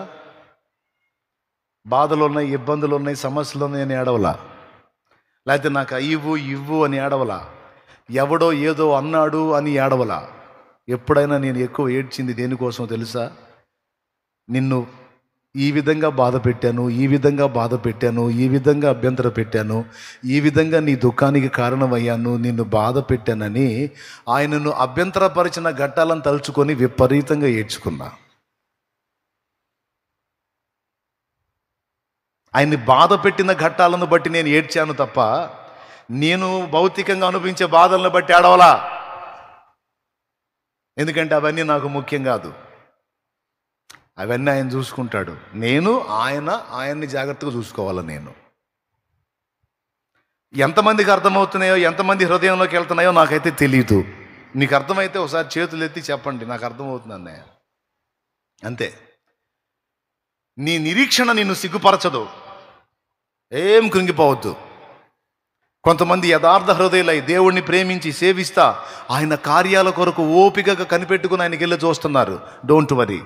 బాధలు ఉన్నాయి, ఇబ్బందులు ఉన్నాయి, సమస్యలు ఉన్నాయి అని ఏడవలా. లేకపోతే నాకు ఇవ్వు అని ఏడవలా. ఎవడో ఏదో అన్నాడు అని ఏడవలా. ఎప్పుడైనా నేను ఎక్కువ ఏడ్చింది దేనికోసం తెలుసా? నిన్ను ఈ విధంగా బాధ పెట్టాను, ఈ విధంగా బాధ పెట్టాను, ఈ విధంగా అభ్యంతర పెట్టాను, ఈ విధంగా నీ దుఃఖానికి కారణమయ్యాను, నిన్ను బాధ పెట్టానని ఆయనను అభ్యంతరపరిచిన ఘట్టాలను తలుచుకొని విపరీతంగా ఏడ్చుకున్నా. ఆయన్ని బాధ పెట్టిన ఘట్టాలను బట్టి నేను ఏడ్చాను తప్ప నేను భౌతికంగా అనుభవించే బాధలను బట్టి ఏడవలా. ఎందుకంటే అవన్నీ నాకు ముఖ్యం కాదు. అవన్నీ ఆయన చూసుకుంటాడు. నేను ఆయన్ని జాగ్రత్తగా చూసుకోవాలి. నేను ఎంతమందికి అర్థమవుతున్నాయో, ఎంతమంది హృదయంలోకి వెళ్తున్నాయో నాకైతే తెలియదు. నీకు అర్థమైతే ఒకసారి చేతులు ఎత్తి చెప్పండి, నాకు అర్థమవుతుంది అన్నయ్య. అంతే. నీ నిరీక్షణ నిన్ను సిగ్గుపరచదు. ఏం కృంగిపోవద్దు. కొంతమంది యథార్థ హృదయులై దేవుణ్ణి ప్రేమించి సేవిస్తా ఆయన కార్యాల కొరకు ఓపికగా కనిపెట్టుకుని ఆయనకి వెళ్ళి చూస్తున్నారు. డోంట్ వరీ,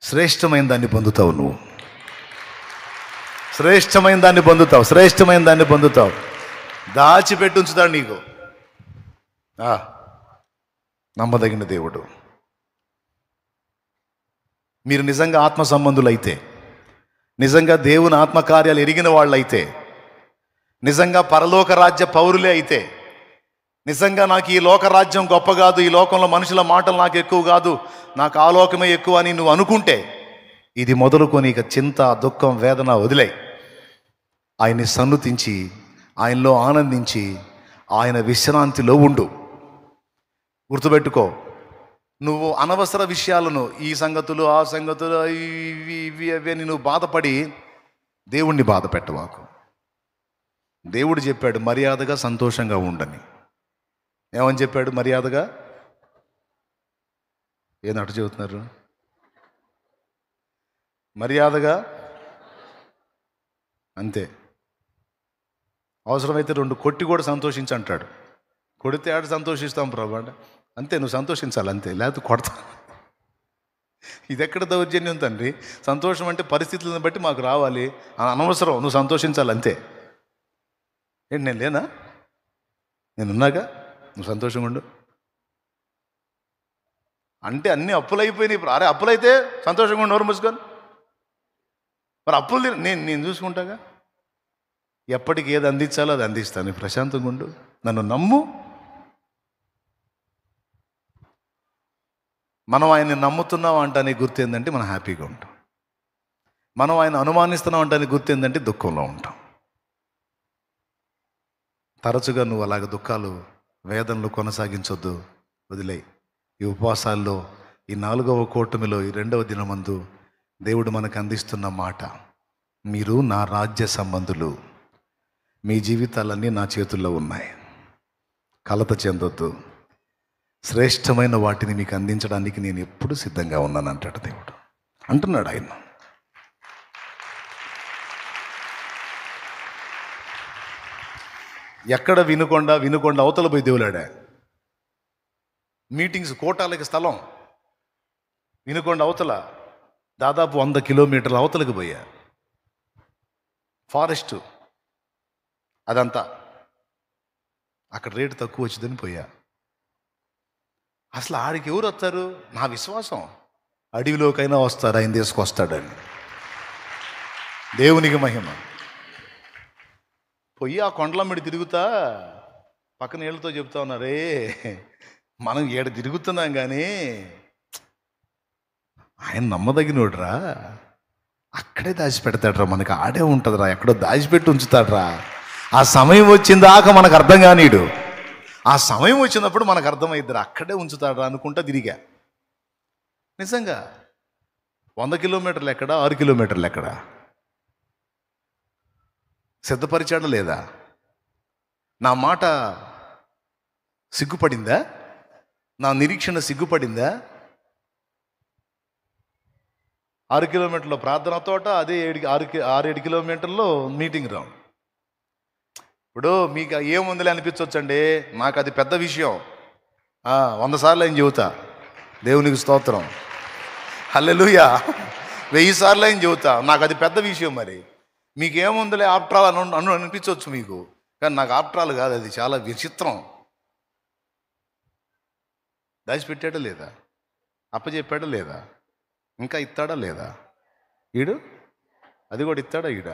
శ్రేష్టమైన దాన్ని పొందుతావు. నువ్వు శ్రేష్టమైన దాన్ని పొందుతావు, శ్రేష్టమైన దాన్ని పొందుతావు. దాచిపెట్టి ఉంచుతాడు నీకు. నమ్మదగిన దేవుడు. మీరు నిజంగా ఆత్మ సంబంధులైతే, నిజంగా దేవుని ఆత్మకార్యాలు ఎరిగిన వాళ్ళైతే, నిజంగా పరలోక రాజ్య పౌరులే అయితే, నిజంగా నాకు ఈ లోక రాజ్యం గొప్ప కాదు, ఈ లోకంలో మనుషుల మాటలు నాకు ఎక్కువ కాదు, నాకు ఆ లోకమే ఎక్కువ అని నువ్వు అనుకుంటే, ఇది మొదలుకొని ఇక చింత, దుఃఖం, వేదన వదిలే ఆయన్ని సన్నుతించి, ఆయనలో ఆనందించి, ఆయన విశ్రాంతిలో ఉండు. గుర్తుపెట్టుకో, నువ్వు అనవసర విషయాలను, ఈ సంగతులు, ఆ సంగతులు, ఇవి అని నువ్వు బాధపడి దేవుణ్ణి బాధ పెట్టవాకు. దేవుడు చెప్పాడు మర్యాదగా సంతోషంగా ఉండని. ఏమని చెప్పాడు? మర్యాదగా. ఏదట చెబుతున్నారు? మర్యాదగా, అంతే. అవసరమైతే 2 కొట్టి కూడా సంతోషించి అంటాడు. కొడితే ఆడ సంతోషిస్తాం ప్రభు అంటే, అంతే, నువ్వు సంతోషించాలి అంతే, లేకపోతే కొడతా. ఇది ఎక్కడ దౌర్జన్యం తండ్రి? సంతోషం అంటే పరిస్థితులను బట్టి మాకు రావాలి, అనవసరం, నువ్వు సంతోషించాలి అంతే. ఏంటి, నేను లేనా? నేనున్నాగా, నువ్వు సంతోషంగా ఉండు అంటే. అన్నీ అప్పులు అయిపోయినాయి. అరే అప్పులైతే సంతోషంగా ఉండు, నోరు మూసుకొని. మరి అప్పులు నేను చూసుకుంటాగా. ఎప్పటికి ఏది అందించాలో అది అందిస్తాను, ప్రశాంతంగా ఉండు, నన్ను నమ్ము. మనం ఆయన్ని నమ్ముతున్నాం అంటానికి గుర్తు ఏంటంటే మనం హ్యాపీగా ఉంటాం. మనం ఆయన అనుమానిస్తున్నాం అంటానికి గుర్తు ఏంటంటే దుఃఖంలో ఉంటాం. తరచుగా నువ్వు అలాగ దుఃఖాలు, వేదనలు కొనసాగించొద్దు, వదిలే. ఈ ఉపవాసాల్లో, ఈ 4వ కూటమిలో, ఈ 2వ దినమందు దేవుడు మనకు అందిస్తున్న మాట, మీరు నా రాజ్య సంబంధులు, మీ జీవితాలన్నీ నా చేతుల్లో ఉన్నాయి, కలత చెందొద్దు, శ్రేష్టమైన వాటిని మీకు అందించడానికి నేను ఎప్పుడు సిద్ధంగా ఉన్నాను అంటాడు దేవుడు. అంటున్నాడు ఆయన. ఎక్కడ వినుకొండ అవతల పోయి దేవులాడా. మీటింగ్స్, కోటాలకి స్థలం వినుకొండ అవతల, దాదాపు 100 కిలోమీటర్ల అవతలకి పోయా. ఫారెస్ట్ అదంతా. అక్కడ రేటు తక్కువ వచ్చిందని పోయా. అసలు ఆడికి ఎవరు వస్తారు? నా విశ్వాసం, అడవిలోకైనా వస్తారు, ఆయన తీసుకొస్తాడని. దేవునికి మహిమ. పోయి ఆ కొండలమ్మడి తిరుగుతా పక్కన ఏళ్ళతో చెప్తా ఉన్నారే, మనం ఏడ తిరుగుతున్నాం కానీ ఆయన నమ్మదగినోడురా, అక్కడే దాచిపెడతాడురా, మనకి ఆడే ఉంటుందిరా, ఎక్కడో దాచిపెట్టి ఉంచుతాడురా. ఆ సమయం వచ్చిందాకా మనకు అర్థం కానీడు, ఆ సమయం వచ్చినప్పుడు మనకు అర్థమైద్దిరా, అక్కడే ఉంచుతాడురా అనుకుంటా తిరిగా. నిజంగా 100 కిలోమీటర్లు ఎక్కడా, 6 కిలోమీటర్లు ఎక్కడా సిద్ధపరిచాడా లేదా? నా మాట సిగ్గుపడిందా? నా నిరీక్షణ సిగ్గుపడిందా? 6 కిలోమీటర్ల ప్రార్థన తోట, అదే 6-7 కిలోమీటర్లో మీటింగ్ రౌండ్. ఇప్పుడు మీకు ఏముందిలే అనిపించవచ్చండి, నాకు అది పెద్ద విషయం. 100 సార్లు ఆయన చెబుతా, దేవునికి స్తోత్రం, హల్లెలూయా. 1000 సార్లు ఆయన చెబుతా, నాకు అది పెద్ద విషయం. మరి మీకేముందిలే ఆప్ట్రాల్ అనిపించవచ్చు మీకు, కానీ నాకు ఆప్ట్రాల్ కాదు, అది చాలా విచిత్రం. దాచిపెట్టాడా లేదా? అప్పచెప్పాడా లేదా? ఇంకా ఇస్తాడా లేదా? ఈడు అది కూడా ఇస్తాడా? ఈడ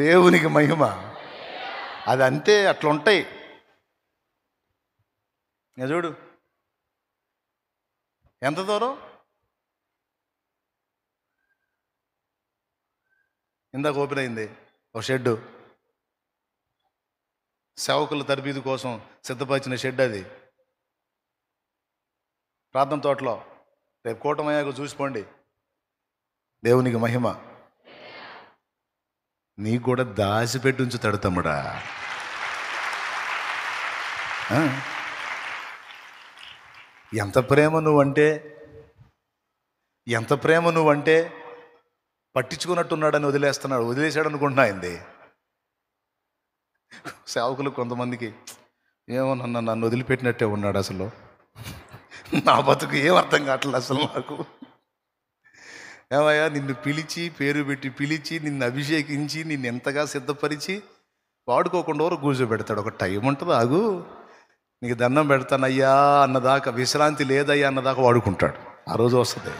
దేవునికి మహిమ. అది అంతే, అట్లా ఉంటాయి. చూడు ఎంత దూరం. ఇందాక ఓపెన్ అయింది ఒక షెడ్డు, సేవకుల తరబీదు కోసం సిద్ధపరిచిన షెడ్. అది ప్రార్థన తోటలో. రేపు కూటమయ్యాక చూసిపోండి. దేవునికి మహిమ. నీకు కూడా దాచిపెట్టి ఉంచుతాడు తమ్ముడా. ఎంత ప్రేమ నువ్వంటే పట్టించుకున్నట్టున్నాడని వదిలేశాడు అనుకుంటున్నా అయింది. సేవకులు కొంతమందికి ఏమో నన్ను వదిలిపెట్టినట్టే ఉన్నాడు, అసలు నా బతుకు ఏం అర్థం కావట్లేదు అసలు నాకు. ఏమయ్యా, నిన్ను పిలిచి, పేరు పెట్టి పిలిచి, నిన్ను అభిషేకించి, నిన్ను ఎంతగా సిద్ధపరిచి వాడుకోకుండా ఎవరు కూర్చోబెడతాడు. ఒక టైం ఉంటుంది, ఆగు, నీకు దండం పెడతానయ్యా అన్నదాకా, విశ్రాంతి లేదయ్యా అన్నదాకా వాడుకుంటాడు. ఆ రోజు వస్తుంది.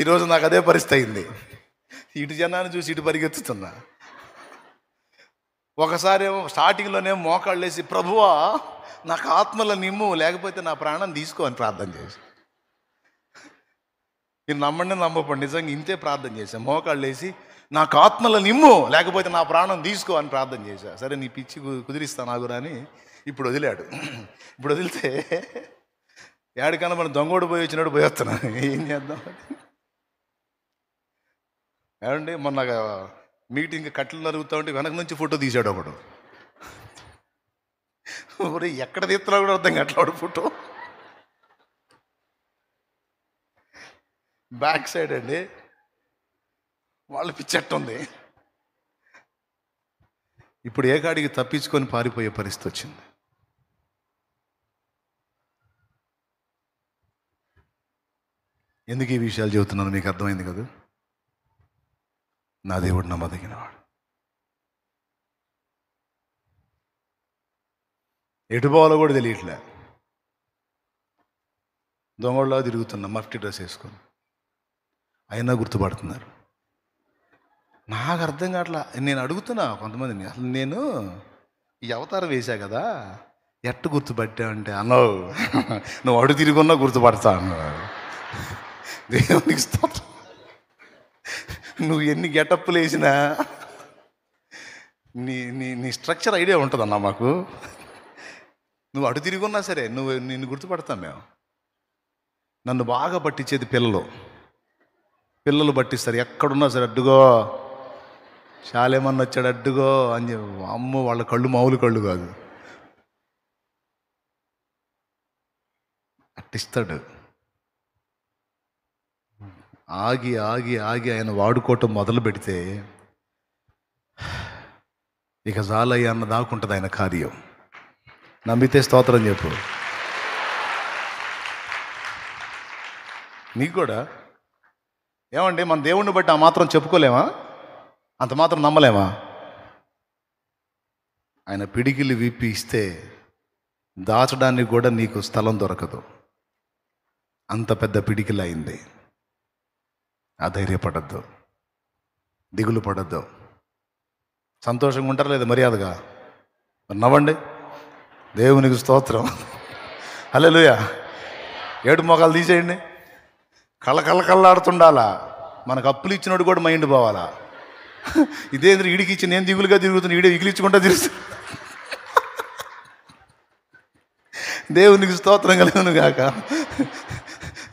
ఈరోజు నాకు అదే పరిస్థితి అయింది. ఇటు జనాన్ని చూసి ఇటు పరిగెత్తుతున్నా. ఒకసారి ఏమో స్టార్టింగ్లోనేమో మోకాళ్ళు వేసి, ప్రభువా నాకు ఆత్మల నిమ్ము, లేకపోతే నా ప్రాణం తీసుకో అని ప్రార్థన చేసి, మీరు నమ్మండి నమ్మపండి, నిజంగా ఇంతే ప్రార్థన చేశా. మోకాళ్ళు వేసి నాకు ఆత్మల నిమ్ము, లేకపోతే నా ప్రాణం తీసుకో అని ప్రార్థన చేశా. సరే నీ పిచ్చి కుదిరిస్తాను ఆగురా అని ఇప్పుడు వదిలాడు. ఇప్పుడు వదిలితే ఏడికన్నా మనం దొంగోడు పోయి వచ్చినట్టు పోయేస్తున్నాను. ఏం చేద్దాం? ఏమండి, మొన్న మీటింగ్ కట్టెలు నరుగుతూ ఉంటే వెనక నుంచి ఫోటో తీశాడు ఒకడు. ఎక్కడ తీస్తున్నా కూడా అర్థం కావట్లేడు ఫోటో. బ్యాక్ సైడ్ అండి, వాళ్ళ పిచ్చెట్టు ఉంది. ఇప్పుడు ఏ కాడికి తప్పించుకొని పారిపోయే పరిస్థితి వచ్చింది. ఎందుకు ఈ విషయాలు చెబుతున్నాను మీకు అర్థమైంది కదా. నా దేవుడు నమ్మదగినవాడు. ఎటు పోవాలో కూడా తెలియట్లే. దొంగళ్ళలా తిరుగుతున్నా మఫ్టీ డ్రెస్ వేసుకొని, అయినా గుర్తుపడుతున్నారు. నాకు అర్థం కావట్లా. నేను అడుగుతున్నా కొంతమందిని, అసలు నేను ఈ అవతారం వేసా కదా, ఎట్టు గుర్తుపట్టా అంటే, అన్నావు నువ్వు అడుగు తిరుగున్నా గుర్తుపడతా అన్నావు. దేవునికి స్తోత్రం. నువ్వు ఎన్ని గెటప్పులు వేసినా నీ స్ట్రక్చర్ ఐడియా ఉంటుందన్నా మాకు. నువ్వు అటు తిరుగున్నా సరే నిన్ను గుర్తుపడతాం మేము. నన్ను బాగా పట్టించేది పిల్లలు పట్టిస్తారు. ఎక్కడున్నా సరే, అడ్డుగో చాలేమన్నా వచ్చాడు అడ్డుగో అని చెప్పి, అమ్మో వాళ్ళ కళ్ళు మామూలు కళ్ళు కాదు, అట్టిస్తాడు. ఆగి ఆగి ఆగి ఆయన వాడుకోవటం మొదలు పెడితే ఇక జాలయ్య అన్న దాకుంటుంది ఆయన కార్యం. నమ్మితే స్తోత్రం చెప్పు. నీకు కూడా ఏమండి, మన దేవుణ్ణి బట్టి ఆ మాత్రం చెప్పుకోలేమా? అంత మాత్రం నమ్మలేమా? ఆయన పిడికిలు విప్పి ఇస్తే దాచడానికి కూడా నీకు స్థలం దొరకదు. అంత పెద్ద పిడికిలు అయింది. అధైర్యపడద్దు, దిగులు పడద్దు. సంతోషంగా ఉంటారా లేదా? మర్యాదగా నవ్వండి. దేవునికి స్తోత్రం. హల్లెలూయా. ఏడు మొఖాలు తీసేయండి. కళ్ళాడుతుండాలా. మనకు అప్పులు ఇచ్చినోడు కూడా మైండ్ పోవాలా. ఇదేంద్ర ఈడికి ఇచ్చి నేను దిగులుగా తిరుగుతున్నా, ఈడే ఇగిలిచ్చుకుంటా తిరుగుతా. దేవునికి స్తోత్రం కలుగును గాక.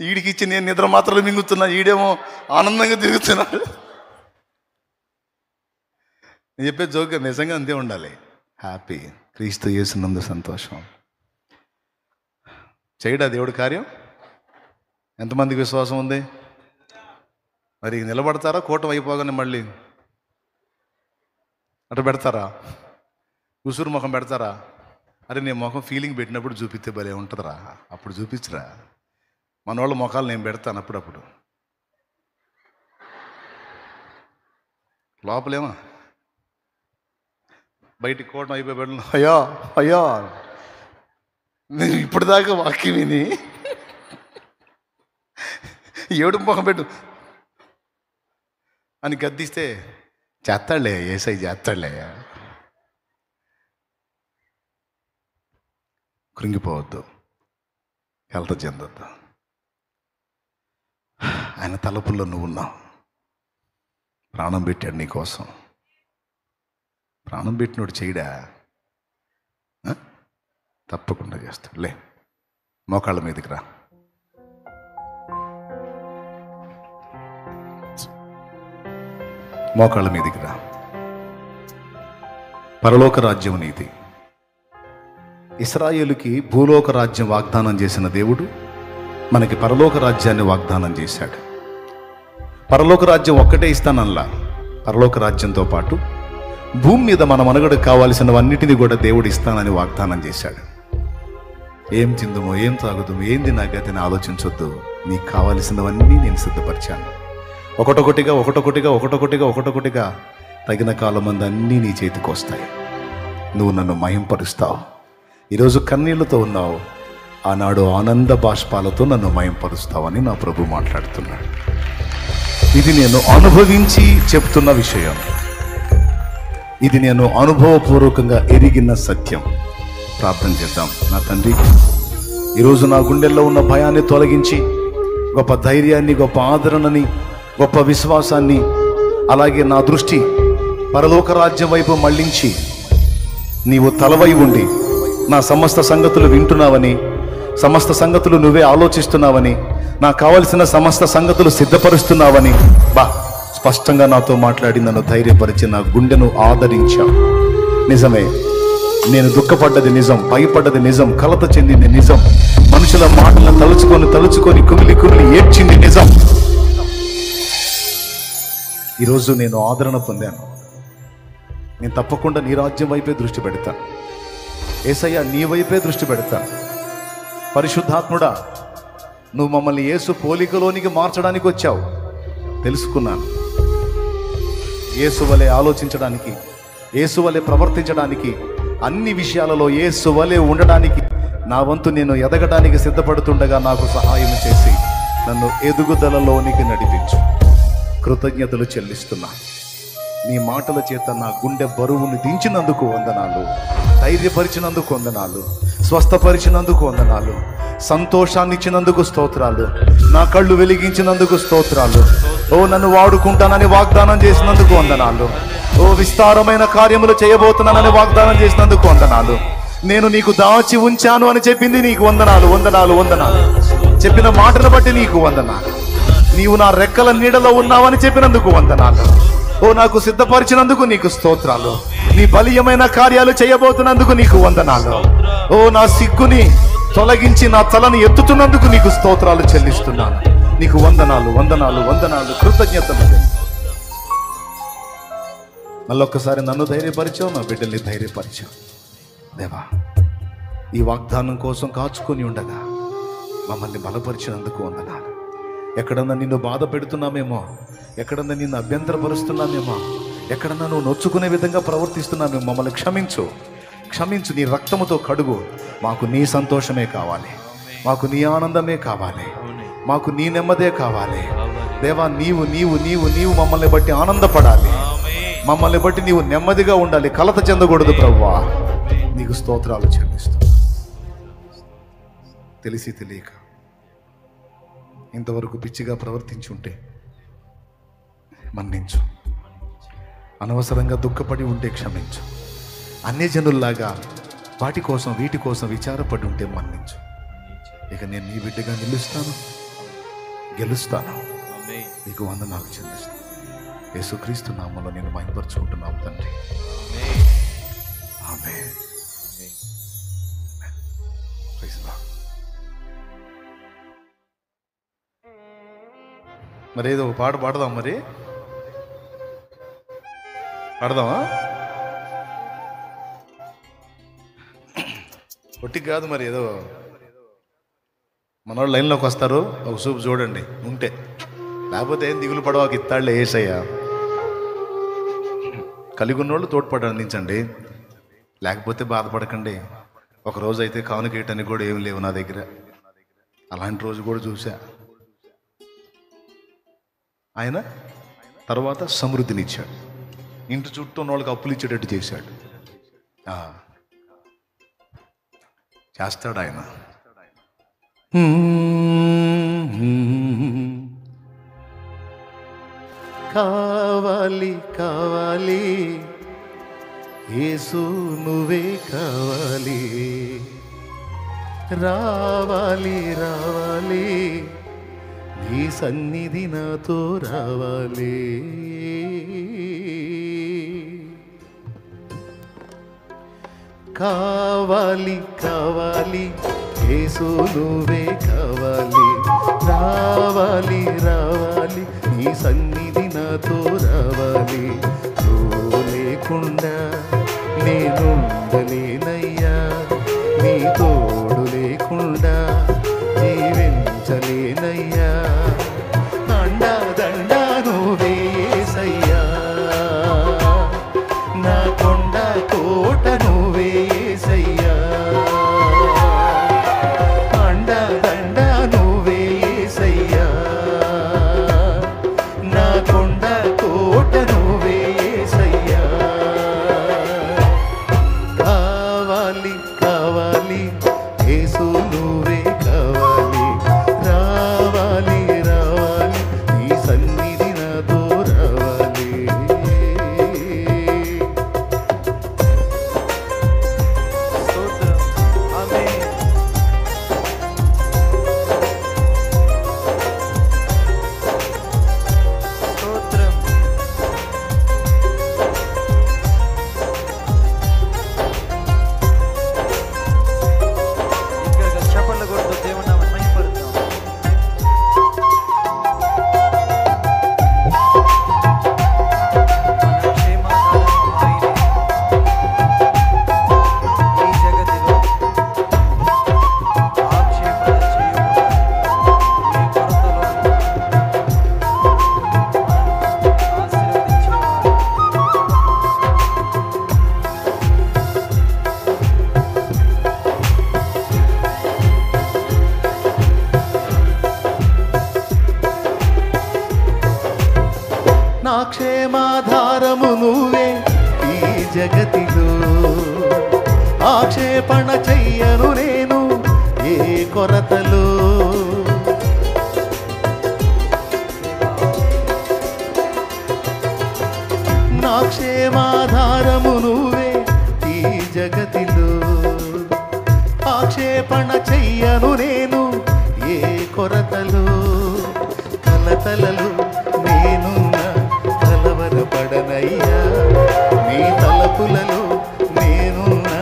ఈడికి ఇచ్చి నేను నిద్ర మాత్రలు మింగుతున్నా, ఈడేమో ఆనందంగా తిరుగుతున్నాడు. నేను చెప్పే జోక్ నిజంగా అంతే ఉండాలి. హ్యాపీ, క్రీస్తు యేసునందు సంతోషం. చేయడా దేవుడి కార్యం? ఎంతమందికి విశ్వాసం ఉంది? మరి నిలబడతారా? కూటమి అయిపోగానే మళ్ళీ అటు పెడతారా? ఉసురు ముఖం పెడతారా? అరే నేను ముఖం ఫీలింగ్ పెట్టినప్పుడు చూపిస్తే భలే ఉంటుందిరా, అప్పుడు చూపించరా. మన వాళ్ళ ముఖాలు నేను పెడతాను అప్పుడప్పుడు. లోపలేమా బయటికి కూటమి అయిపోయి పెట్టిన అయ్యా అయ్యా నేను ఇప్పటిదాకా వాక్యం విని ఏడు ముఖం పెట్టు అని గద్దిస్తే చేస్తాడులే, ఏసై చేస్తాడులే. కృంగిపోవద్దు, కలత చెందొద్దు. ఆయన తలుపుల్లో నువ్వు ఉన్నావు. ప్రాణం పెట్టాడు నీకోసం. ప్రాణం పెట్టినోడు చేయడా? తప్పకుండా చేస్తాడు. లే, మోకాళ్ళ మీదకి రా. మోకాళ్ళ మీదకి రా. పరలోక రాజ్యం నీది. ఇశ్రాయేలుకి భూలోక రాజ్యం వాగ్దానం చేసిన దేవుడు మనకి పరలోక రాజ్యాన్ని వాగ్దానం చేశాడు. పరలోక రాజ్యం ఒక్కటే ఇస్తానల్లా, పరలోక రాజ్యంతో పాటు భూమి మీద మన మనుగడకు కావాల్సినవన్నిటినీ కూడా దేవుడు ఇస్తానని వాగ్దానం చేశాడు. ఏం తిందుమో, ఏం తాగుదామో, ఏంది నా గతిని ఆలోచించొద్దు. నీకు కావలసినవన్నీ నేను సిద్ధపరిచాను. ఒకటొకటిగా తగిన కాలం మంది అన్నీ నీ చేతికి వస్తాయి. నువ్వు నన్ను మహింపరుస్తావు. ఈరోజు కన్నీళ్లతో ఉన్నావు, ఆనాడు ఆనంద బాష్పాలతో నన్ను మహింపరుస్తావని నా ప్రభు మాట్లాడుతున్నాడు. ఇది నేను అనుభవించి చెప్తున్న విషయం. ఇది నేను అనుభవపూర్వకంగా ఎరిగిన సత్యం. ప్రార్థన చేద్దాం. నా తండ్రి, ఈరోజు నా గుండెల్లో ఉన్న భయాన్ని తొలగించి గొప్ప ధైర్యాన్ని, గొప్ప ఆదరణని, గొప్ప విశ్వాసాన్ని, అలాగే నా దృష్టి పరలోక రాజ్యం వైపు మళ్లించి నీవు తలవై ఉండి నా సమస్త సంగతులు వింటున్నావని, సమస్త సంగతులు నువ్వే ఆలోచిస్తున్నావని, నాకు కావలసిన సమస్త సంగతులు సిద్ధపరుస్తున్నావని స్పష్టంగా నాతో మాట్లాడి నన్ను ధైర్యపరిచి నా గుండెను ఆదరించావు. నిజమే, నేను దుఃఖపడ్డది నిజం, భయపడ్డది నిజం, కలత చెందింది నిజం, మనుషుల మాటలను తలుచుకొని కుమిలి ఏడ్చింది నిజం. ఈరోజు నేను ఆదరణ పొందాను. నేను తప్పకుండా నీ రాజ్యం వైపే దృష్టి పెడతాను. యేసయ్య, నీ వైపే దృష్టి పెడతాను. పరిశుద్ధాత్ముడా, నువ్వు మమ్మల్ని యేసు పోలికలోనికి మార్చడానికి వచ్చావు. తెలుసుకున్నాను. యేసు వలె ఆలోచించడానికి, యేసు వలె ప్రవర్తించడానికి, అన్ని విషయాలలో యేసు వలె ఉండడానికి నా వంతు నేను ఎదగడానికి సిద్ధపడుతుండగా నాకు సహాయం చేసి నన్ను ఎదుగుదలలోనికి నడిపించు. కృతజ్ఞతలు చెల్లిస్తున్నా. నీ మాటల చేత నా గుండె బరువును దించినందుకు వందనాలు, ధైర్యపరిచినందుకు వందనాలు, స్వస్థపరిచినందుకు వందనాలు, సంతోషాన్ని ఇచ్చినందుకు స్తోత్రాలు, నా కళ్ళు వెలిగించినందుకు స్తోత్రాలు. ఓ, నన్ను వాడుకుంటానని వాగ్దానం చేసినందుకు వందనాలు. ఓ, విస్తారమైన కార్యములు చేయబోతున్నానని వాగ్దానం చేసినందుకు వందనాలు. నేను నీకు దాచి ఉంచాను అని చెప్పింది నీకు వందనాలు, వందనాలు, వందనాలు. చెప్పిన మాటను బట్టి నీకు వందనాలు. నీవు నా రెక్కల నీడలో ఉన్నావని చెప్పినందుకు వందనాలు. ఓ, నాకు సిద్ధపరిచినందుకు నీకు స్తోత్రాలు. నీ బలీయమైన కార్యాలు చేయబోతున్నందుకు నీకు వందనాలు. ఓ, నా సిగ్గుని తొలగించి నా తలని ఎత్తుతున్నందుకు నీకు స్తోత్రాలు చెల్లిస్తున్నాను. నీకు వందనాలు, వందనాలు, వందనాలు, కృతజ్ఞతలు. మళ్ళొక్కసారి నన్ను ధైర్యపరిచావు, నా బిడ్డల్ని ధైర్యపరిచావు. దేవా, ఈ వాగ్దానం కోసం కాచుకొని ఉండగా మమ్మల్ని బలపరిచినందుకు వందనాలు. ఎక్కడన్నా నిన్ను బాధ పెడుతున్నామేమో, ఎక్కడన్నా నిన్ను అభ్యంతరపరుస్తున్నామేమో, ఎక్కడన్నా నువ్వు నొచ్చుకునే విధంగా ప్రవర్తిస్తున్నామేమో, మమ్మల్ని క్షమించు, క్షమించు. నీ రక్తముతో కడుగు. మాకు నీ సంతోషమే కావాలి, మాకు నీ ఆనందమే కావాలి, మాకు నీ నెమ్మదే కావాలి. దేవా నీవు నీవు నీవు నీవు మమ్మల్ని బట్టి ఆనందపడాలి, మమ్మల్ని బట్టి నీవు నెమ్మదిగా ఉండాలి, కలత చెందకూడదు ప్రభువా. నీకు స్తోత్రాలు చెల్లిస్తూ తెలిసి తెలియక ఇంతవరకు పిచ్చిగా ప్రవర్తించుంటే మన్నించు, అనవసరంగా దుఃఖపడి ఉంటే క్షమించు, అన్యజనుల్లాగా వాటి కోసం వీటి కోసం విచారపడి ఉంటే మన్నించు. ఇక నేను నీ బిడ్డగా నిలుస్తాను, గెలుస్తాను. నీకు వందనాలు చెల్లిస్తాను. యేసుక్రీస్తు నామములో నేను మహిమపరచుకుంటున్నాను తండ్రి. ఆమేన్. Praise the lord. మరి ఏదో ఒక పాట పాడదాం, మరి పాడదామా? ఒట్టికి కాదు, మరి ఏదో మనోళ్ళు లైన్లోకి వస్తారు, ఒక చూపు చూడండి ఉంటే, లేకపోతే ఏం దిగులు పడవాకి ఇస్తాడులే ఏసయ్యా. కలిగి ఉన్నోళ్ళు తోడ్పడి అందించండి, లేకపోతే బాధపడకండి. ఒకరోజు అయితే కానుకేయటానికి కూడా ఏమి లేవు నా దగ్గర, అలాంటి రోజు కూడా చూసా. ఆయన తర్వాత సమృద్ధినిచ్చాడు, ఇంటి చుట్టూ ఉన్న వాళ్ళకి అప్పులు ఇచ్చేటట్టు చేశాడు. చేస్తాడు ఆయన. కావాలి కావాలి యేసు నువ్వే కావాలి, రావాలి రావాలి నీ సన్నిధి నాతో రావాలి. కావాలి కావాలి యేసు నువ్వే కావాలి, రావాలి రావాలి నీ సన్నిధి నాతో రావాలి. నువ్వు లేకుండా నేనుండలేనయ్యా, నీ తోడు లేకుండా జీవించలేనయ్యా. అండా దండా నువ్వే యేసయ్యా, నా కొండ కోట నువ్వే యేసయ్యా. అండా దండా నువ్వే యేసయ్యా, నా కొండ కోట నువ్వే యేసయ్యా. కావాలి కావాలి యేసు నువ్వే కావాలి, రావాలి రావాలి నీ సన్నిధి నాతో రావాలి. నా క్షేమాధారము నువ్వే ఈ జగతిలో, ఆక్షేపణ చెయ్యను నేను ఏ కొరతలో. నా క్షేమాధారము నువ్వే ఈ జగతిలో, ఆక్షేపణ చెయ్యను నేను ఏ కొరతలో. కలతలలో నేనున్నా కలవరపడనయ్యా, నీ తలపులలో నేనున్నా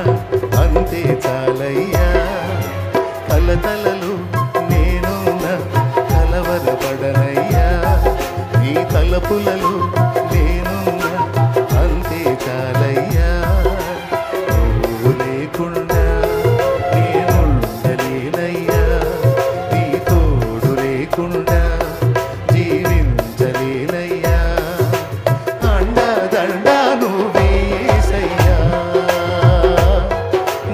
అంతే చాలయ్యా. కలతలలో నేనున్నా కలవరపడనయ్యా, నీ తలపులలో నేనున్నా అంతే చాలయ్యా. నువ్వు లేకుండా నేనుండలేనయ్యా, నీ తోడు లేకుండా జీవించలేనయ్యా. అండా దండా నువ్వే యేసయ్యా,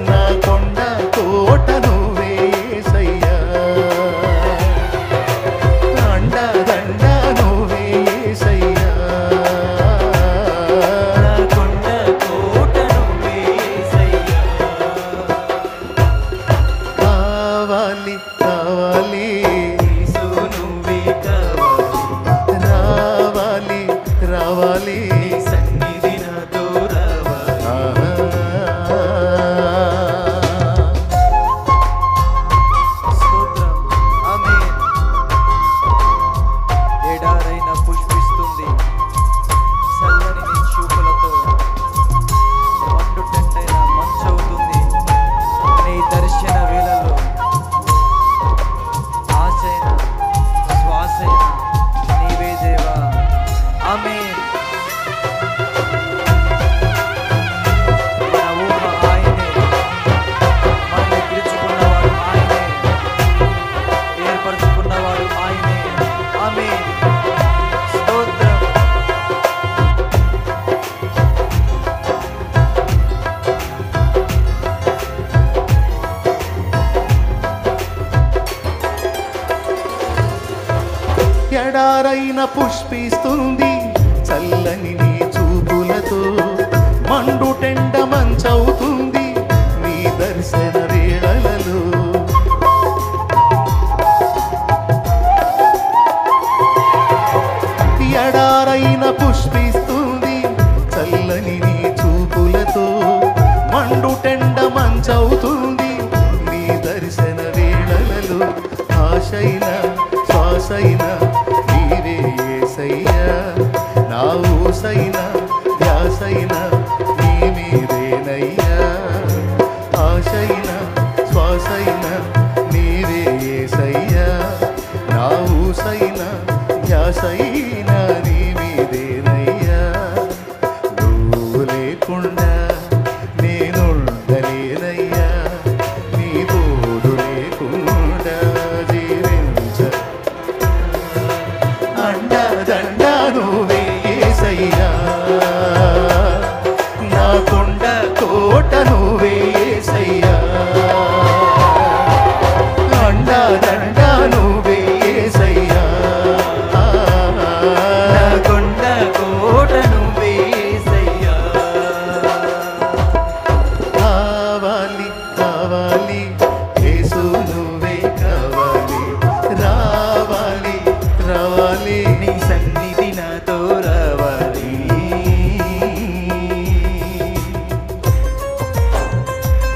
నా కొండ కోట నువ్వే యేసయ్యా. అండా దండా ఎడారైన పుష్పిస్తుంది చల్లని నీ చూపులతో, మండుటెండ మంచవుతుంది నీ దర్శన వేళలలో. ఎడారైన పుష్పిస్తుంది చల్లని నీ చూపులతో, మండుటెండ మంచవుతుంది నీ దర్శన వేళలలో. ఆశైన శ్వాసైన నీవే యేసయ్యా, నా ఊసైన ధ్యాసైన నీ మీదేనయ్యా. ఆశైన శ్వాసైన నీవే యేసయ్యా, నా ఊసైన ధ్యాసైన నీ మీదేనయ్యా. నువ్వు లేకుండా నేనుండలేనయ్యా, నీ తోడు లేకుండా జీవించ అండదండ నువ్వే యేసయ్యా, నా కొండ కోట నువ్వే యేసయ్యా. అండదండ నువ్వే యేసయ్యా, నా కొండ కోట నువ్వే యేసయ్యా. కావాలి కావాలి యేసు నువ్వే కావాలి, రావాలి రావాలి నీ సన్నిధి నాతో రావాలి.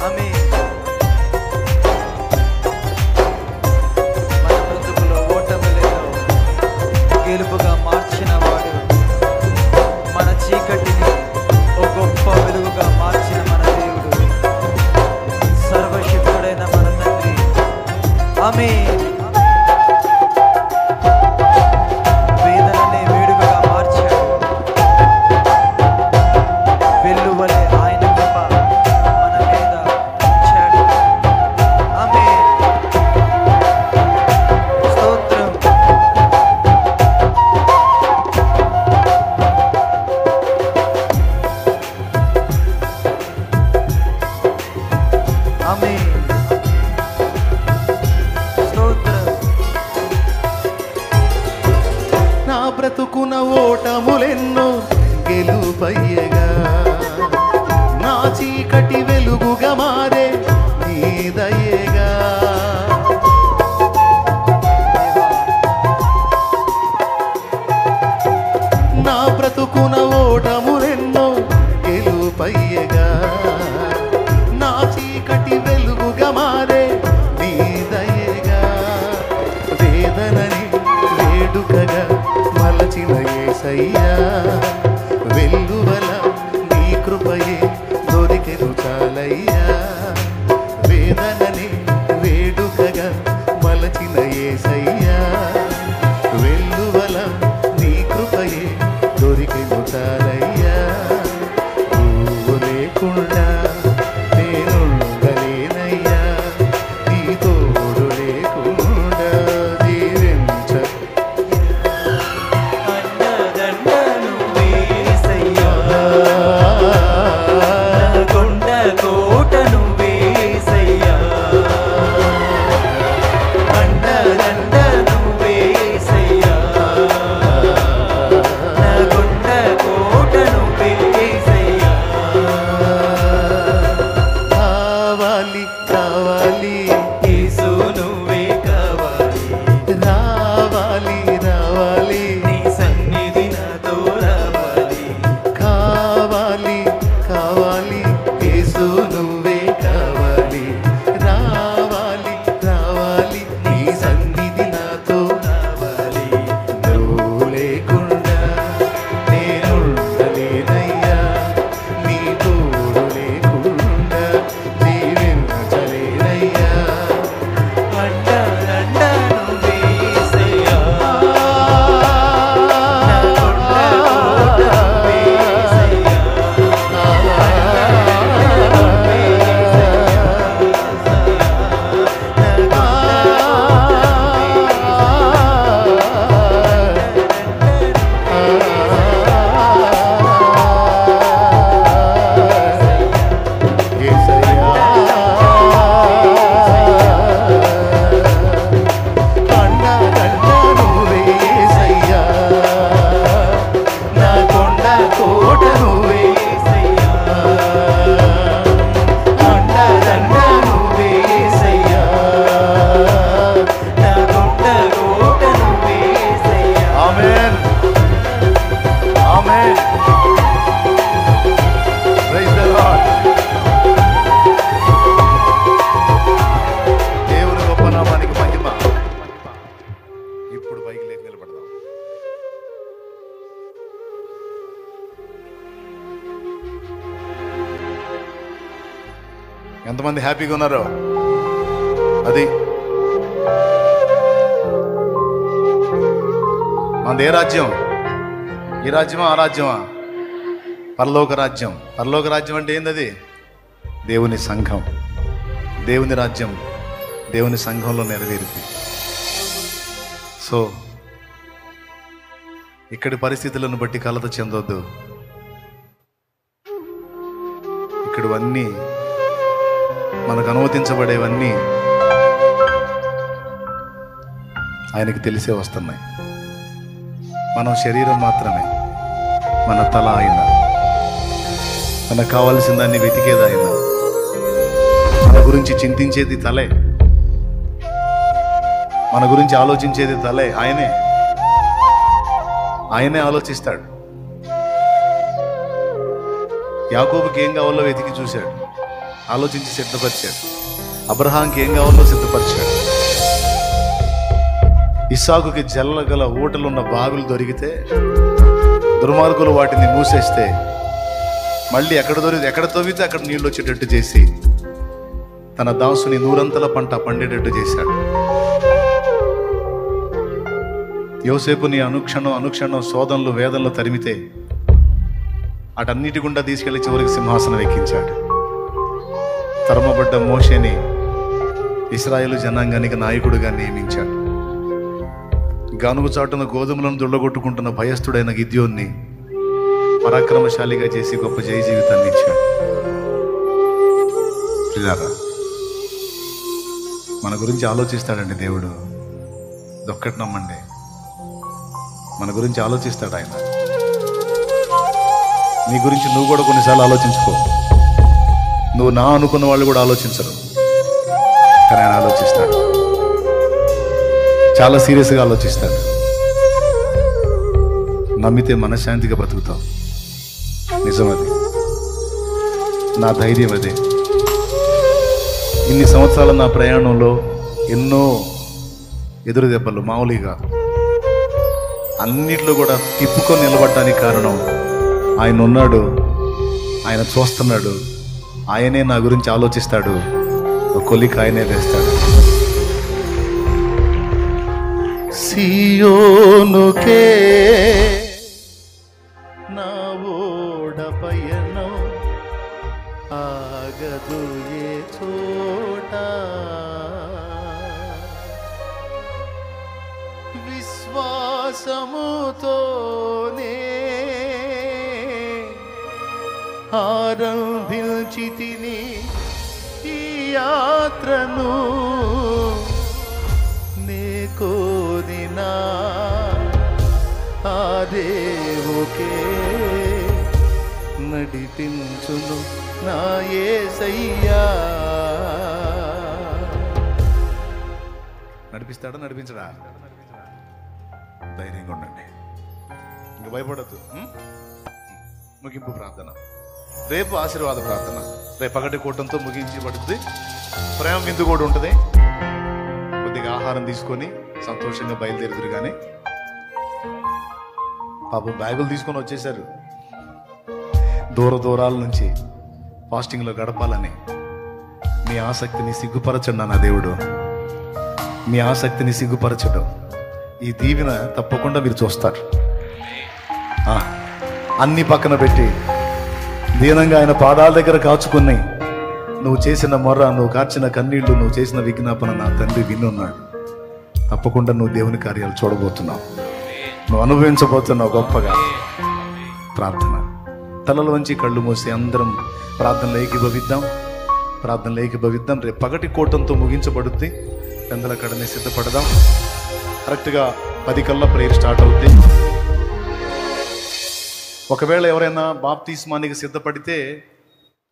ఆమేన్. మన బ్రతుకులో ఓటములను గెలుపుగా మార్చిన వాడు, మన చీకటిని ఓ గొప్ప వెలుగుగా మార్చిన మన దేవుడు, సర్వశక్తుడైన మన తండ్రి. ఆమేన్. వేదననే వేడుకగా మార్చాడు, వెల్లువలే ఆయన కృప మన మీద ఉంచాడు. ఆమేన్. స్తోత్రం. ఆమేన్. స్తోత్రం. నా బ్రతుకున ఓటములెన్నో గెలుపయ్యగా, నా చీకటి వెలుగుగా మారే నీ దయగా. నా బ్రతుకున ఓటములెన్నో గెలుపయ్యగా, నా చీకటి వెలుగుగా మారే నీ దయగా. వేదనని వేడుకగా మలచిన యేసయ్యా, వెల్లువల నీ కృపయే దొరికెను చాలయ్యా. వేదనని వేడుకగా మలచిన యేసయ్యా, వెల్లువల నీ కృపయే దొరికెను చాలయ్యా. నువ్వు లేకుండా నేనుండలేనయ్యా, నీ తోడు లేకుండా జీవించ అండదండ నువ్వే యేసయ్యా, నా కొండ కోట నువ్వే యేసయ్యా. అండదండ నువ్వే యేసయ్యా, నా కొండ కోట నువ్వే యేసయ్యా. కావాలి కావాలి యేసు నువ్వే కావాలి, రావాలి రావాలి నీ సన్నిధి నాతో రావాలి. కావాలి కావాలి యేసు నువ్వే కావాలి, రావాలి రావాలి నీ సన్నిధి నాతో రావాలి. నువ్వు లేకుండా నేనుండలేనయ్యా, నీ తోడు లేకుండా జీవించలేనయ్యా. అండదండ నువ్వే యేసయ్యా, నా కొండ కోట నువ్వే యేసయ్యా. అండదండ నువ్వే ఎంతమంది హ్యాపీగా ఉన్నారో? అది మనది ఏ రాజ్యం? ఈ రాజ్యమా ఆ రాజ్యమా? పరలోక రాజ్యం. పరలోక రాజ్యం అంటే ఏంది? అది దేవుని సంఘం. దేవుని రాజ్యం దేవుని సంఘంలో నెరవేరుతుంది. సో ఇక్కడి పరిస్థితులను బట్టి కలత చెందొద్దు. ఇక్కడవన్నీ మనకు అనుమతించబడేవన్నీ ఆయనకి తెలిసే వస్తున్నాయి. మనం శరీరం మాత్రమే, మన తల ఆయన. మనకు కావాల్సిన దాన్ని వెతికేది ఆయన. మన గురించి చింతించేది తలే, మన గురించి ఆలోచించేది తలే. ఆయనే ఆలోచిస్తాడు. యాకోబుకి ఏం కావాలో వెతికి చూశాడు, ఆలోచించి సిద్ధపరిచాడు. అబ్రహాంకి ఏం కావాలో సిద్ధపరిచాడు. ఇస్సాకుకి జల్లగల ఊటలున్న బాగులు దొరికితే దుర్మార్గులు వాటిని మూసేస్తే మళ్ళీ ఎక్కడ తవ్వితే అక్కడ నీళ్ళు వచ్చేటట్టు చేసి తన దాసుని నూరంతల పంట పండేటట్టు చేశాడు. యోసేపుని అనుక్షణం శోధనలు వేదనలు తరిమితే అటన్నిటి గుండా తీసుకెళ్లి చివరికి సింహాసనం ఎక్కించాడు. తరమబడ్డ మోషేని ఇశ్రాయేలు జనాంగానికి నాయకుడిగా నియమించాడు. గానుగు చాటున గోధుమలను దుళ్ళగొట్టుకుంటున్న భయస్థుడైన గిద్యోన్ని పరాక్రమశాలిగా చేసి గొప్ప జయ జీవితాన్ని ఇచ్చాడు. ప్రియులారా, మన గురించి ఆలోచిస్తాడండి దేవుడు. దొక్కటి నమ్మండి, మన గురించి ఆలోచిస్తాడు ఆయన. నీ గురించి నువ్వు కూడా కొన్నిసార్లు ఆలోచించుకో. నువ్వు నా అనుకున్న వాళ్ళు కూడా ఆలోచించరు, కానీ ఆయన ఆలోచిస్తాడు. చాలా సీరియస్గా ఆలోచిస్తాడు. నమ్మితే మనశ్శాంతిగా బతుకుతావు. నిజం అది, నా ధైర్యం అదే. ఇన్ని సంవత్సరాల నా ప్రయాణంలో ఎన్నో ఎదురు దెబ్బలు మామూలుగా, అన్నిట్లో కూడా తిప్పుకొని నిలబడటానికి కారణం ఆయన ఉన్నాడు, ఆయన చూస్తున్నాడు, ఆయనే నా గురించి ఆలోచిస్తాడు. ఒక కొలిక ఆయనే వేస్తాడు. సియోనుకే నా ఓడ పయనం ఆగదు ఏ చోట, విశ్వాసముతోనే ఆరంభించితిని ఈ యాత్రను, నే కోరినా ఆ దేవుకే నడిపించును నా యేసయ్యా. నడిపిస్తాడా నడిపించడా? ధైర్యంగా ఉండండి, ఇంక భయపడద్దు. ముగింపు ప్రార్థన. రేపు ఆశీర్వాద ప్రార్థన. రేపు పగటి కూటంతో ముగించబడుతుంది. ప్రేమ విందు కూడా ఉంటుంది. కొద్దిగా ఆహారం తీసుకొని సంతోషంగా బయలుదేరుదురు. కానీ పాపం బ్యాగులు తీసుకొని వచ్చేసారు దూరాల నుంచి ఫాస్టింగ్లో గడపాలని. మీ ఆసక్తిని సిగ్గుపరచండి నా దేవుడు, మీ ఆసక్తిని సిగ్గుపరచడం. ఈ దీవెన తప్పకుండా మీరు చూస్తారు. అన్ని పక్కన పెట్టి దీనంగా ఆయన పాదాల దగ్గర కాచుకుని నువ్వు చేసిన మొర్ర, నువ్వు కార్చిన కన్నీళ్లు, నువ్వు చేసిన విజ్ఞాపన నా తండ్రి వినున్నాడు. తప్పకుండా నువ్వు దేవుని కార్యాలు చూడబోతున్నావు, నువ్వు అనుభవించబోతున్నావు గొప్పగా. ప్రార్థన. తలలోంచి కళ్ళు మూసి అందరం ప్రార్థనలో ఏకీభవిద్దాం. రేపు పగటి కూటంతో ముగించబడుద్ది. పెందల కడని సిద్ధపడదాం. కరెక్ట్గా 10 కల్లా ప్రేయర్ స్టార్ట్ అవుతుంది. ఒకవేళ ఎవరైనా బాప్తిస్మానికి సిద్ధపడితే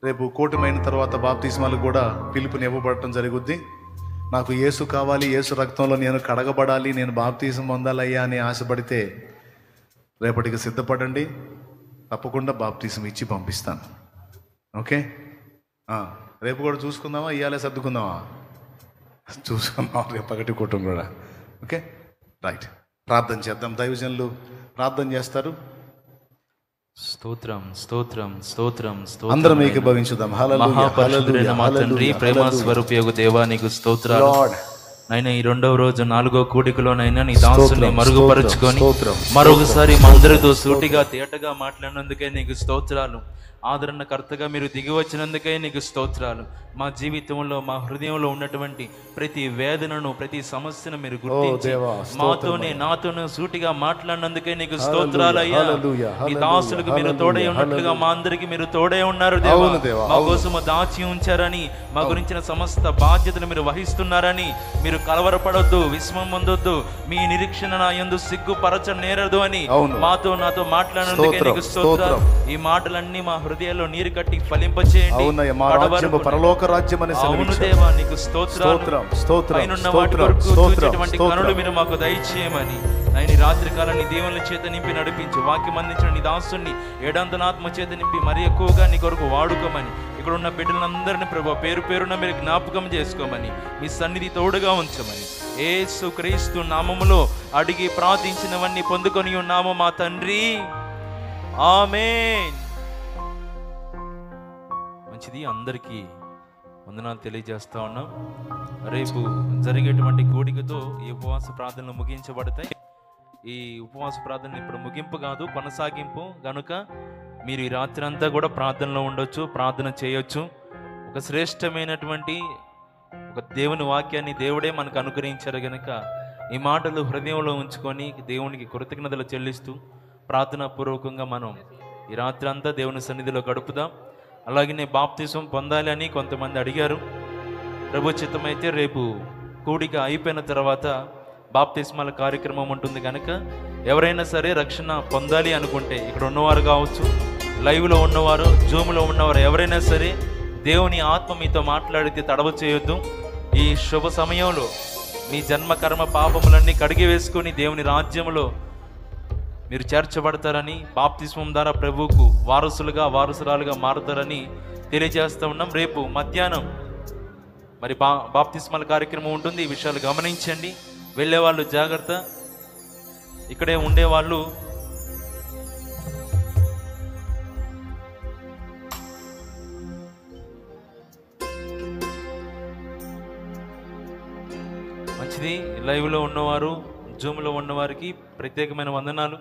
రేపు కూటమైన తర్వాత బాప్తిస్మాలకు కూడా పిలుపుని ఇవ్వబడటం జరుగుద్ది. నాకు యేసు కావాలి, యేసు రక్తంలో నేను కడగబడాలి, నేను బాప్తిజం పొందాలయ్యా అని ఆశపడితే రేపటికి సిద్ధపడండి. తప్పకుండా బాప్తిజం ఇచ్చి పంపిస్తాను. ఓకే, రేపు కూడా చూసుకుందామా? ఇయ్యాలే సర్దుకుందామా? చూసుకుందాం రేపు పగటి కూటం కూడా. Okay, right. ప్రార్థన చేద్దాం. దైవజనులు ప్రార్థన చేస్తారు. స్తోత్రం స్తోత్రం స్తోత్రం స్తోత్రం. అందరం ఏకీభవించుదాం. హల్లెలూయా, మహాపరిశుద్ధుడైన మా తండ్రి, హల్లెలూయా, ప్రేమ హల్లెలూయా. స్వరూపియగు దేవా నీకు స్తోత్రాలు. Lord. నైనా ఈ రెండవ రోజు 4వ కూడికలోనైనా నీ దాసుని మరుగుపరుచుకొని స్తోత్రం, మరొకసారి మా అందరితో సూటిగా తేటగా మాట్లాడినందుకే నీకు స్తోత్రాలు. ఆదరణకర్తగా మీరు దిగి వచ్చినందుకే నీకు స్తోత్రాలు. మా జీవితంలో మా హృదయంలో ఉన్నటువంటి ప్రతి వేదనను ప్రతి సమస్యను మీరు గుర్తించి దేవా, నాతోనే సూటిగా మాట్లాడినందుకే నీకు స్తోత్రాలు అయ్యా. హల్లెలూయా, ఈ దాసులకు మీరు తోడై ఉన్నట్లుగా మా అందరికి మీరు తోడై ఉన్నారు దేవా. అవును దేవా, మా కోసం దాచి ఉంచారని, మా గురించిన సమస్త బాధ్యతలు మీరు వహిస్తున్నారని మీరు కలవరపడొద్దు, విస్మం పొందొద్దు. మీ నిరీక్షణ నా యందు సిగ్గుపరచ నేరదు అని నాతో మాట్లాడినందుకే నీకు స్తోత్రాలు. ఈ మాటలన్నీ మా హృదయాల్లో నీరు కట్టి ఫలింపచేయండి. పరలోక రాజ్యం అని అవును దేవా నీకు స్తోత్రం. పైనున్న వాటి వరకు చూచేటువంటి కనులు మీరు మాకు దయచేయమని ఆయన రాత్రి కాలాన్ని దేవుని చేత నింపి నడిపించు. వాక్యం అందించిన నీ దాసుని ఏడంతనాత్మ చేత నింపి మరి ఎక్కువగా నీ కొరకు వాడుకోమని, ఇక్కడ ఉన్న బిడ్డలందరినీ ప్రభు పేరు పేరున మీరు జ్ఞాపకం చేసుకోమని, మీ సన్నిధి తోడుగా ఉంచమని యేసు క్రీస్తు నామములో అడిగి ప్రార్థించినవన్నీ పొందుకొని ఉన్నాము మా తండ్రి, ఆమేన్. మంచిది, అందరికీ వందనాలు తెలియజేస్తా ఉన్నాం. రేపు జరిగేటువంటి కూడికతో ఈ ఉపవాస ప్రార్థనలు ముగించబడతాయి. ఈ ఉపవాస ప్రార్థన ఇప్పుడు ముగింపు కాదు, కొనసాగింపు గనుక మీరు ఈ రాత్రి అంతా కూడా ప్రార్థనలో ఉండొచ్చు, ప్రార్థన చేయొచ్చు. ఒక శ్రేష్టమైనటువంటి ఒక దేవుని వాక్యాన్ని దేవుడే మనకు అనుగ్రహించారు గనుక ఈ మాటలు హృదయంలో ఉంచుకొని దేవునికి కృతజ్ఞతలు చెల్లిస్తూ ప్రార్థనా పూర్వకంగా మనం ఈ రాత్రి అంతా దేవుని సన్నిధిలో గడుపుదాం. అలాగనే బాప్తిసం పొందాలి అని కొంతమంది అడిగారు. ప్రభు చిత్తమైతే రేపు కూడిక అయిపోయిన తర్వాత బాప్తిస్మాల కార్యక్రమం ఉంటుంది కనుక ఎవరైనా సరే రక్షణ పొందాలి అనుకుంటే ఇక్కడ ఉన్నవారు కావచ్చు, లైవ్లో ఉన్నవారు, జూమ్లో ఉన్నవారు ఎవరైనా సరే దేవుని ఆత్మ మీతో మాట్లాడితే తడవ చేయొద్దు. ఈ శుభ సమయంలో మీ జన్మ కర్మ పాపములన్నీ కడిగి వేసుకొని దేవుని రాజ్యంలో మీరు చేర్చబడతారని, బాప్తిస్మం ద్వారా ప్రభువుకు వారసురాలుగా మారుతారని తెలియజేస్తూ ఉన్నాం. రేపు మధ్యాహ్నం మరి బాప్తిస్మాల కార్యక్రమం ఉంటుంది. ఈ విషయాలు గమనించండి. వెళ్ళేవాళ్ళు జాగ్రత్త, ఇక్కడే ఉండేవాళ్ళు మంచిది. లైవ్లో ఉన్నవారు, జూమ్లో ఉన్నవారికి ప్రత్యేకమైన వందనాలు.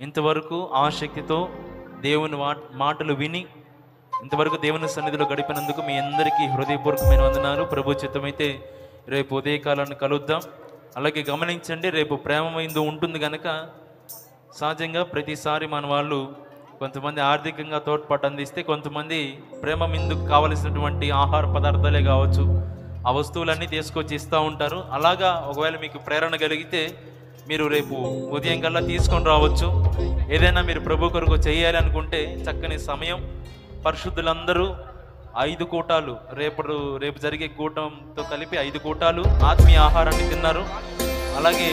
ఇంతవరకు ఆసక్తితో దేవుని మాటలు విని ఇంతవరకు దేవుని సన్నిధిలో గడిపినందుకు మీ అందరికీ హృదయపూర్వకమైన వందనాలు. ప్రభు చిత్తమైతే రేపు ఉదయకాలాన్ని కలుద్దాం. అలాగే గమనించండి, రేపు ప్రేమ విందు ఉంటుంది కనుక సహజంగా ప్రతిసారి మన వాళ్ళు కొంతమంది ఆర్థికంగా తోడ్పాటు అందిస్తే, కొంతమంది ప్రేమ విందుకు కావలసినటువంటి ఆహార పదార్థాలే కావచ్చు, ఆ వస్తువులన్నీ తీసుకొచ్చి ఇస్తూ ఉంటారు. అలాగా ఒకవేళ మీకు ప్రేరణ కలిగితే మీరు రేపు ఉదయం కల్లా తీసుకొని రావచ్చు. ఏదైనా మీరు ప్రభు కొరకు చేయాలి అనుకుంటే చక్కని సమయం. పరిశుద్ధులందరూ 5 కూటాలు రేపు జరిగే కూటంతో కలిపి 5 కూటాలు ఆత్మీయ ఆహారాన్ని తిన్నారు. అలాగే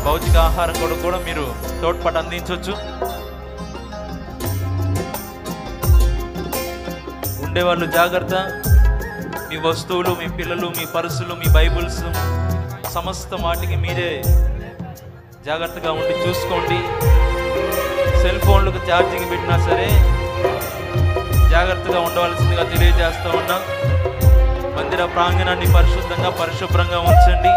భౌతిక ఆహారం కూడా మీరు తోడ్పాటు అందించవచ్చు. ఉండేవాళ్ళు జాగ్రత్త. మీ వస్తువులు, మీ పిల్లలు, మీ పర్సులు, మీ బైబుల్స్, సమస్త వాటికి మీరే జాగ్రత్తగా ఉండి చూసుకోండి. సెల్ ఫోన్లకు ఛార్జింగ్ పెట్టినా సరే జాగ్రత్తగా ఉండవలసిందిగా తెలియజేస్తూ ఉన్నాం. మందిర ప్రాంగణాన్ని పరిశుద్ధంగా పరిశుభ్రంగా ఉంచండి.